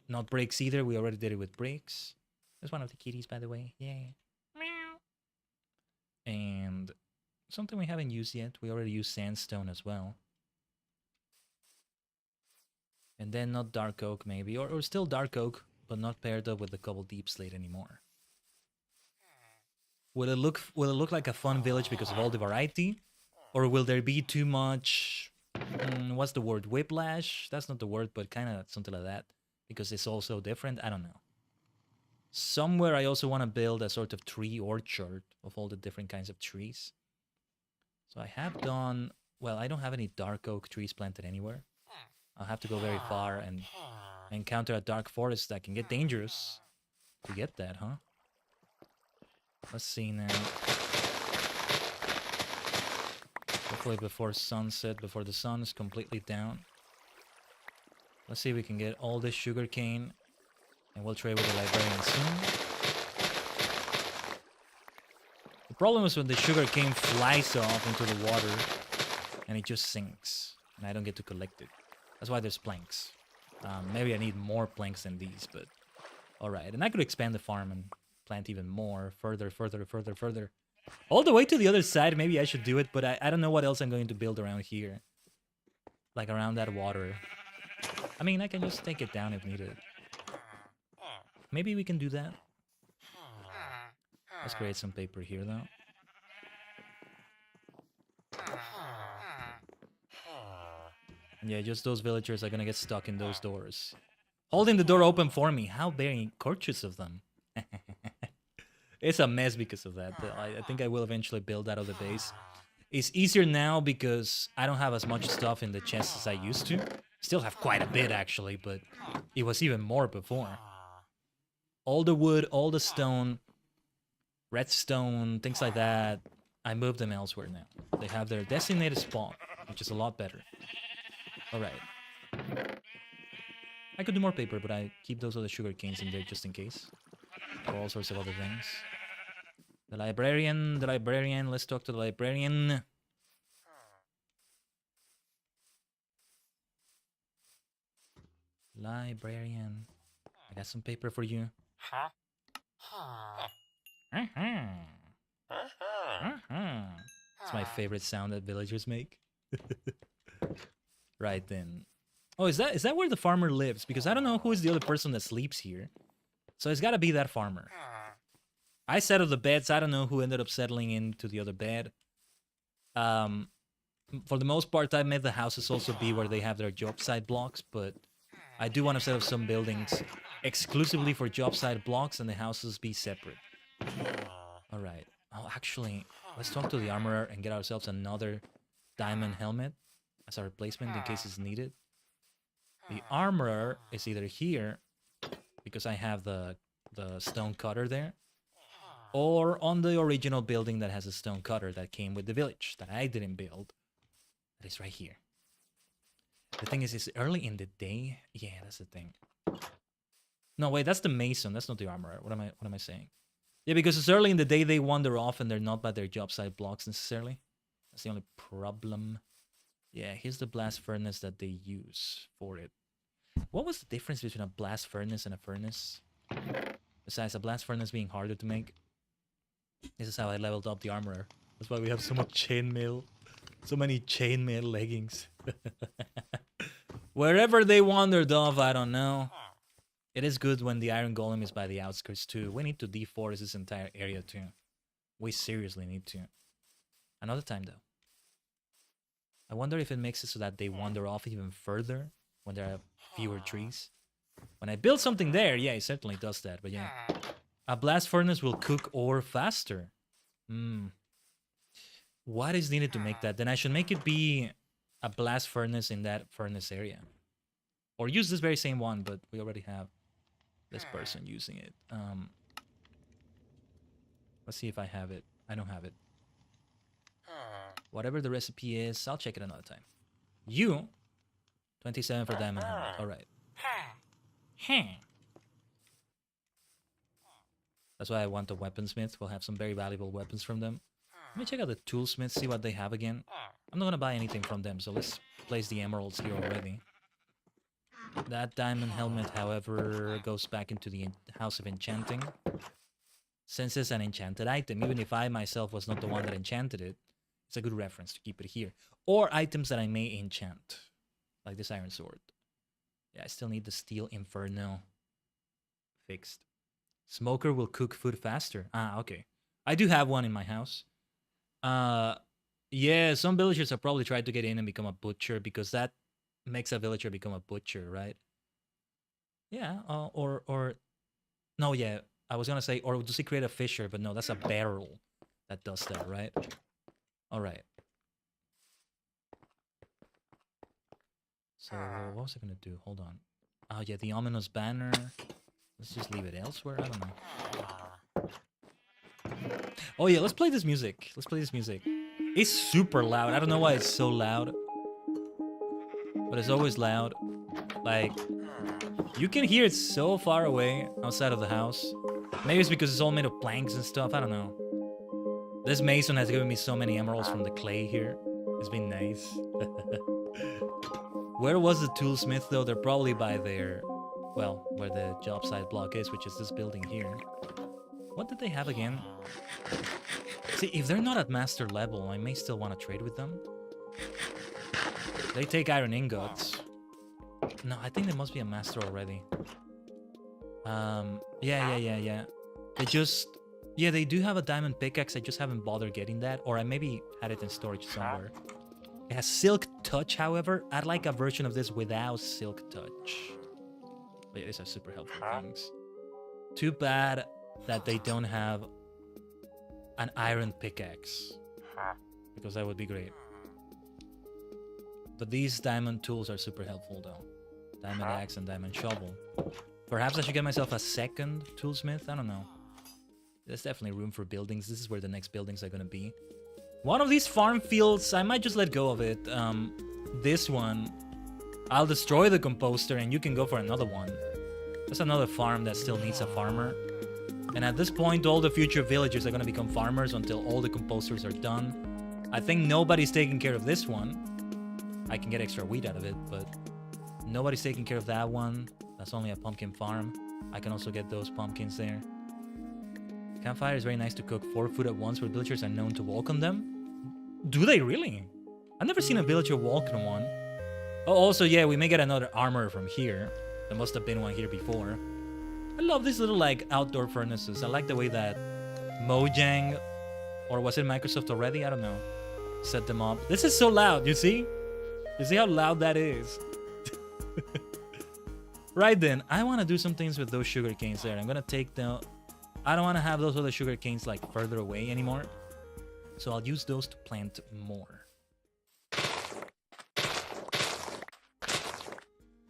not bricks either. We already did it with bricks. There's one of the kitties, by the way. Yay. Meow. And something we haven't used yet. We already used sandstone as well. And then not dark oak maybe. Or still dark oak, but not paired up with the cobble deep slate anymore. Will it look like a fun village because of all the variety? Or will there be too much... what's the word? Whiplash? That's not the word, but kind of something like that. Because it's all so different. I don't know. Somewhere I also want to build a sort of tree orchard of all the different kinds of trees. So I have done... Well, I don't have any dark oak trees planted anywhere. I'll have to go very far and encounter a dark forest that can get dangerous to get that, huh? Let's see now. Hopefully before sunset, before the sun is completely down. Let's see if we can get all this sugar cane. And we'll trade with the librarian soon. The problem is when the sugar cane flies off into the water and it just sinks. And I don't get to collect it. That's why there's planks. Maybe I need more planks than these, but... Alright, and I could expand the farm and plant even more. Further. All the way to the other side, maybe I should do it, but I don't know what else I'm going to build around here. Like around that water. I mean, I can just take it down if needed. Maybe we can do that. Let's create some paper here, though. And yeah, just those villagers are gonna get stuck in those doors. Holding the door open for me. How very courteous of them. It's a mess because of that. I think I will eventually build out of the base. It's easier now because I don't have as much stuff in the chest as I used to. Still have quite a bit, actually, but it was even more before. All the wood, all the stone, redstone, things like that, I moved them elsewhere now. They have their designated spot, which is a lot better. Alright. I could do more paper, but I keep those other sugar canes in there just in case. For all sorts of other things. The librarian, let's talk to the librarian. Librarian. I got some paper for you. It's my favorite sound that villagers make. Right then. Oh, is that where the farmer lives? Because I don't know who is the other person that sleeps here. So it's gotta be that farmer. I settled the beds. I don't know who ended up settling into the other bed. For the most part, I made the houses also be where they have their job site blocks, but I do want to set up some buildings exclusively for job site blocks and the houses be separate. Alright. Oh, actually, let's talk to the armorer and get ourselves another diamond helmet as a replacement in case it's needed. The armorer is either here, because I have the stone cutter there, or on the original building that has a stone cutter that came with the village, that I didn't build. That is right here. The thing is, it's early in the day. Yeah, that's the thing. No, wait, that's the mason. That's not the armorer. What am I saying? Yeah, because it's early in the day, they wander off and they're not by their job site blocks necessarily. That's the only problem. Yeah, here's the blast furnace that they use for it. What was the difference between a blast furnace and a furnace? Besides a blast furnace being harder to make. This is how I leveled up the armorer. That's why we have so much chainmail. So many chainmail leggings. Wherever they wandered off, I don't know. It is good when the iron golem is by the outskirts too. We need to deforest this entire area too. We seriously need to. Another time though. I wonder if it makes it so that they wander off even further when there are fewer trees. When I build something there, yeah, it certainly does that. But yeah, a blast furnace will cook ore faster. What is needed to make that? Then I should make it be a blast furnace in that furnace area. Or use this very same one, but we already have this person using it. Let's see if I have it. I don't have it. Whatever the recipe is, I'll check it another time. You, 27 for diamond helmet. All right. That's why I want the weaponsmith. We'll have some very valuable weapons from them. Let me check out the toolsmith, see what they have again. I'm not gonna buy anything from them, so let's place the emeralds here already. That diamond helmet, however, goes back into the house of enchanting. Since it's an enchanted item, even if I myself was not the one that enchanted it, it's a good reference to keep it here. Or items that I may enchant, like this iron sword. Yeah, I still need the steel inferno fixed. Smoker will cook food faster. Ah, okay. I do have one in my house. Yeah, some villagers have probably tried to get in and become a butcher because that makes a villager become a butcher, right? Yeah, or no, yeah, I was gonna say, or does he create a fisher? But no, that's a barrel that does that, right? All right. So what was I gonna do? Hold on. Oh yeah, the ominous banner. Let's just leave it elsewhere. I don't know. Oh yeah, let's play this music. Let's play this music. It's super loud. I don't know why it's so loud, but it's always loud. Like, you can hear it so far away outside of the house. Maybe it's because it's all made of planks and stuff. I don't know. This mason has given me so many emeralds from the clay here. It's been nice. Where was the toolsmith though? They're probably by their, well, where the job site block is, which is this building here. What did they have again? See, if they're not at master level, I may still want to trade with them. They take iron ingots. No, I think they must be a master already. Yeah. They just... Yeah, they do have a diamond pickaxe. I just haven't bothered getting that. Or I maybe had it in storage somewhere. It has silk touch, however. I'd like a version of this without silk touch. But yeah, these are super helpful things. Too bad that they don't have an iron pickaxe. Because that would be great. But these diamond tools are super helpful though. Diamond axe and diamond shovel. Perhaps I should get myself a second toolsmith? I don't know. There's definitely room for buildings. This is where the next buildings are gonna be. One of these farm fields, I might just let go of it. This one, I'll destroy the composter and you can go for another one. There's another farm that still needs a farmer. And at this point, all the future villagers are gonna become farmers until all the composters are done. I think nobody's taking care of this one. I can get extra wheat out of it, but nobody's taking care of that one. That's only a pumpkin farm. I can also get those pumpkins there. Campfire is very nice to cook 4 food at once where villagers are known to walk on them. Do they really? I've never seen a villager walk on one. Oh, also, yeah, we may get another armor from here. There must have been one here before. I love these little, like, outdoor furnaces. I like the way that Mojang, or was it Microsoft already? I don't know. Set them up. This is so loud, you see? You see how loud that is? Right then, I want to do some things with those sugar canes there. I'm going to take the... I don't want to have those other sugar canes like further away anymore. So I'll use those to plant more.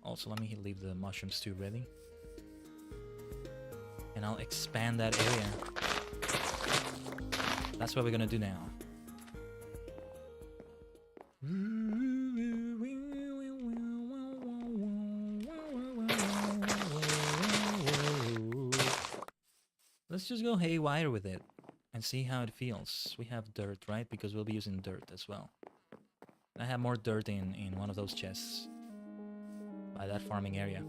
Also, let me leave the mushroom stew ready. And I'll expand that area. That's what we're gonna do now. Let's just go haywire with it and see how it feels. We have dirt, right? Because we'll be using dirt as well. I have more dirt in one of those chests by that farming area.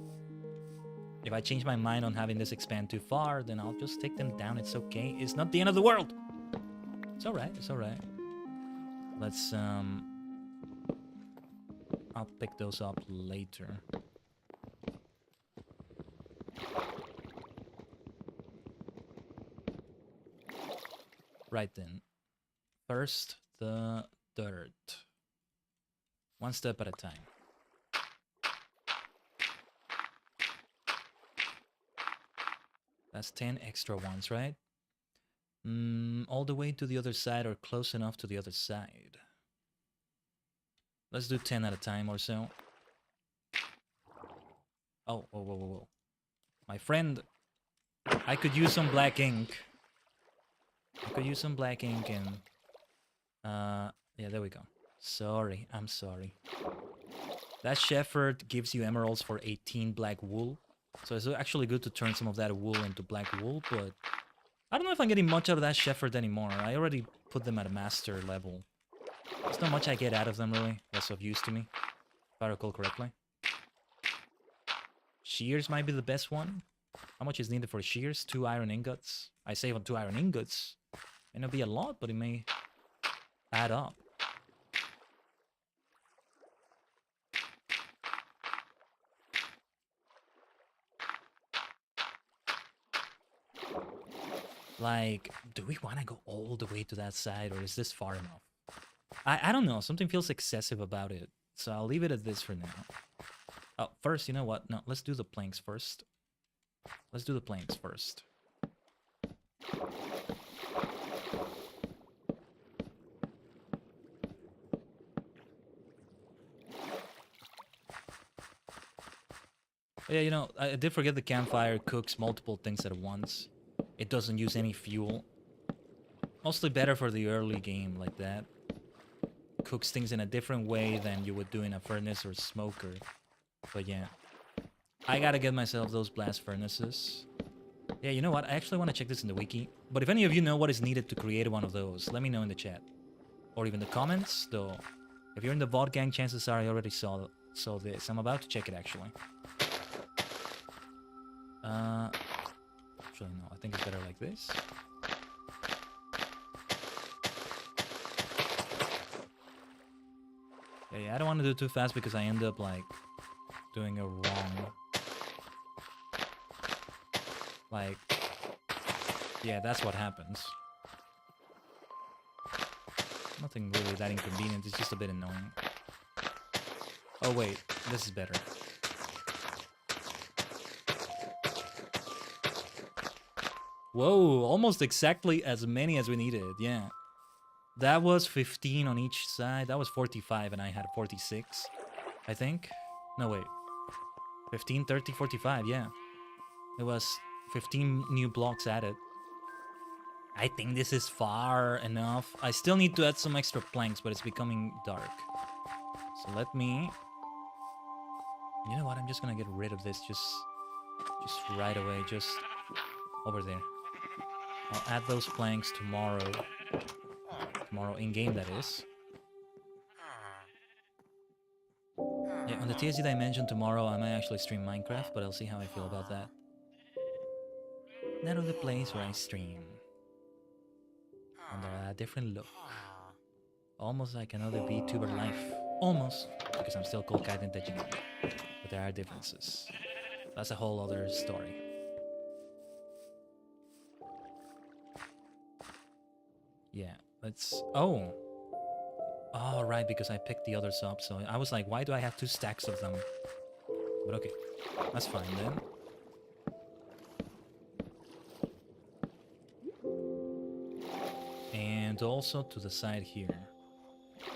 If I change my mind on having this expand too far, then I'll just take them down. It's okay. It's not the end of the world. It's alright. It's alright. Let's, I'll pick those up later. Right then. First, the dirt. One step at a time. That's 10 extra ones, right? All the way to the other side or close enough to the other side. Let's do 10 at a time or so. Oh, whoa, whoa, whoa, whoa. My friend, I could use some black ink. I could use some black ink and... yeah, there we go. Sorry, I'm sorry. That shepherd gives you emeralds for 18 black wool. So it's actually good to turn some of that wool into black wool, but... I don't know if I'm getting much out of that shepherd anymore. I already put them at a master level. There's not much I get out of them, really. Less of use to me, if I recall correctly. Shears might be the best one. How much is needed for shears? 2 iron ingots. I save on 2 iron ingots. May not be a lot, but it may add up. Like, do we want to go all the way to that side, or is this far enough? I don't know. Something feels excessive about it. So I'll leave it at this for now. Oh, first, you know what? No, let's do the planks first. Let's do the planks first. Yeah, you know, I did forget the campfire cooks multiple things at once. It doesn't use any fuel. Mostly better for the early game like that. Cooks things in a different way than you would do in a furnace or smoker. But yeah. I gotta get myself those blast furnaces. Yeah, you know what? I actually want to check this in the wiki. But if any of you know what is needed to create one of those, let me know in the chat. Or even the comments, though. If you're in the VOD gang, chances are I already saw this. I'm about to check it, actually. Actually, no. I think it's better like this. Yeah, I don't want to do it too fast because I end up, like, doing it wrong. Like, yeah, that's what happens. Nothing really that inconvenient, it's just a bit annoying. Oh wait, this is better. Whoa, almost exactly as many as we needed, yeah. That was 15 on each side, that was 45 and I had 46, I think. No, wait. 15, 30, 45, yeah. It was 15 new blocks added. I think this is far enough. I still need to add some extra planks, but it's becoming dark. So let me... You know what? I'm just gonna get rid of this just right away, just over there. I'll add those planks tomorrow. Tomorrow in-game, that is. Yeah, on the TSG that I mentioned tomorrow, I might actually stream Minecraft, but I'll see how I feel about that. Not on the place where I stream. Under a different look. Almost like another VTuber life. Almost, because I'm still called Khaiden Tajigen. But there are differences. That's a whole other story. Yeah, let's... Oh! Oh, right, because I picked the others up, so I was like, why do I have 2 stacks of them? But okay, that's fine then. And also to the side here.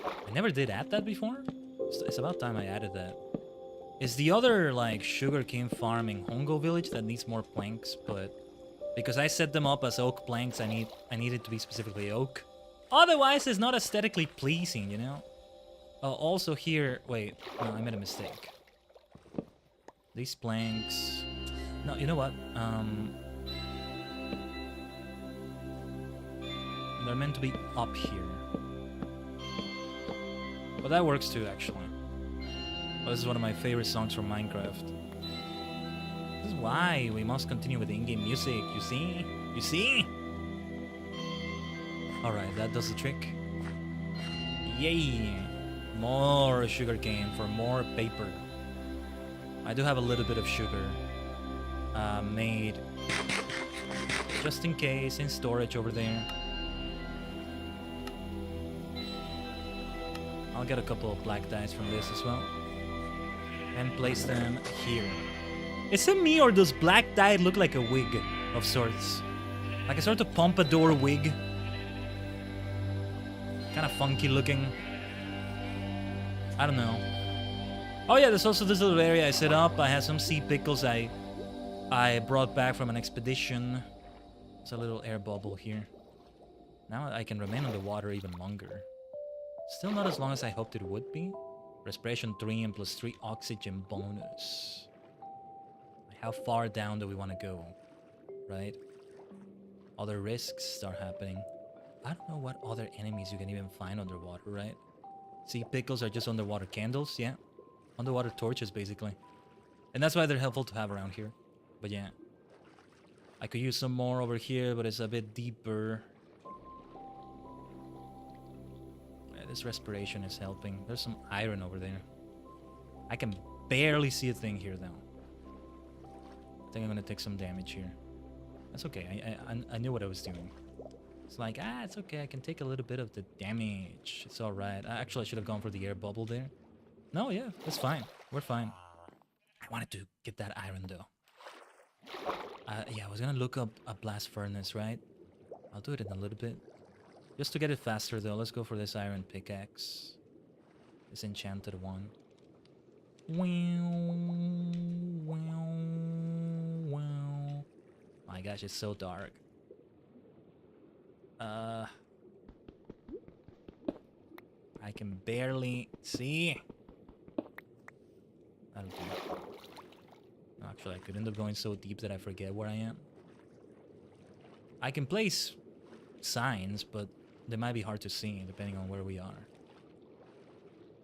I never did add that before. It's about time I added that. It's the other, like, sugarcane farm in Hongo village that needs more planks, but because I set them up as oak planks, I need it to be specifically oak. Otherwise, it's not aesthetically pleasing, you know? Oh, also here... Wait, no, I made a mistake. These planks... No, you know what? They're meant to be up here. But that works too, actually. Well, this is one of my favorite songs from Minecraft. This is why we must continue with the in-game music, you see? You see? Alright, that does the trick. Yay! More sugarcane for more paper. I do have a little bit of sugar made just in case in storage over there. I'll get a couple of black dyes from this as well and place them here. Is it me, or does black dye look like a wig of sorts? Like a sort of pompadour wig? Kind of funky looking. I don't know. Oh yeah, there's also this little area I set up. I had some sea pickles I brought back from an expedition. There's a little air bubble here. Now I can remain underwater even longer. Still not as long as I hoped it would be. Respiration 3 and +3 oxygen bonus. How far down do we want to go? Right? Other risks start happening. I don't know what other enemies you can even find underwater, right? Sea pickles are just underwater candles, yeah. Underwater torches, basically. And that's why they're helpful to have around here. But yeah. I could use some more over here, but it's a bit deeper. Yeah, this respiration is helping. There's some iron over there. I can barely see a thing here, though. I think I'm gonna take some damage here. That's okay. I knew what I was doing. It's like, it's okay. I can take a little bit of the damage. It's all right. Actually, I should have gone for the air bubble there. No, yeah, that's fine. We're fine. I wanted to get that iron, though. Yeah, I was gonna look up a blast furnace, right? I'll do it in a little bit. Just to get it faster, though, let's go for this iron pickaxe. This enchanted one. My gosh, it's so dark. I can barely see. That'll do. Actually, I could end up going so deep that I forget where I am. I can place signs, but they might be hard to see depending on where we are.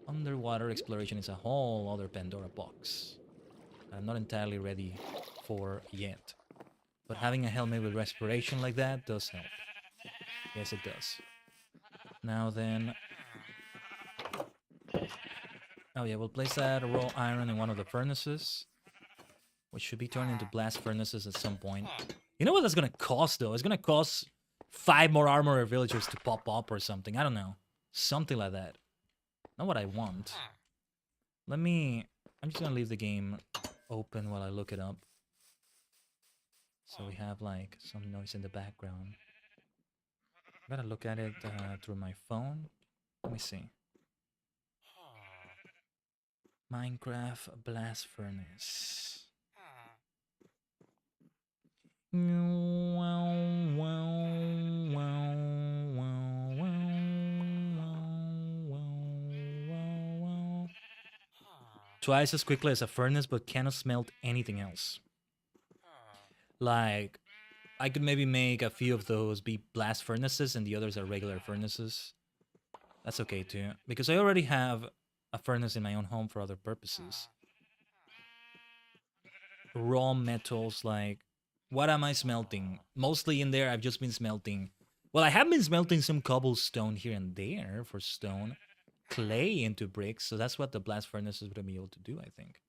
Underwater exploration is a whole other Pandora box that I'm not entirely ready for yet. But having a helmet with respiration like that does help. Yes, it does. Now then... Oh yeah, we'll place that raw iron in one of the furnaces, which should be turned into blast furnaces at some point. You know what that's gonna cost, though? It's gonna cost 5 more armor villagers to pop up or something. I don't know. Something like that. Not what I want. I'm just gonna leave the game open while I look it up. So we have like some noise in the background. I'm gonna look at it through my phone. Let me see. Minecraft blast furnace. Twice as quickly as a furnace, but cannot smelt anything else. Like, I could maybe make a few of those be blast furnaces and the others are regular furnaces. That's okay too, because I already have a furnace in my own home for other purposes. Raw metals, like, what am I smelting? Mostly in there, I've just been smelting... Well, I have been smelting some cobblestone here and there for stone. Clay into bricks, so that's what the blast furnace is going to be able to do, I think.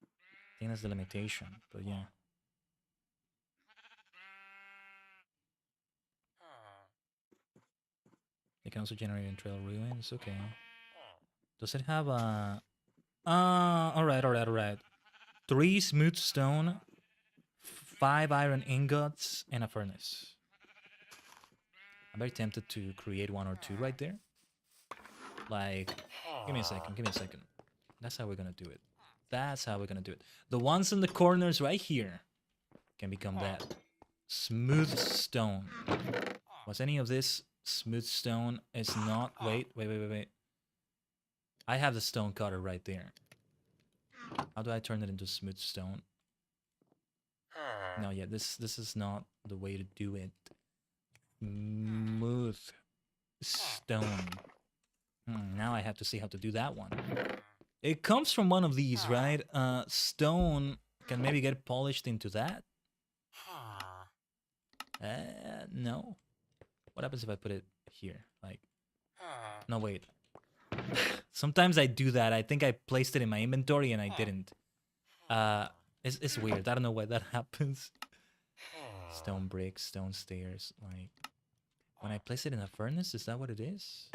I think that's the limitation, but yeah. They can also generate in trail ruins, okay. Does it have a... alright. 3 smooth stone, 5 iron ingots, and a furnace. I'm very tempted to create 1 or 2 right there. Like, give me a second. That's how we're gonna do it. The ones in the corners right here can become that. Smooth stone. Was any of this smooth stone? Is not... Wait. I have the stone cutter right there. How do I turn it into smooth stone? No, yeah, this is not the way to do it. Smooth stone. Now I have to see how to do that one. It comes from one of these, right? Stone can maybe get polished into that. No. What happens if I put it here? Like, no, wait. Sometimes I do that. I think I placed it in my inventory and I didn't. It's weird. I don't know why that happens. Stone bricks, stone stairs. Like, when I place it in a furnace, is that what it is?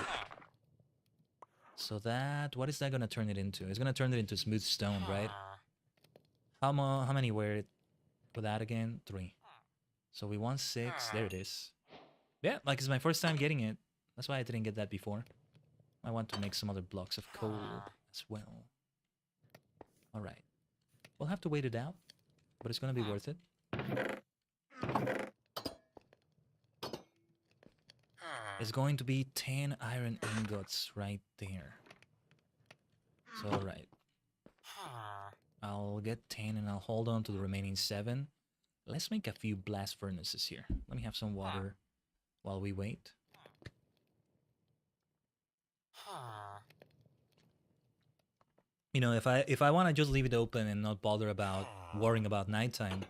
So that, what is that gonna turn it into? It's gonna turn it into smooth stone, right? How many were it for that again? 3. So we want 6. There it is. Yeah, like it's my first time getting it. That's why I didn't get that before. I want to make some other blocks of coal as well. Alright. We'll have to wait it out, but it's gonna be worth it. It's going to be 10 iron ingots right there. So, alright. I'll get 10 and I'll hold on to the remaining 7. Let's make a few blast furnaces here. Let me have some water while we wait. You know, if I want to just leave it open and not bother about worrying about nighttime,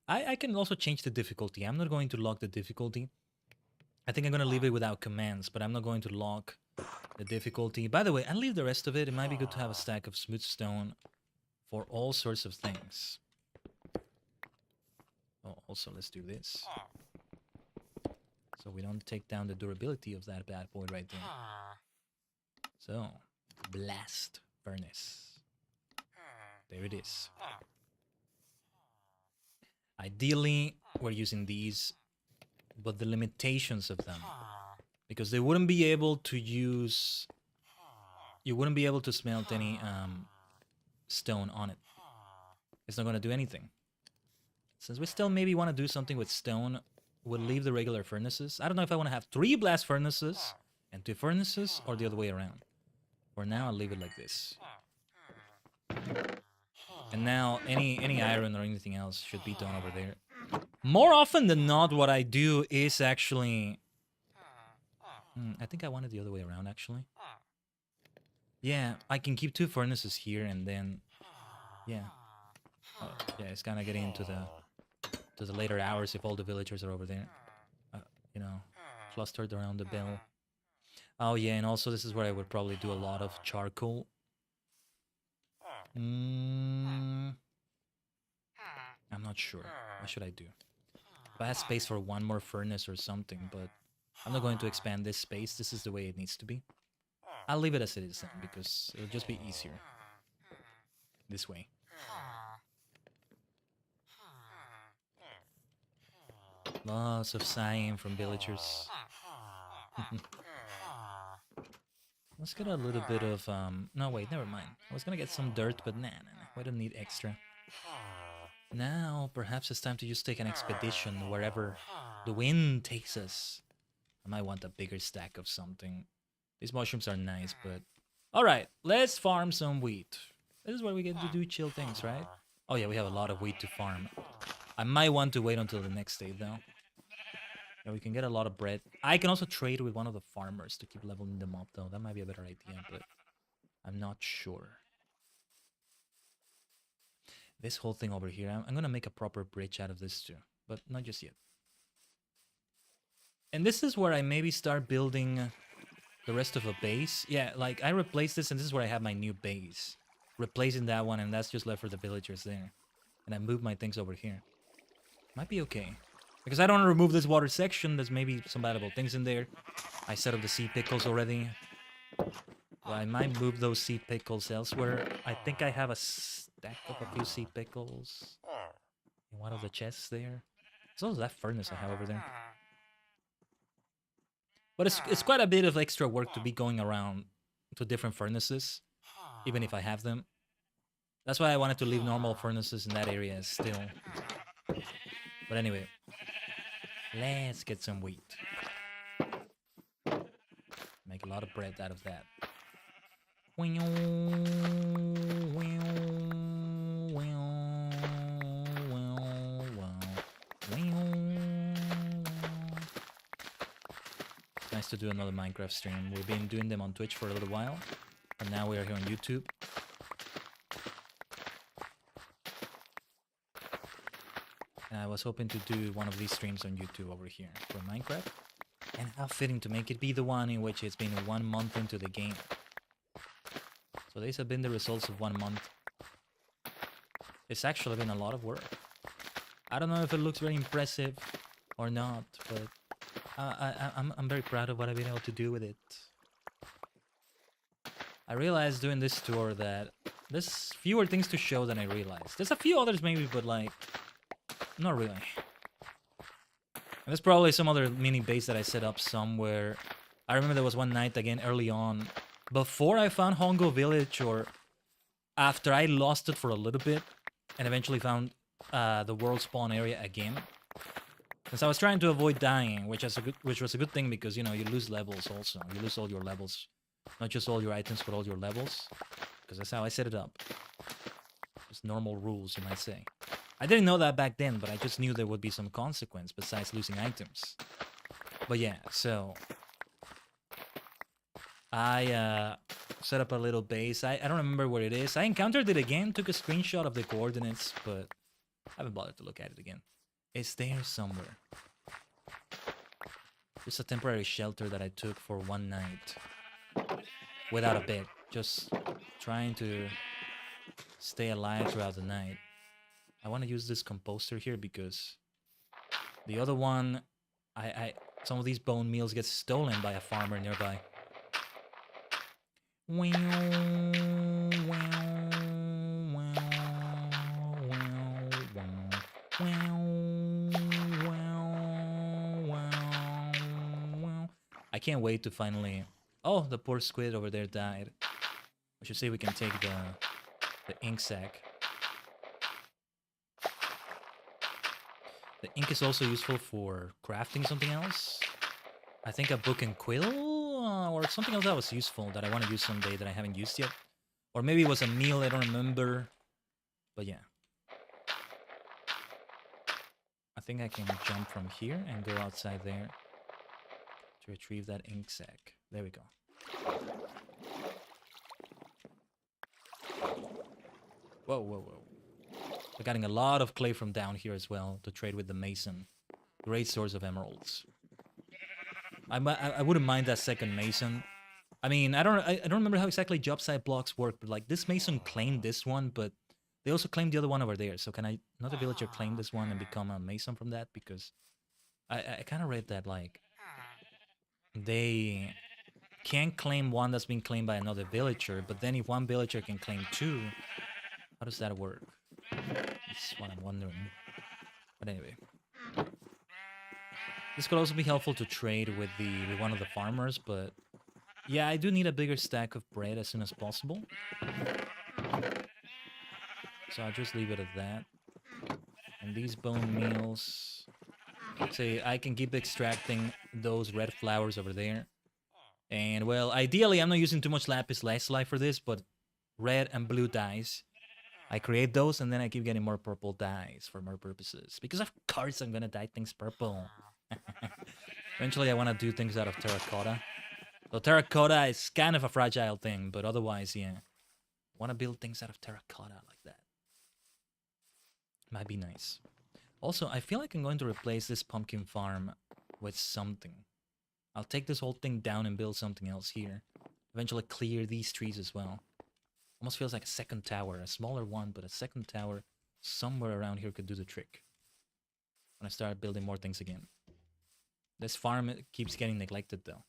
I can also change the difficulty. I'm not going to lock the difficulty. I think I'm going to leave it without commands, but I'm not going to lock the difficulty. By the way, I'll leave the rest of it. It might be good to have a stack of smooth stone for all sorts of things. Oh, also, let's do this. So we don't take down the durability of that bad boy right there. So, blast furnace. There it is. Ideally, we're using these, but the limitations of them, because they wouldn't be able to use, you wouldn't be able to smelt any stone on it. It's not going to do anything. Since we still maybe want to do something with stone, we'll leave the regular furnaces. I don't know if I want to have 3 blast furnaces and 2 furnaces, or the other way around. For now, I'll leave it like this. And now, any iron or anything else should be done over there. More often than not, what I do is actually... I think I want it the other way around, actually. Yeah, I can keep 2 furnaces here, and then... Yeah. Yeah, it's kind of getting into the later hours if all the villagers are over there. You know, clustered around the bell. Oh yeah, and also this is where I would probably do a lot of charcoal. I'm not sure. What should I do? If I had space for 1 more furnace or something, but I'm not going to expand this space. This is the way it needs to be. I'll leave it as it is then, because it'll just be easier this way. Lots of sighing from villagers. Let's get a little bit of, no wait, never mind. I was gonna get some dirt, but nah. We don't need extra. Now, perhaps it's time to just take an expedition wherever the wind takes us. I might want a bigger stack of something. These mushrooms are nice, but... Alright, let's farm some wheat. This is where we get to do chill things, right? Oh yeah, we have a lot of wheat to farm. I might want to wait until the next day, though. Yeah, we can get a lot of bread. I can also trade with one of the farmers to keep leveling them up, though. That might be a better idea, but I'm not sure. This whole thing over here, I'm going to make a proper bridge out of this too, but not just yet. And this is where I maybe start building the rest of a base. Yeah, like I replaced this, and this is where I have my new base. Replacing that one, and that's just left for the villagers there. And I moved my things over here. Might be okay. Because I don't want to remove this water section. There's maybe some valuable things in there. I set up the sea pickles already. Well, I might move those sea pickles elsewhere. I think I have a stack of a few sea pickles in one of the chests there. There's also that furnace I have over there. But it's quite a bit of extra work to be going around to different furnaces, even if I have them. That's why I wanted to leave normal furnaces in that area still. But anyway, let's get some wheat. Make a lot of bread out of that. It's nice to do another Minecraft stream. We've been doing them on Twitch for a little while, and now we are here on YouTube. And I was hoping to do one of these streams on YouTube over here for Minecraft. And how fitting to make it be the one in which it's been 1 month into the game. So these have been the results of 1 month. It's actually been a lot of work. I don't know if it looks very impressive or not, but I'm very proud of what I've been able to do with it. I realized doing this tour that there's fewer things to show than I realized. There's a few others maybe, but like, not really. And there's probably some other mini base that I set up somewhere. I remember there was one night again early on, before I found Hongo Village, or after I lost it for a little bit, and eventually found the world spawn area again. Because I was trying to avoid dying, which was a good thing because, you know, you lose levels also. You lose all your levels. Not just all your items, but all your levels. Because that's how I set it up. Just normal rules, you might say. I didn't know that back then, but I just knew there would be some consequence besides losing items. But yeah, so I set up a little base. I don't remember where it is. I encountered it again, took a screenshot of the coordinates, but I haven't bothered to look at it again. It's there somewhere. Just a temporary shelter that I took for one night. Without a bed. Just trying to stay alive throughout the night. I want to use this composter here because the other one, some of these bone meals get stolen by a farmer nearby. I can't wait to finally... Oh, the poor squid over there died. I should say we can take the ink sac. The ink is also useful for crafting something else. I think a book and quill, or something else that was useful that I want to use someday that I haven't used yet. Or maybe it was a meal, I don't remember. But yeah. I think I can jump from here and go outside there to retrieve that ink sac. There we go. Whoa, whoa, whoa. We're getting a lot of clay from down here as well to trade with the mason. Great source of emeralds. I wouldn't mind that second mason. I mean, I don't remember how exactly job site blocks work, but like this mason claimed this one, but they also claimed the other one over there. So can another villager claim this one and become a mason from that? Because I kind of read that like they can't claim one that's been claimed by another villager, but then if one villager can claim two, how does that work? That's what I'm wondering. But anyway. This could also be helpful to trade with one of the farmers, but yeah, I do need a bigger stack of bread as soon as possible. So I'll just leave it at that. And these bone meals... See, I can keep extracting those red flowers over there. And, well, ideally, I'm not using too much lapis lazuli for this, but red and blue dyes. I create those, and then I keep getting more purple dyes for more purposes. Because of course I'm gonna dye things purple. Eventually, I want to do things out of terracotta. So terracotta is kind of a fragile thing, but otherwise, yeah. I want to build things out of terracotta like that. Might be nice. Also, I feel like I'm going to replace this pumpkin farm with something. I'll take this whole thing down and build something else here. Eventually clear these trees as well. Almost feels like a second tower. A smaller one, but a second tower somewhere around here could do the trick. When I start building more things again. This farm keeps getting neglected though.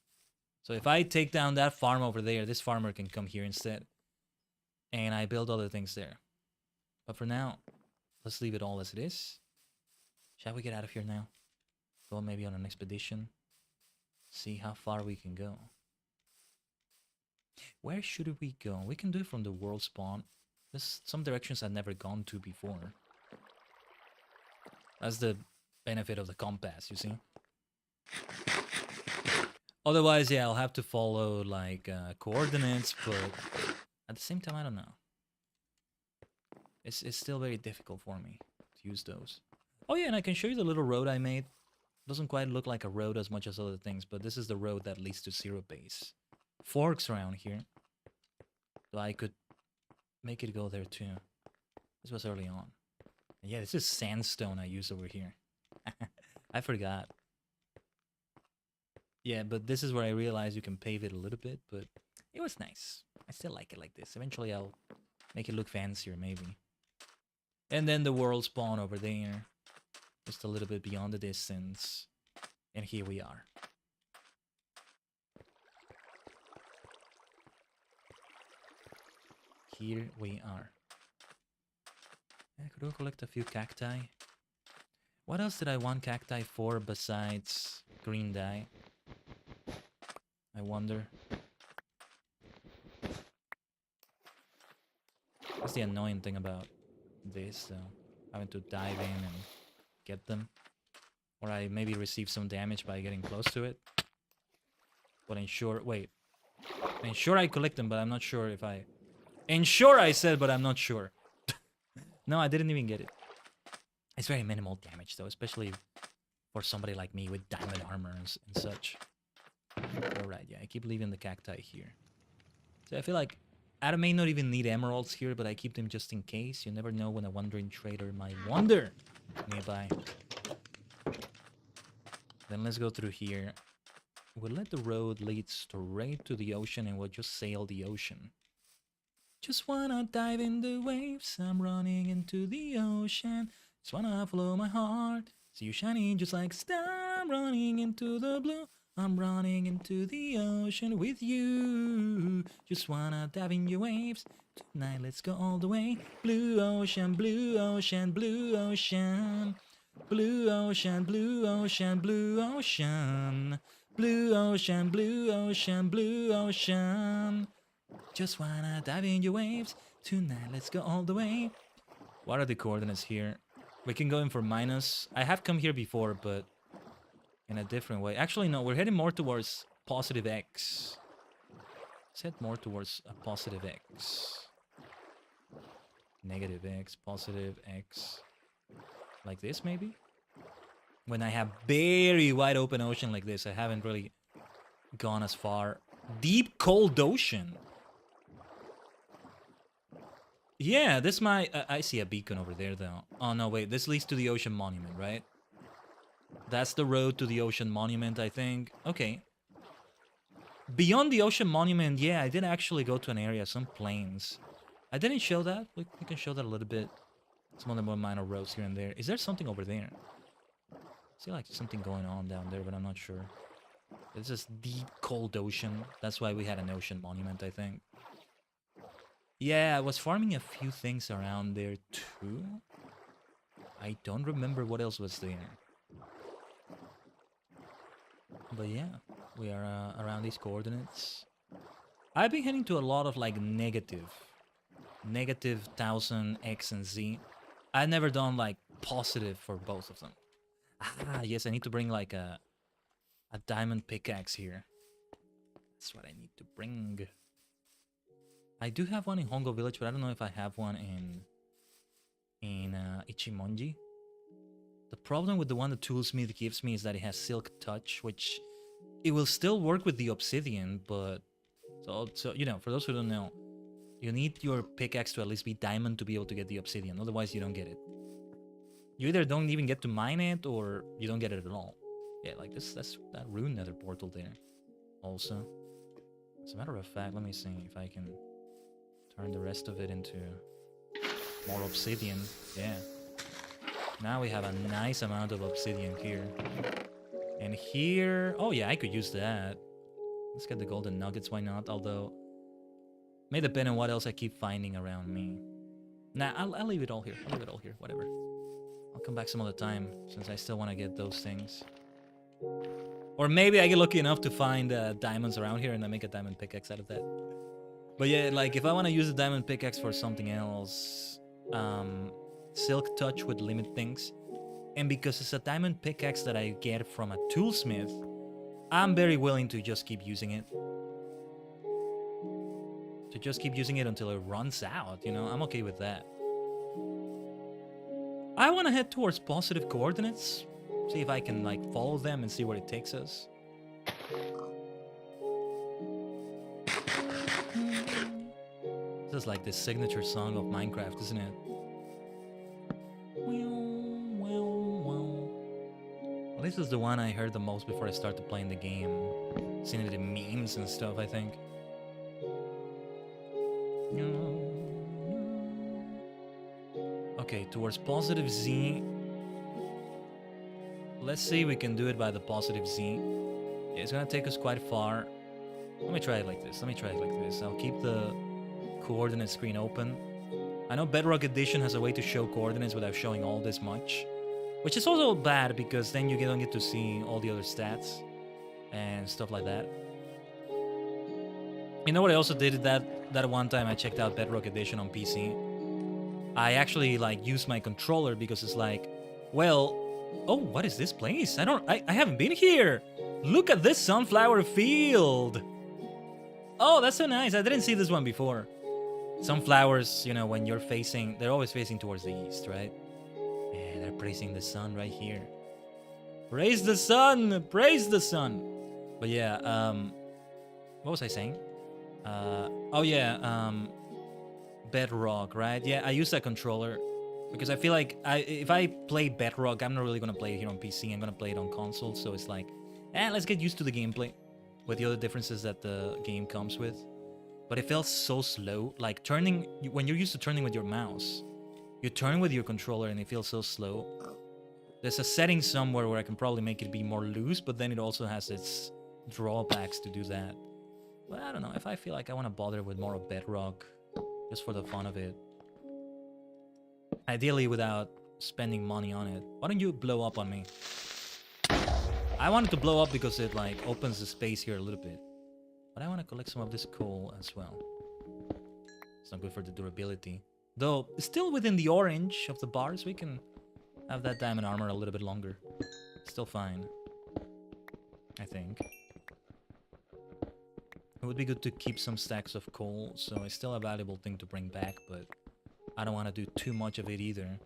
So if I take down that farm over there, this farmer can come here instead. And I build other things there. But for now, let's leave it all as it is. Shall we get out of here now? Go maybe on an expedition. See how far we can go. Where should we go? We can do it from the world spawn. There's some directions I've never gone to before. That's the benefit of the compass, you see? Otherwise, yeah, I'll have to follow like coordinates, but at the same time, I don't know. It's still very difficult for me to use those. Oh yeah, and I can show you the little road I made. Doesn't quite look like a road as much as other things, but this is the road that leads to Zero Base. Forks around here. So I could make it go there too. This was early on. And yeah, this is sandstone I use over here. I forgot. Yeah, but this is where I realized you can pave it a little bit, but it was nice. I still like it like this. Eventually I'll make it look fancier, maybe. And then the world spawn over there. Just a little bit beyond the distance. And here we are. Here we are. I could also collect a few cacti. What else did I want cacti for besides green dye? I wonder. That's the annoying thing about this, though. Having to dive in and get them. Or I maybe receive some damage by getting close to it. But ensure... Wait. Ensure I collect them, but I'm not sure if I... Ensure I said, but I'm not sure. No, I didn't even get it. It's very minimal damage, though, especially for somebody like me with diamond armor and such. Alright, yeah, I keep leaving the cacti here. So I feel like I may not even need emeralds here, but I keep them just in case. You never know when a wandering trader might wander nearby. Then let's go through here. We'll let the road lead straight to the ocean and we'll just sail the ocean. Just wanna dive in the waves, I'm running into the ocean. Just wanna follow my heart, see you shining just like a star. I'm running into the blue, I'm running into the ocean with you. Just wanna dive in your waves, tonight let's go all the way. Blue ocean, blue ocean, blue ocean. Blue ocean, blue ocean, blue ocean. Blue ocean, blue ocean, blue ocean. Just wanna dive in your waves. Tonight, let's go all the way. What are the coordinates here? We can go in for minus. I have come here before, but in a different way. Actually, no, we're heading more towards positive X. Let's head more towards a positive X. Negative X, positive X. Like this, maybe? When I have very wide open ocean like this, I haven't really gone as far. Deep cold ocean. Yeah, this might... I see a beacon over there, though. Oh, no, wait. This leads to the ocean monument, right? That's the road to the ocean monument, I think. Okay. Beyond the ocean monument, yeah, I did actually go to an area, some plains. I didn't show that. We can show that a little bit. Some of the more minor roads here and there. Is there something over there? I see like something going on down there, but I'm not sure. It's just deep, cold ocean. That's why we had an ocean monument, I think. Yeah, I was farming a few things around there too. I don't remember what else was there. But yeah, we are around these coordinates. I've been heading to a lot of like negative 1000 X and Z. I've never done like positive for both of them. Ah, yes, I need to bring like a diamond pickaxe here. That's what I need to bring. I do have one in Hongo Village, but I don't know if I have one in Ichimonji. The problem with the one the toolsmith gives me is that it has silk touch, which it will still work with the obsidian, but so you know, for those who don't know, you need your pickaxe to at least be diamond to be able to get the obsidian. Otherwise, you don't get it. You either don't even get to mine it, or you don't get it at all. Yeah, like this. That's that rune nether portal there. Also, as a matter of fact, let me see if I can turn the rest of it into more obsidian. Yeah. Now we have a nice amount of obsidian here. And here... Oh yeah, I could use that. Let's get the golden nuggets, why not? Although, may depend on what else I keep finding around me. Nah, I'll leave it all here. I'll leave it all here, whatever. I'll come back some other time, since I still want to get those things. Or maybe I get lucky enough to find diamonds around here and I make a diamond pickaxe out of that. But yeah, like if I want to use a diamond pickaxe for something else, silk touch would limit things. And because it's a diamond pickaxe that I get from a toolsmith, I'm very willing to just keep using it. To just keep using it until it runs out, you know? I'm okay with that. I want to head towards positive coordinates. See if I can like follow them and see where it takes us. This is like the signature song of Minecraft, isn't it? Well, this is the one I heard the most before I started playing the game. Seeing it in memes and stuff, I think. Okay, towards positive Z. Let's see if we can do it by the positive Z. Yeah, it's gonna take us quite far. Let me try it like this. I'll keep the coordinate screen open. I know Bedrock Edition has a way to show coordinates without showing all this much. Which is also bad because then you don't get to see all the other stats and stuff like that. You know what I also did that one time I checked out Bedrock Edition on PC? I actually like used my controller because it's like, well, oh, what is this place? I haven't been here. Look at this sunflower field. Oh, that's so nice. I didn't see this one before. Sunflowers, you know, when you're facing, they're always facing towards the east, right? Yeah, they're praising the sun right here. Praise the sun! Praise the sun! But yeah, what was I saying? Bedrock, right? Yeah, I use that controller because I feel like if I play Bedrock, I'm not really gonna play it here on PC. I'm gonna play it on console, so it's like, let's get used to the gameplay with the other differences that the game comes with. But it felt so slow. Like turning, when you're used to turning with your mouse, you turn with your controller and it feels so slow. There's a setting somewhere where I can probably make it be more loose, but then it also has its drawbacks to do that. But I don't know, if I feel like I want to bother with more of Bedrock, just for the fun of it. Ideally without spending money on it. Why don't you blow up on me? I wanted to blow up because it like opens the space here a little bit. But I want to collect some of this coal as well. It's not good for the durability. Though, still within the orange of the bars, we can have that diamond armor a little bit longer. Still fine. I think. It would be good to keep some stacks of coal, so it's still a valuable thing to bring back, but I don't want to do too much of it either.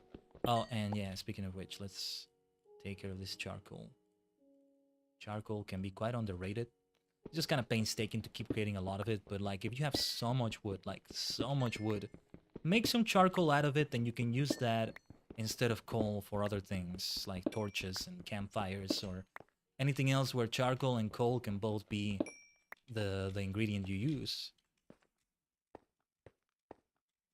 Oh, and yeah, speaking of which, let's take care of this charcoal. Charcoal can be quite underrated. It's just kind of painstaking to keep creating a lot of it, but like if you have so much wood, make some charcoal out of it, then you can use that instead of coal for other things, like torches and campfires or anything else where charcoal and coal can both be the ingredient you use.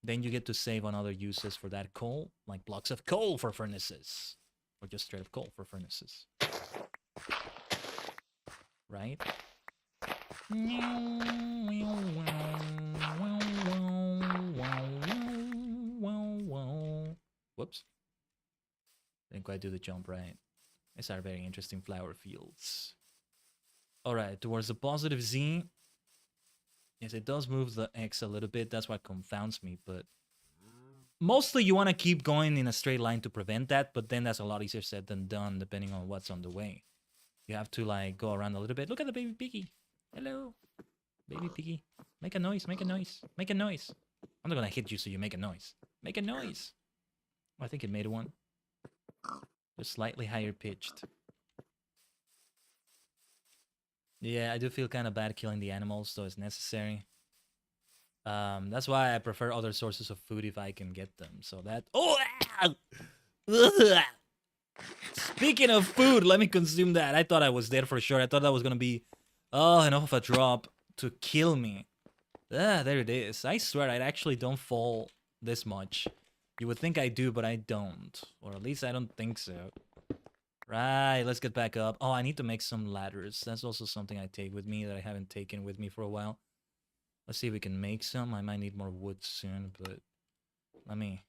Then you get to save on other uses for that coal, like blocks of coal for furnaces, or just straight up coal for furnaces. Right? Whoops. Didn't quite do the jump right. These are very interesting flower fields. Alright, towards the positive Z. Yes, it does move the X a little bit. That's what confounds me, but mostly you want to keep going in a straight line to prevent that, but then that's a lot easier said than done depending on what's on the way. You have to like go around a little bit. Look at the baby piggy. Hello. Baby piggy. Make a noise, make a noise, make a noise. I'm not gonna hit you so you make a noise. Make a noise. Oh, I think it made one. Just slightly higher pitched. Yeah, I do feel kind of bad killing the animals, so it's necessary. That's why I prefer other sources of food if I can get them. So that... Oh! Speaking of food, let me consume that. I thought I was dead for sure. I thought that was gonna be... Oh, enough of a drop to kill me. There it is. I swear, I actually don't fall this much. You would think I do, but I don't. Or at least I don't think so. Right, let's get back up. Oh, I need to make some ladders. That's also something I take with me that I haven't taken with me for a while. Let's see if we can make some. I might need more wood soon, but let me...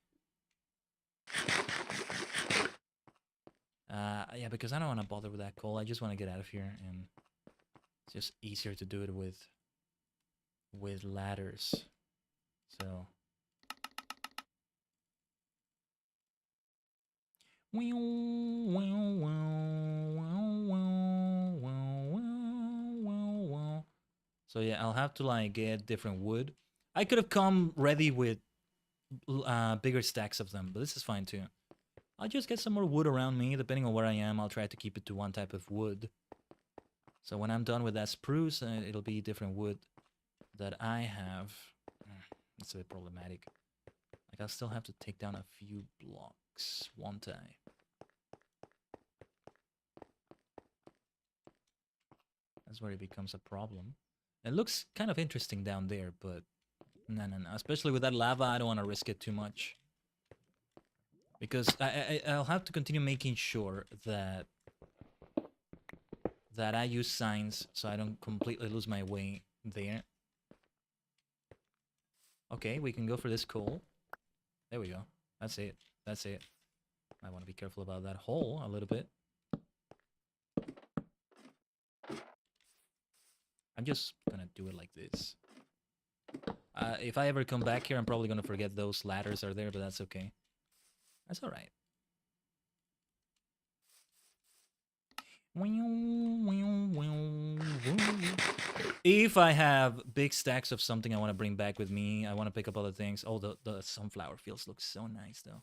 yeah, because I don't want to bother with that coal. I just want to get out of here, and it's just easier to do it with ladders. So... So yeah, I'll have to like get different wood. I could have come ready with bigger stacks of them, but this is fine too. I'll just get some more wood around me. Depending on where I am, I'll try to keep it to one type of wood. So when I'm done with that spruce, it'll be different wood that I have. It's a bit problematic. Like, I'll still have to take down a few blocks, won't I? That's where it becomes a problem. It looks kind of interesting down there, but no. Especially with that lava, I don't want to risk it too much. Because I'll have to continue making sure that I use signs so I don't completely lose my way there. Okay, we can go for this coal. There we go. That's it. That's it. I want to be careful about that hole a little bit. I'm just gonna do it like this. If I ever come back here, I'm probably gonna forget those ladders are there, but that's okay. That's alright. If I have big stacks of something I want to bring back with me, I want to pick up other things. Oh, the sunflower fields look so nice, though.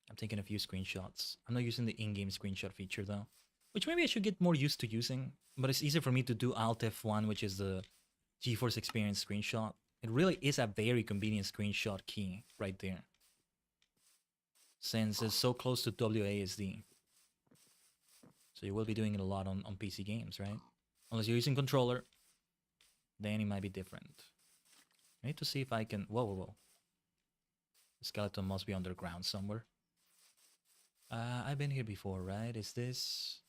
I'm taking a few screenshots. I'm not using the in-game screenshot feature, though, which maybe I should get more used to using. But it's easier for me to do Alt F1, which is the GeForce Experience screenshot. It really is a very convenient screenshot key right there, since it's so close to WASD. So you will be doing it a lot on PC games, right? Unless you're using controller, then it might be different. I need to see if I can... Whoa. The skeleton must be underground somewhere. I've been here before, right? Is this...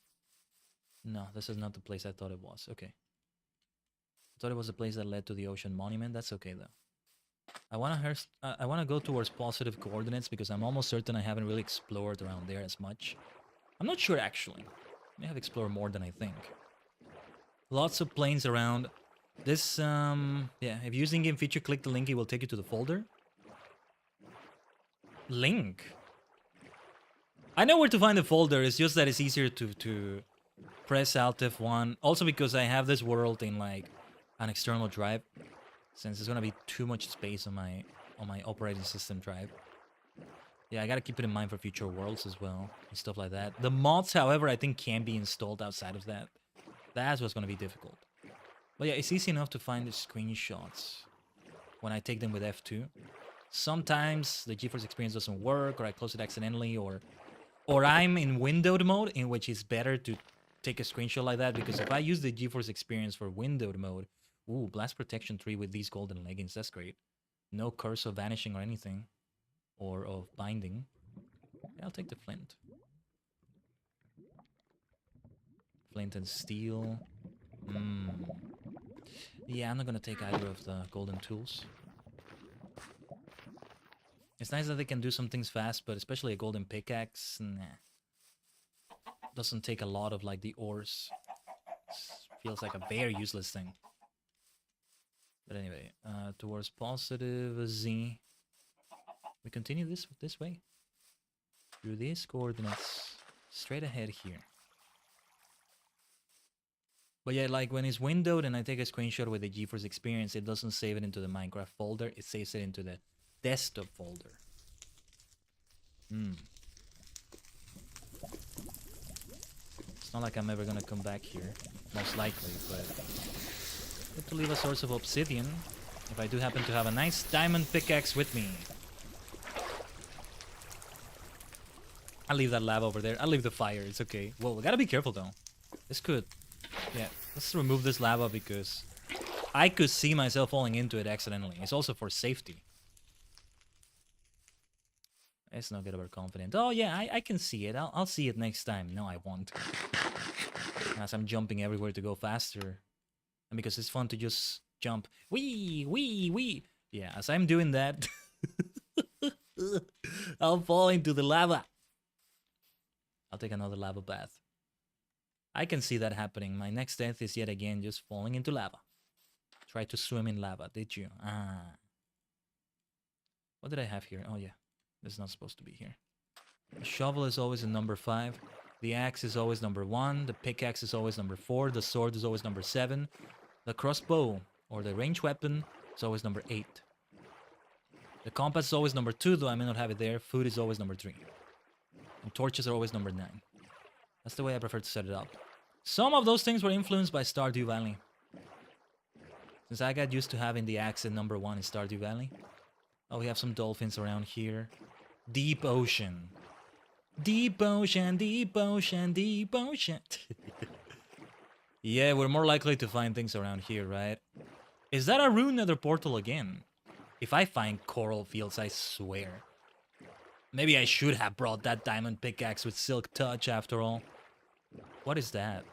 No, this is not the place I thought it was. Okay. I thought it was the place that led to the ocean monument. That's okay, though. I want to go towards positive coordinates because I'm almost certain I haven't really explored around there as much. I'm not sure, actually. I may have explored more than I think. Lots of planes around. This, yeah, if you use in-game feature, click the link, it will take you to the folder. Link? I know where to find the folder, it's just that it's easier to press Alt F1. Also because I have this world in, like, an external drive, since there's gonna be too much space on my operating system drive. Yeah, I gotta keep it in mind for future worlds as well, and stuff like that. The mods, however, I think can be installed outside of that. That's what's gonna be difficult. But yeah, it's easy enough to find the screenshots when I take them with F2. Sometimes the GeForce Experience doesn't work, or I close it accidentally, or I'm in windowed mode, in which it's better to take a screenshot like that, because if I use the GeForce Experience for windowed mode, ooh, blast protection 3 with these golden leggings, that's great. No curse of vanishing or anything. Or of binding. Yeah, I'll take the flint. Flint and steel. Yeah, I'm not gonna take either of the golden tools. It's nice that they can do some things fast, but especially a golden pickaxe, nah. Doesn't take a lot of, like, the ores. Feels like a very useless thing. But anyway, towards positive Z. We continue this way. Through these coordinates. Straight ahead here. But yeah, like when it's windowed and I take a screenshot with the GeForce Experience, it doesn't save it into the Minecraft folder. It saves it into the desktop folder. It's not like I'm ever gonna come back here. Most likely, but... good to leave a source of obsidian. If I do happen to have a nice diamond pickaxe with me. I'll leave that lava over there. I'll leave the fire. It's okay. Whoa, we gotta be careful, though. This could... yeah, let's remove this lava because I could see myself falling into it accidentally. It's also for safety. Let's not get overconfident. Oh, yeah, I can see it. I'll see it next time. No, I won't. As I'm jumping everywhere to go faster. And because it's fun to just jump. Wee! Yeah, as I'm doing that... I'll fall into the lava. I'll take another lava bath. I can see that happening. My next death is yet again just falling into lava. Try to swim in lava, did you? Ah. What did I have here? Oh yeah, this is not supposed to be here. The shovel is always in number 5. The axe is always number 1. The pickaxe is always number 4. The sword is always number 7. The crossbow, or the ranged weapon, is always number 8. The compass is always number 2, though I may not have it there. Food is always number 3. And torches are always number 9. That's the way I prefer to set it up. Some of those things were influenced by Stardew Valley. Since I got used to having the axe at number 1 in Stardew Valley. Oh, we have some dolphins around here. Deep ocean. Deep ocean, deep ocean, deep ocean. Yeah, we're more likely to find things around here, right? Is that a rune nether portal again? If I find coral fields, I swear. Maybe I should have brought that diamond pickaxe with silk touch after all. What is that?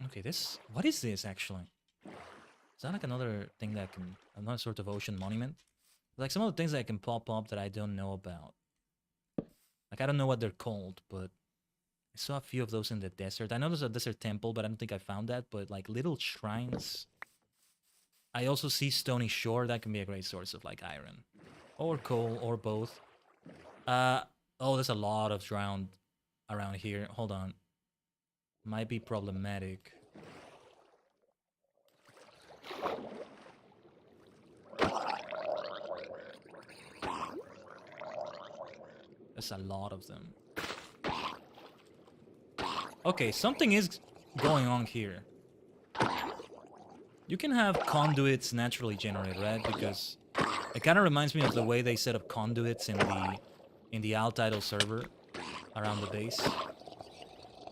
Okay, this... What is this, actually? Is that like another thing that can... Another sort of ocean monument? Like some of the things that can pop up that I don't know about. Like, I don't know what they're called, but... I saw a few of those in the desert. I know there's a desert temple, but I don't think I found that. But, like, little shrines... I also see Stony Shore. That can be a great source of, like, iron. Or coal, or both. Oh, there's a lot of drowned around here. Hold on. Might be problematic. There's a lot of them. Okay, something is going on here. You can have conduits naturally generated, right? Because it kind of reminds me of the way they set up conduits in the Altitle server around the base.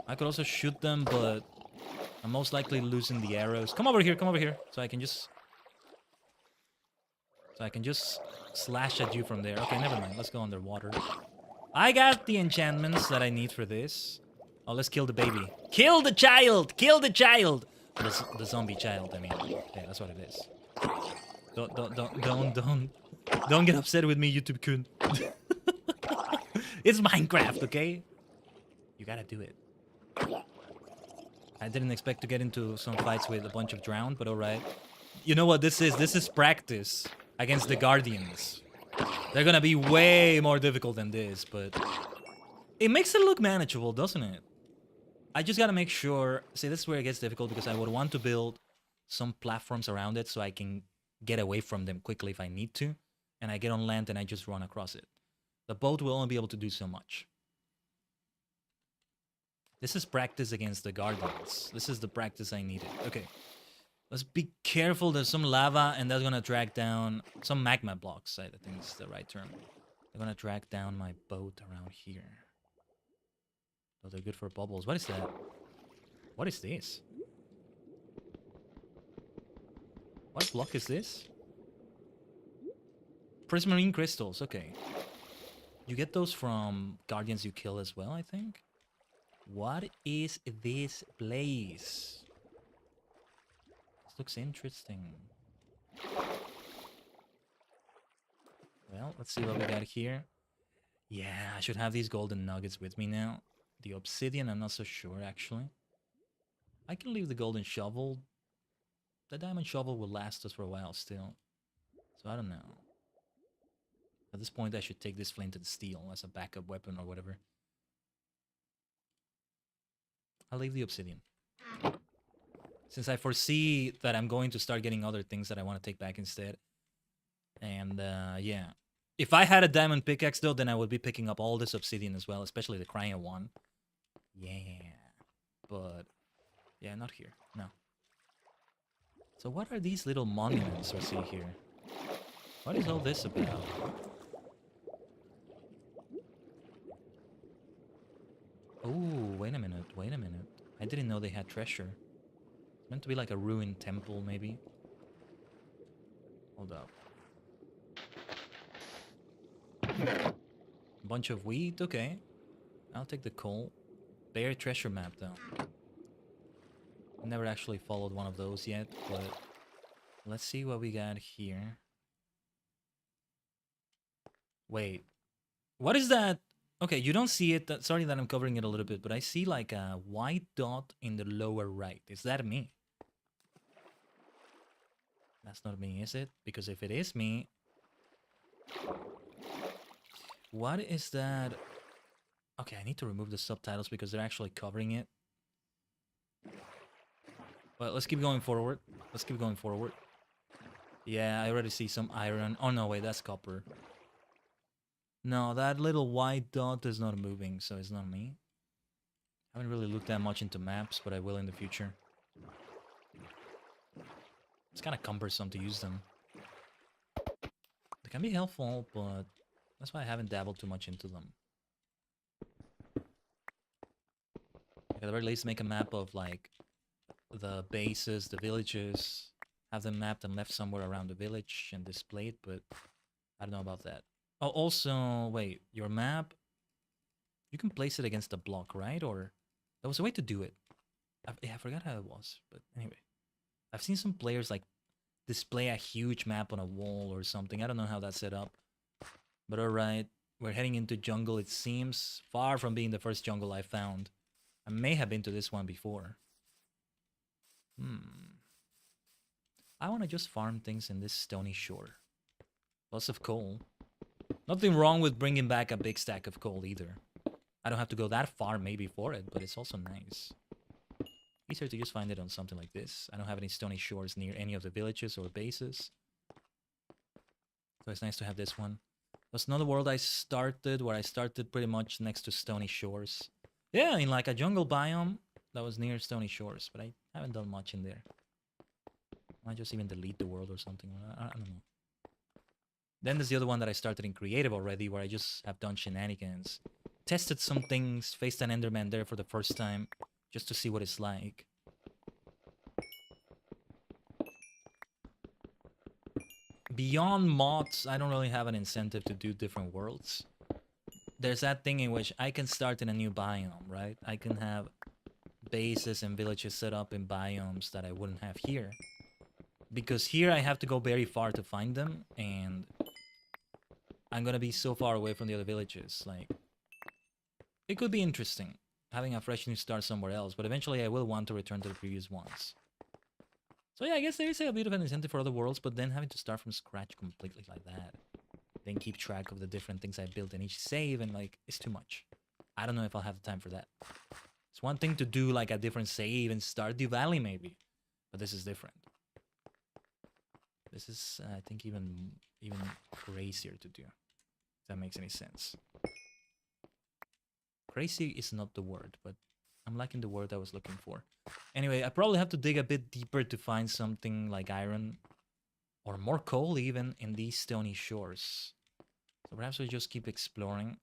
I could also shoot them, but I'm most likely losing the arrows. Come over here, so I can just slash at you from there. Okay, never mind. Let's go underwater. I got the enchantments that I need for this. Oh, let's kill the baby. Kill the child! Kill the child! The zombie child, I mean. Yeah, that's what it is. Don't get upset with me, YouTube kun. It's Minecraft, okay? You gotta do it. I didn't expect to get into some fights with a bunch of drowned, but alright. You know what this is? This is practice against the Guardians. They're gonna be way more difficult than this, but... It makes it look manageable, doesn't it? I just gotta make sure... See, this is where it gets difficult, because I would want to build some platforms around it so I can get away from them quickly if I need to. And I get on land and I just run across it. The boat will only be able to do so much. This is practice against the Guardians. This is the practice I needed. Okay. Let's be careful. There's some lava and that's gonna drag down... Some magma blocks, I think is the right term. They're gonna drag down my boat around here. Oh, they're good for bubbles. What is that? What is this? What block is this? Prismarine crystals, okay. You get those from guardians you kill as well, I think. What is this place? This looks interesting. Well, let's see what we got here. Yeah, I should have these golden nuggets with me now. The obsidian, I'm not so sure, actually. I can leave the golden shovel. The diamond shovel will last us for a while still. So I don't know. At this point, I should take this flint and steel as a backup weapon or whatever. I'll leave the obsidian. Since I foresee that I'm going to start getting other things that I want to take back instead. And, yeah. If I had a diamond pickaxe, though, then I would be picking up all this obsidian as well, especially the cryo one. Yeah. But, yeah, not here. No. So what are these little monuments I see here? What is all this about? Oh, wait a minute, wait a minute. I didn't know they had treasure. It's meant to be like a ruined temple, maybe. Hold up. A bunch of wheat, okay. I'll take the coal. Bear treasure map, though. Never actually followed one of those yet, but let's see what we got here. Wait, what is that? Okay, you don't see it. Sorry that I'm covering it a little bit, but I see like a white dot in the lower right. Is that me? That's not me, is it? Because if it is me... What is that? Okay, I need to remove the subtitles because they're actually covering it. Well, let's keep going forward. Let's keep going forward. Yeah, I already see some iron. Oh no, wait, that's copper. No, that little white dot is not moving, so it's not me. I haven't really looked that much into maps, but I will in the future. It's kind of cumbersome to use them. They can be helpful, but that's why I haven't dabbled too much into them. At the very least, make a map of like the bases, the villages, have them mapped and left somewhere around the village and displayed, but I don't know about that. Oh, also, wait, your map, you can place it against a block, right? Or there was a way to do it. Yeah, I forgot how it was, but anyway. I've seen some players like display a huge map on a wall or something. I don't know how that's set up. But alright, we're heading into jungle. It seems far from being the first jungle I found. I may have been to this one before. I want to just farm things in this stony shore. Lots of coal. Nothing wrong with bringing back a big stack of coal either. I don't have to go that far maybe for it, but it's also nice. Easier to just find it on something like this. I don't have any stony shores near any of the villages or bases. So it's nice to have this one. There's another world I started where I started pretty much next to stony shores. Yeah, in like a jungle biome that was near stony shores, but I haven't done much in there. I might just even delete the world or something. I don't know. Then there's the other one that I started in creative already, where I just have done shenanigans. Tested some things, faced an enderman there for the first time, just to see what it's like. Beyond mods, I don't really have an incentive to do different worlds. There's that thing in which I can start in a new biome, right? I can have bases and villages set up in biomes that I wouldn't have here. Because here I have to go very far to find them, and I'm gonna be so far away from the other villages. Like, it could be interesting, having a fresh new start somewhere else, but eventually I will want to return to the previous ones. So yeah, I guess there is a bit of an incentive for other worlds, but then having to start from scratch completely like that, then keep track of the different things I built in each save, and like, it's too much. I don't know if I'll have the time for that. It's one thing to do like a different save and Stardew Valley maybe, but this is different. This is, I think, even crazier to do, if that makes any sense. Crazy is not the word, but I'm liking the word I was looking for. Anyway, I probably have to dig a bit deeper to find something like iron, or more coal even, in these stony shores. So perhaps we just keep exploring.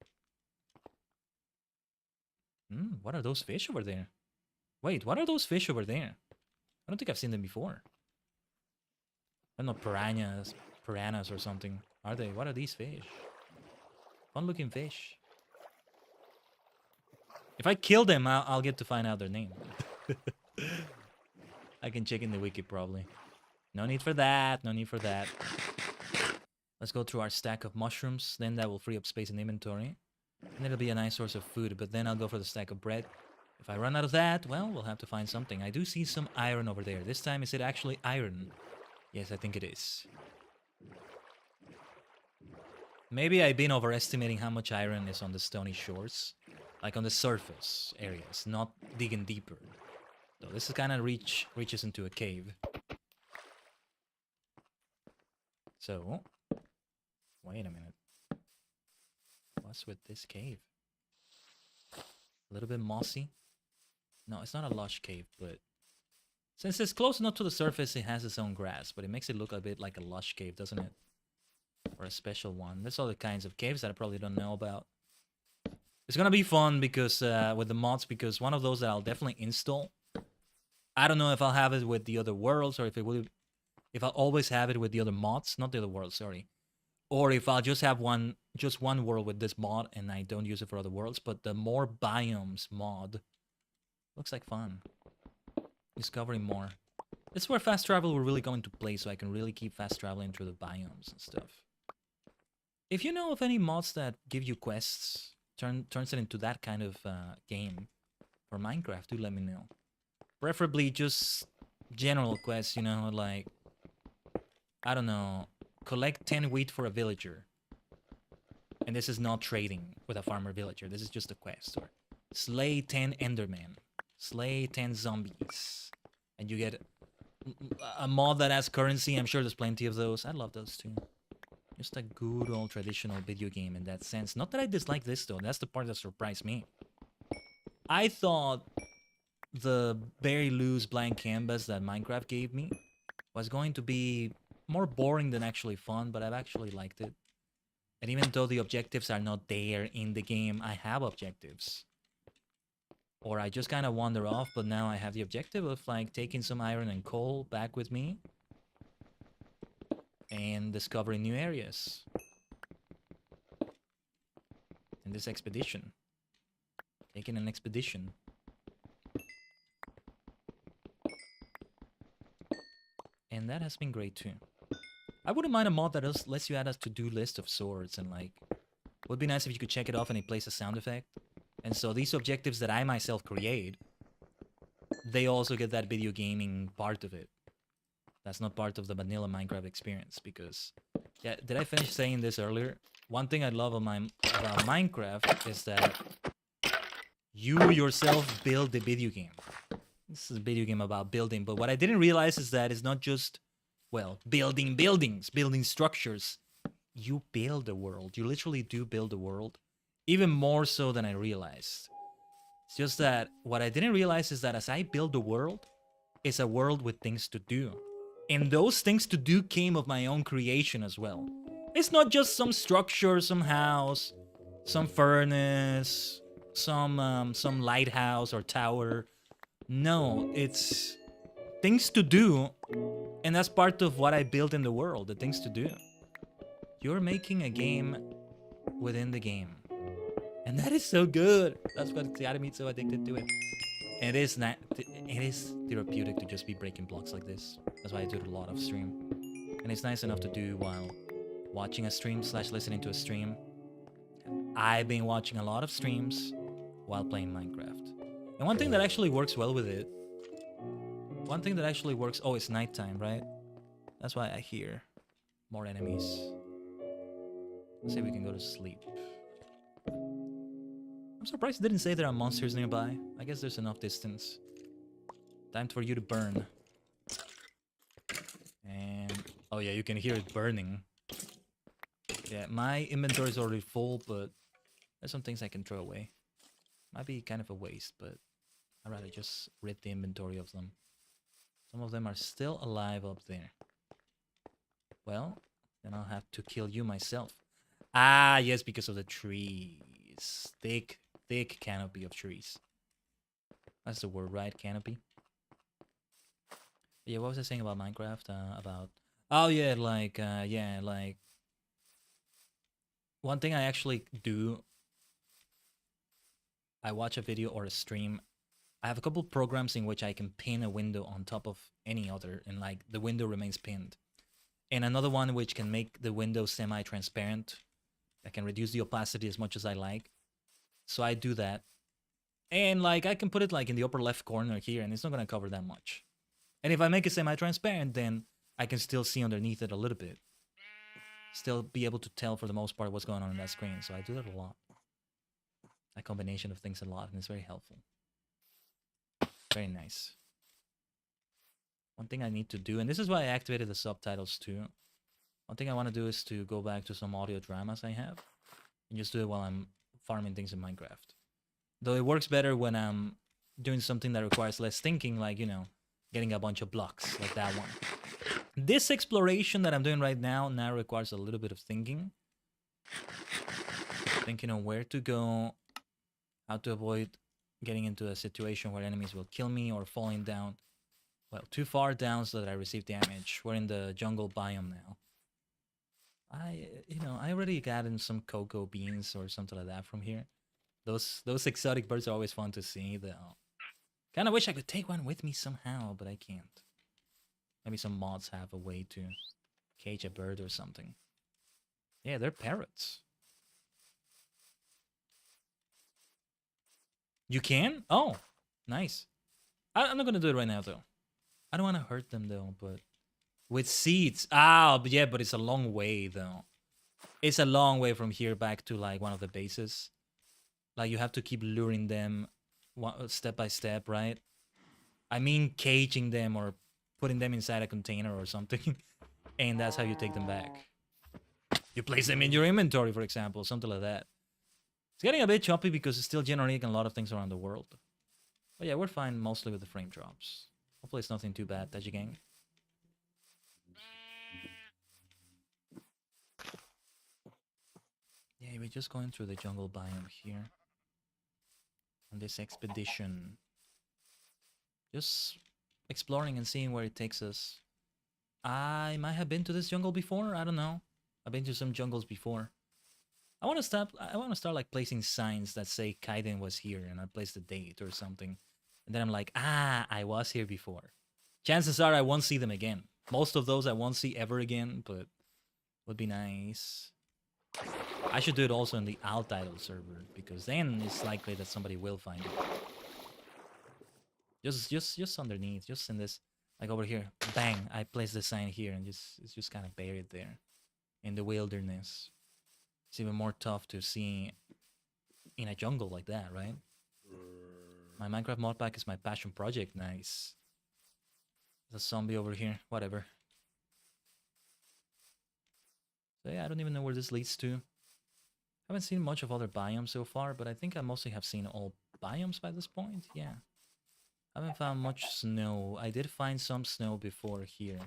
What are those fish over there? Wait, what are those fish over there? I don't think I've seen them before. I don't know, piranhas or something. Are they? What are these fish? Fun looking fish. If I kill them, I'll get to find out their name. I can check in the wiki probably. No need for that, no need for that. Let's go through our stack of mushrooms, then that will free up space in inventory. And it'll be a nice source of food, but then I'll go for the stack of bread. If I run out of that, well, we'll have to find something. I do see some iron over there. This time, is it actually iron? Yes, I think it is. Maybe I've been overestimating how much iron is on the stony shores. Like on the surface areas, not digging deeper. So this is kind of reaches into a cave. So, wait a minute. What's with this cave? A little bit mossy. No, it's not a lush cave, but since it's close enough to the surface, it has its own grass, but it makes it look a bit like a lush cave, doesn't it? Or a special one. There's other kinds of caves that I probably don't know about. It's gonna be fun because with the mods, because one of those that I'll definitely install. I don't know if I'll have it with the other worlds, or if I'll always have it with the other mods, not the other worlds, sorry. Or if I'll just have one world with this mod and I don't use it for other worlds. But the more biomes mod looks like fun. Discovering more. This is where fast travel will really go into play, so I can really keep fast traveling through the biomes and stuff. If you know of any mods that give you quests, turns it into that kind of game for Minecraft, do let me know. Preferably just general quests, you know, like, I don't know, collect 10 wheat for a villager. And this is not trading with a farmer villager, this is just a quest. Or slay 10 endermen, slay 10 zombies, and you get a mod that has currency. I'm sure there's plenty of those. I love those too. Just a good old traditional video game in that sense. Not that I dislike this though. That's the part that surprised me. I thought the very loose blank canvas that Minecraft gave me was going to be more boring than actually fun, but I've actually liked it. And even though the objectives are not there in the game, I have objectives. Or I just kind of wander off, but now I have the objective of like taking some iron and coal back with me and discovering new areas in this expedition. Taking an expedition. And that has been great too. I wouldn't mind a mod that lets you add a to-do list of sorts, and like, would be nice if you could check it off and it plays a sound effect. And so these objectives that I myself create, they also get that video gaming part of it. That's not part of the vanilla Minecraft experience, because, yeah, did I finish saying this earlier? One thing I love about Minecraft is that you yourself build the video game. This is a video game about building, but what I didn't realize is that it's not just, well, building buildings, building structures. You build a world. You literally do build a world, even more so than I realized. It's just that what I didn't realize is that as I build the world, it's a world with things to do. And those things to do came of my own creation as well. It's not just some structure, some house, some furnace, some lighthouse or tower. No, it's things to do, and that's part of what I built in the world, the things to do. You're making a game within the game. And that is so good. That's what got me so addicted to it. And it is therapeutic to just be breaking blocks like this. That's why I do a lot of stream. And it's nice enough to do while watching a stream / listening to a stream. I've been watching a lot of streams while playing Minecraft. And one thing that actually works well with it, oh, it's nighttime, right? That's why I hear more enemies. Let's say we can go to sleep. I'm surprised it didn't say there are monsters nearby. I guess there's enough distance. Time for you to burn. And, oh yeah, you can hear it burning. Yeah, my inventory is already full, but there's some things I can throw away. Might be kind of a waste, but I'd rather just rid the inventory of them. Some of them are still alive up there. Well, then I'll have to kill you myself. Ah, yes, because of the trees. Thick canopy of trees. That's the word, right? Canopy. Yeah, what was I saying about Minecraft? Oh yeah, like one thing I actually do. I watch a video or a stream. I have a couple programs in which I can pin a window on top of any other, and like the window remains pinned. And another one which can make the window semi-transparent. I can reduce the opacity as much as I like. So I do that. And like I can put it like in the upper left corner here, and it's not gonna cover that much. And if I make it semi-transparent, then I can still see underneath it a little bit. Still be able to tell for the most part what's going on that screen. So I do that a lot. A combination of things a lot, and it's very helpful. Very nice. One thing I need to do, and this is why I activated the subtitles too. One thing I want to do is to go back to some audio dramas I have, and just do it while I'm farming things in Minecraft. Though it works better when I'm doing something that requires less thinking, like, you know, getting a bunch of blocks, like that one. This exploration that I'm doing right now requires a little bit of thinking. Thinking on where to go, how to avoid getting into a situation where enemies will kill me or falling down, well, too far down so that I receive damage. We're in the jungle biome now. I already got in some cocoa beans or something like that from here. Those exotic birds are always fun to see, though. Kind of wish I could take one with me somehow, but I can't. Maybe some mods have a way to cage a bird or something. Yeah, they're parrots. You can? Oh, nice. I'm not gonna do it right now, though. I don't want to hurt them, though, but... With seeds. Ah, yeah, but it's a long way, though. It's a long way from here back to, like, one of the bases. Like, you have to keep luring them step by step, right? I mean caging them or putting them inside a container or something, and that's how you take them back. You place them in your inventory, for example, something like that. It's getting a bit choppy because it's still generating a lot of things around the world. But yeah, we're fine mostly with the frame drops. Hopefully it's nothing too bad, Tajigen. Yeah, we're just going through the jungle biome here. On this expedition. Just exploring and seeing where it takes us. I might have been to this jungle before, I don't know. I've been to some jungles before. I want to start like placing signs that say Khaiden was here and I place the date or something. And then I'm like, I was here before. Chances are I won't see them again. Most of those I won't see ever again, but would be nice. I should do it also in the alt title server because then it's likely that somebody will find it. Just underneath, just in this, like over here, bang! I place the sign here, and it's just kind of buried there, in the wilderness. It's even more tough to see in a jungle like that, right? My Minecraft mod pack is my passion project. Nice. There's a zombie over here. Whatever. So yeah, I don't even know where this leads to. Haven't seen much of other biomes so far, but I think I mostly have seen all biomes by this point. Yeah. Haven't found much snow. I did find some snow before here.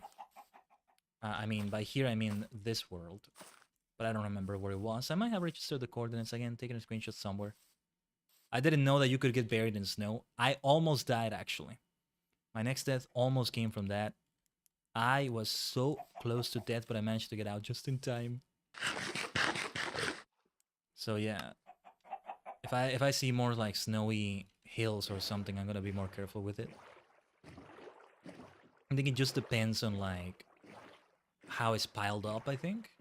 I mean, by here I mean this world. But I don't remember where it was. I might have registered the coordinates again, taken a screenshot somewhere. I didn't know that you could get buried in snow. I almost died, actually. My next death almost came from that. I was so close to death, but I managed to get out just in time. So yeah. If I see more like snowy hills or something, I'm gonna be more careful with it. I think it just depends on like how it's piled up, I think.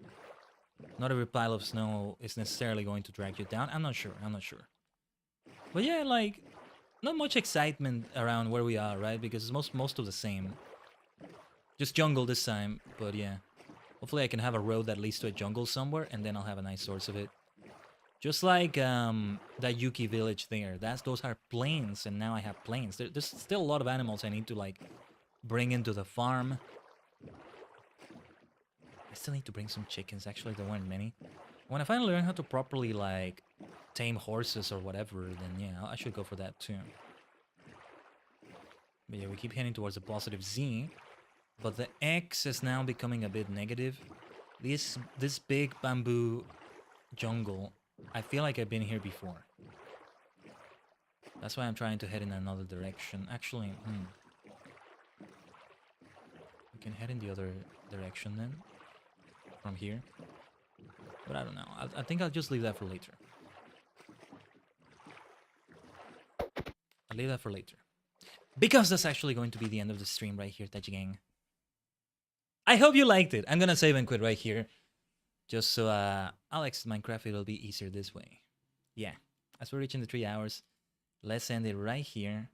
Not every pile of snow is necessarily going to drag you down. I'm not sure. But yeah, like not much excitement around where we are, right? Because it's most of the same. Just jungle this time, but yeah. Hopefully I can have a road that leads to a jungle somewhere, and then I'll have a nice source of it. Just like that Yuki village there. Those are plains, and now I have plains. There's still a lot of animals I need to like bring into the farm. I still need to bring some chickens. Actually, there weren't many. When I finally learn how to properly like tame horses or whatever, then yeah, I should go for that too. But yeah, we keep heading towards a positive Z. But the X is now becoming a bit negative. This big bamboo jungle, I feel like I've been here before. That's why I'm trying to head in another direction. Actually, we can head in the other direction then. From here. But I don't know. I think I'll just leave that for later. I'll leave that for later. Because that's actually going to be the end of the stream right here, Tajigen. I hope you liked it. I'm gonna save and quit right here. Just so I'll exit Minecraft, it'll be easier this way. Yeah. As we're reaching the 3 hours, let's end it right here.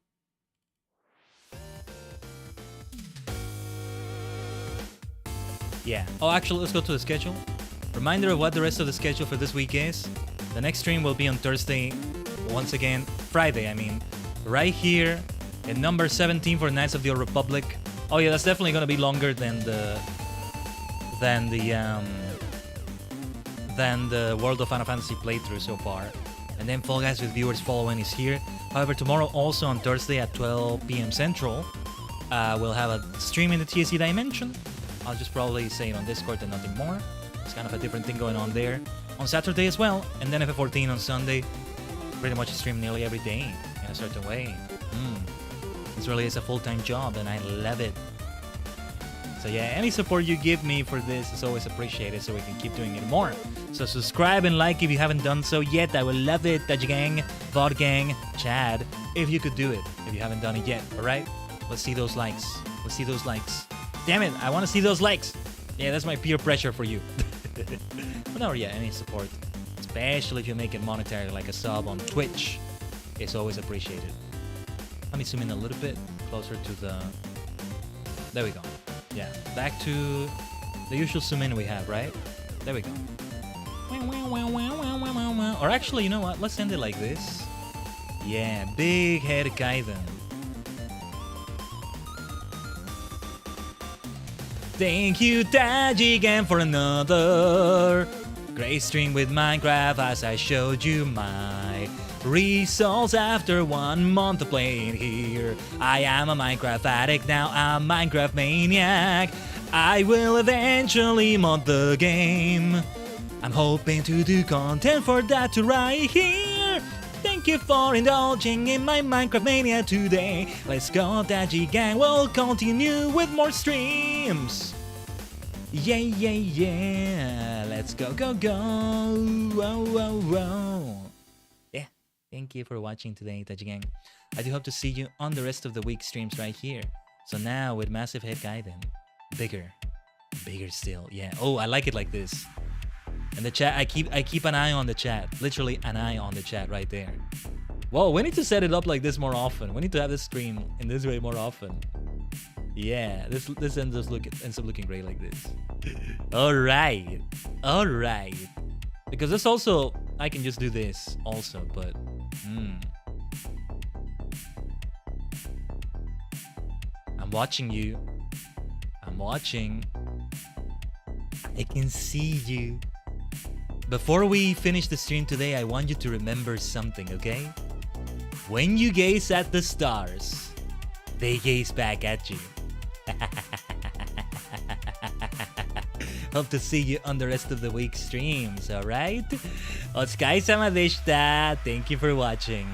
Yeah. Oh, actually, let's go to the schedule. Reminder of what the rest of the schedule for this week is. The next stream will be on Thursday. Once again, Friday, I mean. Right here in number 17 for Knights of the Old Republic. Oh yeah, that's definitely gonna be longer than the World of Final Fantasy playthrough so far. And then Fall Guys with viewers following is here. However, tomorrow also on Thursday at 12 p.m. Central, we'll have a stream in the TSC Dimension. I'll just probably say it on Discord and nothing more. It's kind of a different thing going on there. On Saturday as well, and then FF14 on Sunday. Pretty much stream nearly every day in a certain way. This really is a full-time job and I love it. So yeah, any support you give me for this is always appreciated so we can keep doing it more. So subscribe and like if you haven't done so yet. I would love it. Tajigen, VOD Gang, Chad, if you could do it, if you haven't done it yet, alright? Let's see those likes. Let's see those likes. Damn it, I want to see those likes. Yeah, that's my peer pressure for you. But no, yeah, any support, especially if you make it monetary like a sub on Twitch, is always appreciated. Let me zoom in a little bit closer to the... There we go. Yeah, back to the usual zoom in we have, right? There we go. Or actually, you know what? Let's end it like this. Yeah, big head Khaiden. Thank you, Tajigen, for another great stream with Minecraft as I showed you my results after 1 month of playing here. I am a Minecraft addict now, I'm a Minecraft maniac. I will eventually mod the game. I'm hoping to do content for that right here. Thank you for indulging in my Minecraft mania today. Let's go, Tajigen, we'll continue with more streams. Yeah, yeah, yeah. Let's go, go, go. Whoa, whoa, whoa. Yeah, thank you for watching today, Tajigen. I do hope to see you on the rest of the week streams right here. So now with Massive Head Khaiden, bigger still. Yeah. Oh, I like it like this. And the chat, I keep an eye on the chat. Literally an eye on the chat right there. Whoa, we need to set it up like this more often. We need to have this stream in this way more often. Yeah, this ends up looking great like this. Alright. Alright. Because this also, I can just do this also, but I'm watching you. I'm watching. I can see you. Before we finish the stream today, I want you to remember something, okay? When you gaze at the stars, they gaze back at you. Hope to see you on the rest of the week streams, alright? Otsukaresama deshita. Thank you for watching.